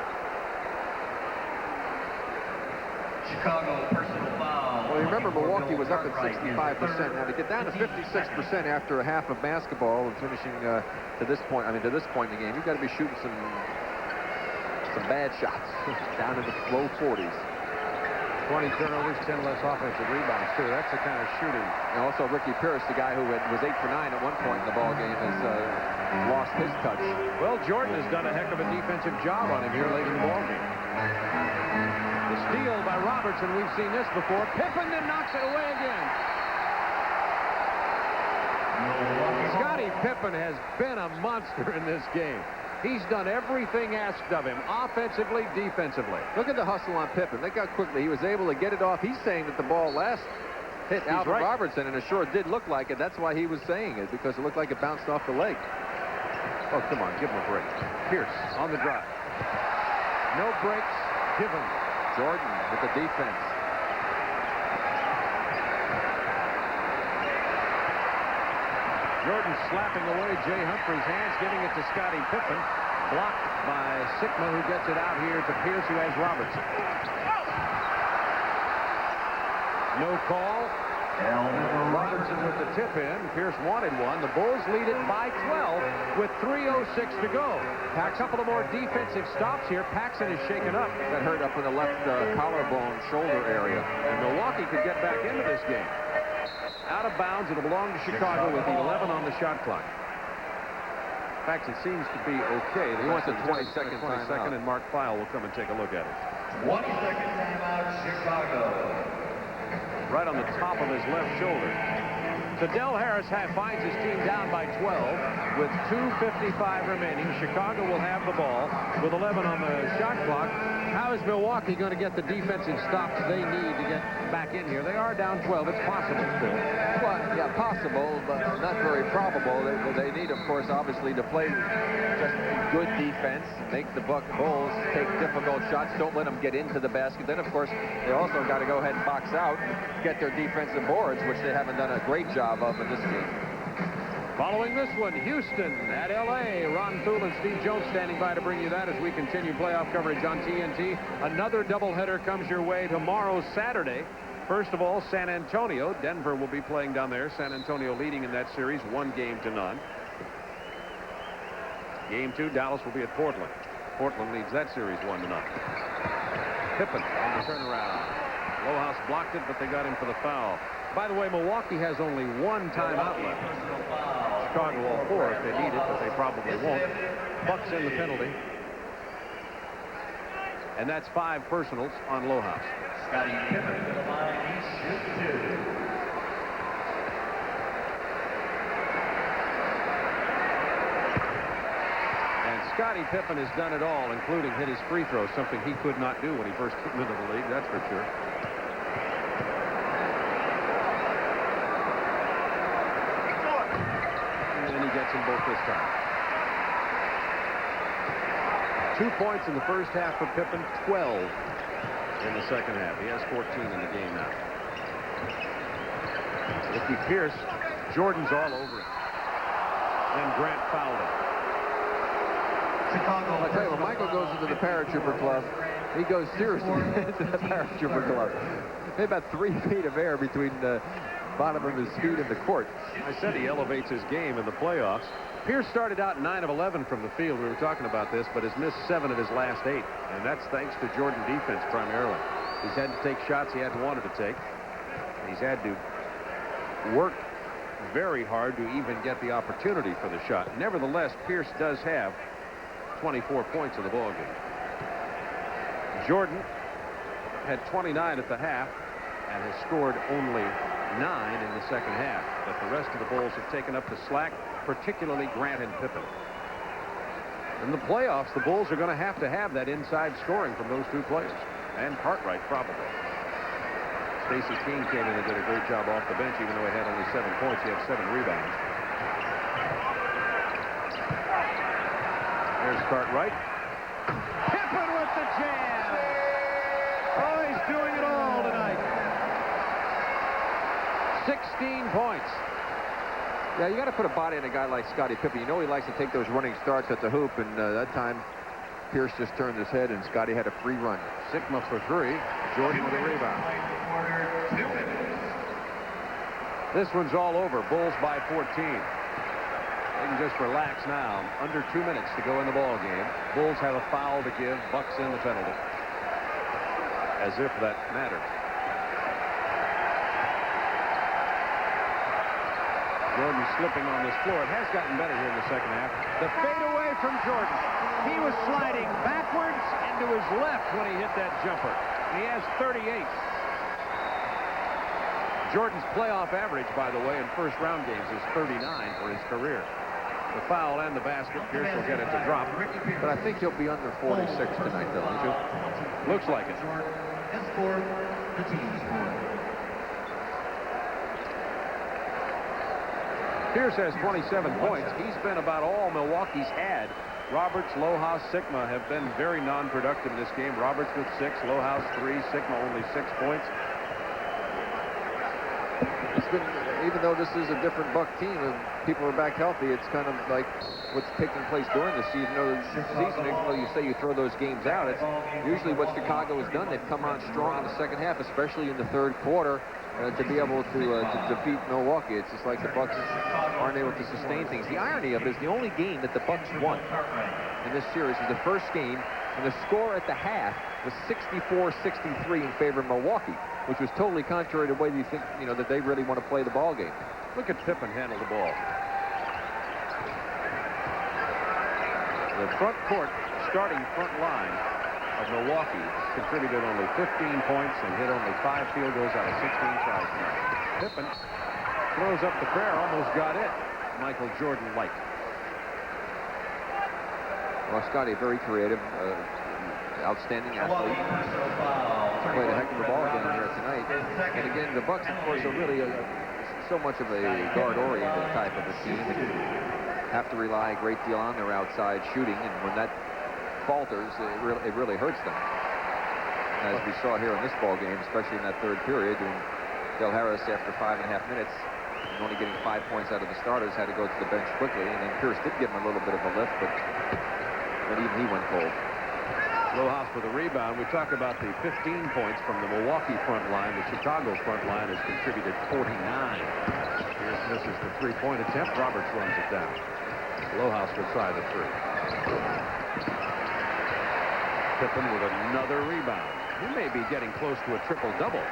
Chicago personal foul. Well, you remember Milwaukee was up at 65%. Now to get down to 56% after a half of basketball and finishing to this point, in the game, you've got to be shooting some bad shots down in the low 40s. 20 turnovers, 10 less offensive rebounds, too. That's the kind of shooting. And also Ricky Pierce, the guy who was 8 for 9 at one point in the ball game, has lost his touch. Well, Jordan has done a heck of a defensive job on him here late in the ball game. The steal by Robertson, we've seen this before. Pippen then knocks it away again. Scottie Pippen has been a monster in this game. He's done everything asked of him, offensively, defensively. Look at the hustle on Pippen. They got quickly. He was able to get it off. He's saying that the ball last hit Alvin Robertson, and it sure did look like it. That's why he was saying it, because it looked like it bounced off the leg. Oh, come on, give him a break. Pierce on the drive. No breaks given. Jordan with the defense. Jordan slapping away Jay Humphrey's hands, giving it to Scottie Pippen. Blocked by Sikma, who gets it out here to Pierce, who has Robertson. No call. Robertson with the tip in. Pierce wanted one. The Bulls lead it by 12 with 3:06 to go. A couple of more defensive stops here. Paxson is shaken up. Got hurt up in the left collarbone shoulder area. And Milwaukee could get back into this game. Out of bounds. It'll belong to Chicago with 11 on the shot clock. In fact, it seems to be okay. He wants a 20-second 22nd, and Mark Feil will come and take a look at it. 20-second timeout, Chicago. Right on the top of his left shoulder. So Del Harris finds his team down by 12 with 2:55 remaining. Chicago will have the ball with 11 on the shot clock. How is Milwaukee going to get the defensive stops they need to get back in here? They are down 12. It's possible still. Well, yeah, possible, but not very probable. They need, of course, obviously, to play just good defense, make the Bulls take difficult shots, don't let them get into the basket. Then, of course, they also got to go ahead and box out, get their defensive boards, which they haven't done a great job of in this game. Following this one, Houston at L.A. Ron Thule and Steve Jones standing by to bring you that as we continue playoff coverage on TNT. Another doubleheader comes your way tomorrow, Saturday. First of all, San Antonio. Denver will be playing down there. San Antonio leading in that series 1-0. Game 2, Dallas will be at Portland. Portland leads that series 1-0. Pippen on the turnaround. Lohaus blocked it, but they got him for the foul. By the way, Milwaukee has only one timeout left. Chicago all 4 if they need it, but they probably won't. Bucks in the penalty. And that's 5 personals on Lohaus. Scottie Pippen to the line. He shoots 2. Scottie Pippen has done it all, including hit his free throws, something he could not do when he first came into the league, that's for sure. And he gets them both this time. 2 points in the first half for Pippen, 12 in the second half. He has 14 in the game now. Ricky Pierce, Jordan's all over it. And Grant fouled him. I tell you, when Michael goes into the paratrooper club, he goes seriously into the paratrooper club. Maybe about 3 feet of air between the bottom of his feet and the court. I said he elevates his game in the playoffs. Pierce started out 9 of 11 from the field. We were talking about this, but has missed 7 of his last 8. And that's thanks to Jordan defense primarily. He's had to take shots he hadn't wanted to take. And he's had to work very hard to even get the opportunity for the shot. Nevertheless, Pierce does have 24 points in the ballgame. Jordan had 29 at the half and has scored only 9 in the second half. But the rest of the Bulls have taken up the slack, particularly Grant and Pippen. In the playoffs, the Bulls are going to have that inside scoring from those 2 players. And Cartwright, probably. Stacey King came in and did a great job off the bench, even though he had only 7 points. He had 7 rebounds. There's Cartwright. Pippen with the jam. Oh, he's doing it all tonight. 16 points. Yeah, you got to put a body on a guy like Scottie Pippen. You know he likes to take those running starts at the hoop, and that time Pierce just turned his head, and Scottie had a free run. Sikma for 3. Jordan with a rebound. This one's all over. Bulls by 14. They can just relax now. Under 2 minutes to go in the ball game. Bulls have a foul to give. Bucks in the penalty. As if that mattered. Jordan slipping on this floor. It has gotten better here in the second half. The fadeaway from Jordan. He was sliding backwards and to his left when he hit that jumper. He has 38. Jordan's playoff average, by the way, in first-round games is 39 for his career. The foul and the basket. Pierce will get it to drop. But I think he'll be under 46 tonight, though, don't you? Looks like it. Pierce has 27 points. He's been about all Milwaukee's had Roberts, Lohaus, Sigma have been very non-productive in this game. Roberts with 6, Lohaus 3, Sigma only 6 points. It's been, even though this is a different Buck team and people are back healthy, it's kind of like what's taking place during the season. Even though you say you throw those games out, it's usually what Chicago has done. They've come on strong in the second half, especially in the third quarter, to be able to defeat Milwaukee. It's just like the Bucks aren't able to sustain things. The irony of it is the only game that the Bucks won in this series is the first game, and the score at the half was 64-63 in favor of Milwaukee, which was totally contrary to the way you think, that they really want to play the ball game. Look at Pippen handle the ball. The front court, starting front line of Milwaukee contributed only 15 points and hit only 5 field goals out of 16 tries tonight. Pippen throws up the prayer, almost got it. Michael Jordan-like. Well, Scotty, very creative, outstanding athlete. Played a heck of a ball down here tonight. And again, the Bucks, of course, are really so much of a guard-oriented type of a team. They have to rely a great deal on their outside shooting, and when that falters, it really hurts them. As we saw here in this ball game, especially in that third period, when Del Harris, after 5.5 minutes, and only getting 5 points out of the starters, had to go to the bench quickly, and then Pierce did give him a little bit of a lift, but even he went cold. Lohaus for the rebound. We talk about the 15 points from the Milwaukee front line. The Chicago front line has contributed 49. Pierce misses the three-point attempt. Roberts runs it down. Lohaus will try the three. Pippen with another rebound. He may be getting close to a triple-double.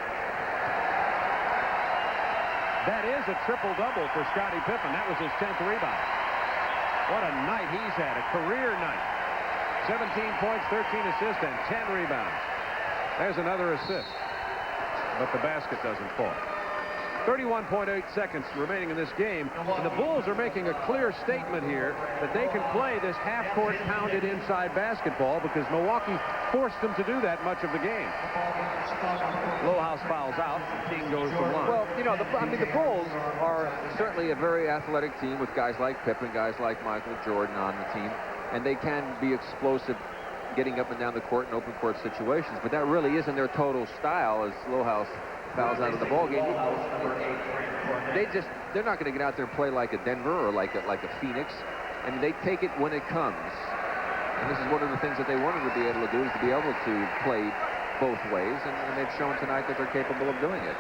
That is a triple-double for Scottie Pippen. That was his 10th rebound. What a night he's had, a career night. 17 points, 13 assists, and 10 rebounds. There's another assist, but the basket doesn't fall. 31.8 seconds remaining in this game, and the Bulls are making a clear statement here that they can play this half-court pounded inside basketball because Milwaukee forced them to do that much of the game. Lohaus fouls out, and King goes to one. Well, the Bulls are certainly a very athletic team with guys like Pippen, guys like Michael Jordan on the team, and they can be explosive getting up and down the court in open court situations, but that really isn't their total style as Lohaus fouls out of the ball game. They're not going to get out there and play like a Denver or like a Phoenix. I mean, they take it when it comes. And this is one of the things that they wanted to be able to do, is to be able to play both ways, and they've shown tonight that they're capable of doing it.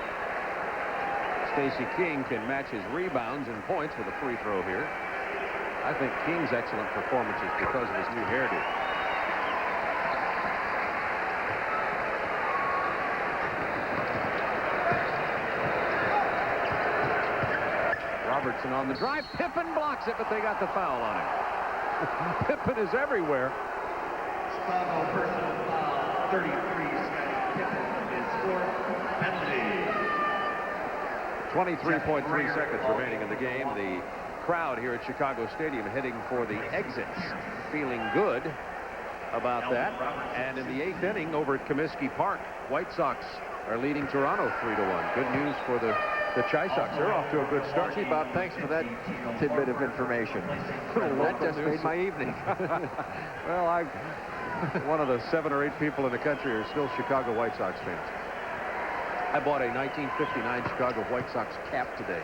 Stacey King can match his rebounds and points with a free throw here. I think King's excellent performance is because of his new hairdo. Robertson on the drive. Pippen blocks it, but they got the foul on him. Pippen is everywhere. Chicago personal foul, 33. Pippen is fourth penalty. 23.3 seconds remaining in the game. The crowd here at Chicago Stadium heading for the exits, feeling good about that. And in the 8th inning over at Comiskey Park, White Sox are leading Toronto 3-1. Good news for the Chi Sox. They're off to a good start. Gee, Bob, thanks for that tidbit of information. That just made my evening. Well, one of the 7 or 8 people in the country are still Chicago White Sox fans. I bought a 1959 Chicago White Sox cap today,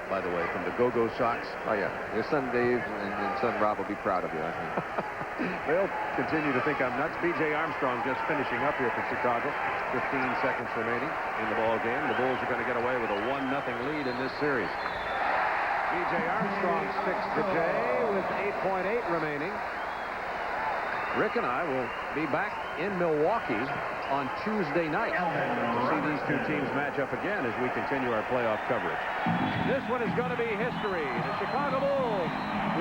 by the way, from the Go-Go Sox. Oh, yeah. Your son Dave and your son Rob will be proud of you, I think. They'll continue to think I'm nuts. B.J. Armstrong just finishing up here for Chicago. 15 seconds remaining in the ball game. The Bulls are going to get away with a 1-0 lead in this series. B.J. Armstrong sticks the J with 8.8 remaining. Rick and I will be back in Milwaukee on Tuesday night to see these two teams match up again as we continue our playoff coverage. This one is going to be history. The Chicago Bulls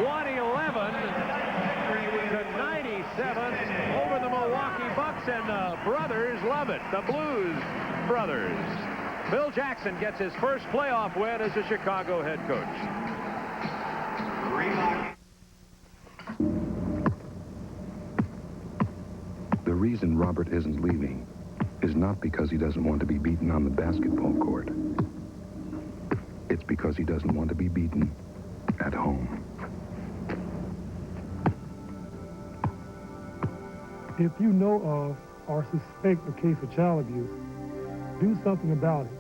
111 to 97 over the Milwaukee Bucks, and the brothers love it. The Blues brothers. Bill Jackson gets his first playoff win as a Chicago head coach. The reason Robert isn't leaving is not because he doesn't want to be beaten on the basketball court. It's because he doesn't want to be beaten at home. If you know of or suspect a case of child abuse, do something about it.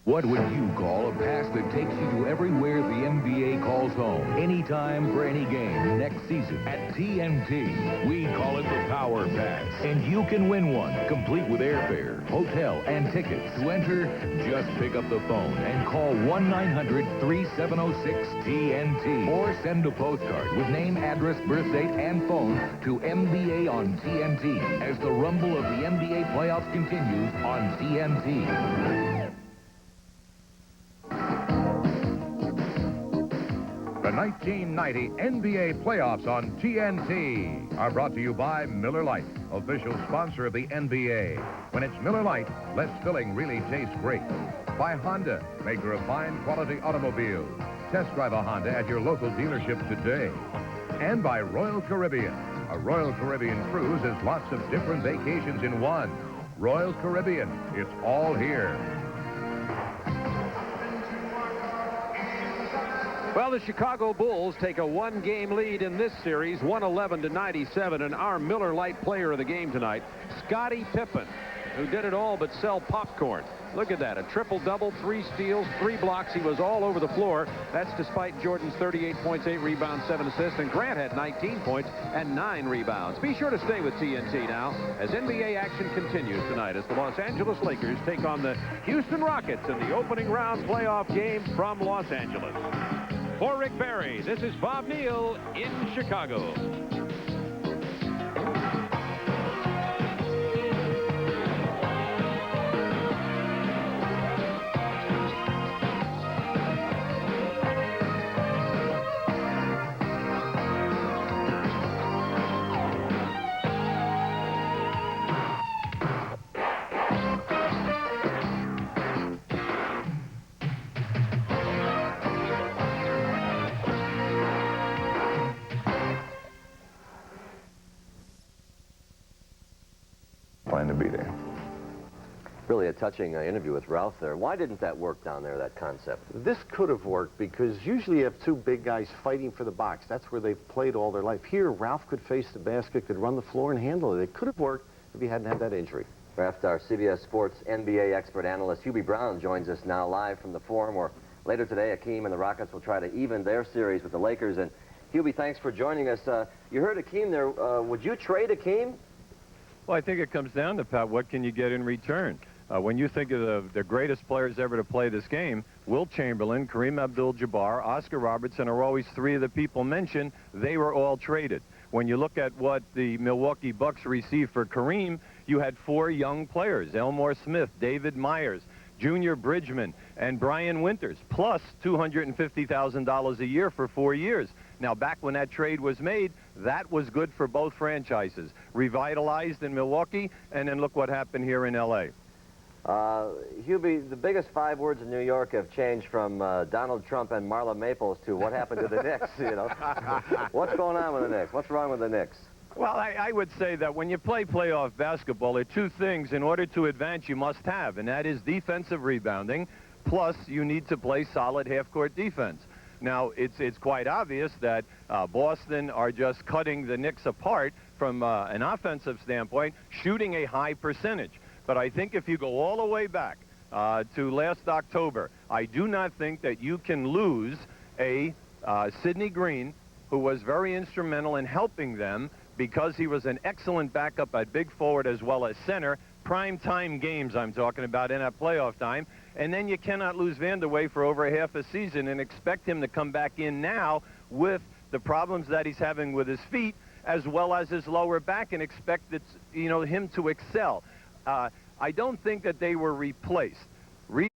What would you call a pass that takes you to everywhere the NBA calls home? Anytime for any game next season. At TNT, we call it the Power Pass. And you can win one, complete with airfare, hotel, and tickets. To enter, just pick up the phone and call 1-900-3706-TNT. Or send a postcard with name, address, birth date, and phone to NBA on TNT as the rumble of the NBA playoffs continues on TNT. The 1990 NBA playoffs on TNT are brought to you by Miller Lite, official sponsor of the NBA. When it's Miller Lite, less filling really tastes great. By Honda, maker of fine quality automobiles. Test drive a Honda at your local dealership today. And by Royal Caribbean. A Royal Caribbean cruise is lots of different vacations in one. Royal Caribbean, it's all here. Well, the Chicago Bulls take a one-game lead in this series, 111-97, and our Miller Lite player of the game tonight, Scottie Pippen, who did it all but sell popcorn. Look at that, a triple-double, 3 steals, 3 blocks. He was all over the floor. That's despite Jordan's 38 points, 8 rebounds, 7 assists, and Grant had 19 points and 9 rebounds. Be sure to stay with TNT now as NBA action continues tonight as the Los Angeles Lakers take on the Houston Rockets in the opening round playoff game from Los Angeles. For Rick Barry, this is Bob Neal in Chicago. To be there. Really a touching interview with Ralph there. Why didn't that work down there, that concept? This could have worked because usually you have 2 big guys fighting for the box. That's where they've played all their life. Here, Ralph could face the basket, could run the floor and handle it. It could have worked if he hadn't had that injury. Ralph, our CBS Sports NBA expert analyst Hubie Brown joins us now live from the Forum, where later today Akeem and the Rockets will try to even their series with the Lakers. And Hubie, thanks for joining us. You heard Akeem there. Would you trade Akeem? Well, I think it comes down to, Pat, what can you get in return? When you think of the greatest players ever to play this game, Wilt Chamberlain, Kareem Abdul-Jabbar, Oscar Robertson are always 3 of the people mentioned. They were all traded. When you look at what the Milwaukee Bucks received for Kareem, you had 4 young players, Elmore Smith, David Myers, Junior Bridgman, and Brian Winters, plus $250,000 a year for 4 years. Now, back when that trade was made, that was good for both franchises. Revitalized in Milwaukee, and then look what happened here in L.A. Hubie, the biggest 5 words in New York have changed from Donald Trump and Marla Maples to what happened to the Knicks, you know. What's going on with the Knicks? What's wrong with the Knicks? Well, I would say that when you play playoff basketball, there are 2 things in order to advance you must have, and that is defensive rebounding, plus you need to play solid half-court defense. Now, it's quite obvious that Boston are just cutting the Knicks apart from an offensive standpoint, shooting a high percentage. But I think if you go all the way back to last October, I do not think that you can lose a Sidney Green, who was very instrumental in helping them because he was an excellent backup at big forward as well as center. Prime time games I'm talking about in that playoff time. And then you cannot lose Vanderway for over half a season and expect him to come back in now with the problems that he's having with his feet as well as his lower back and expect that, him to excel. I don't think that they were replaced.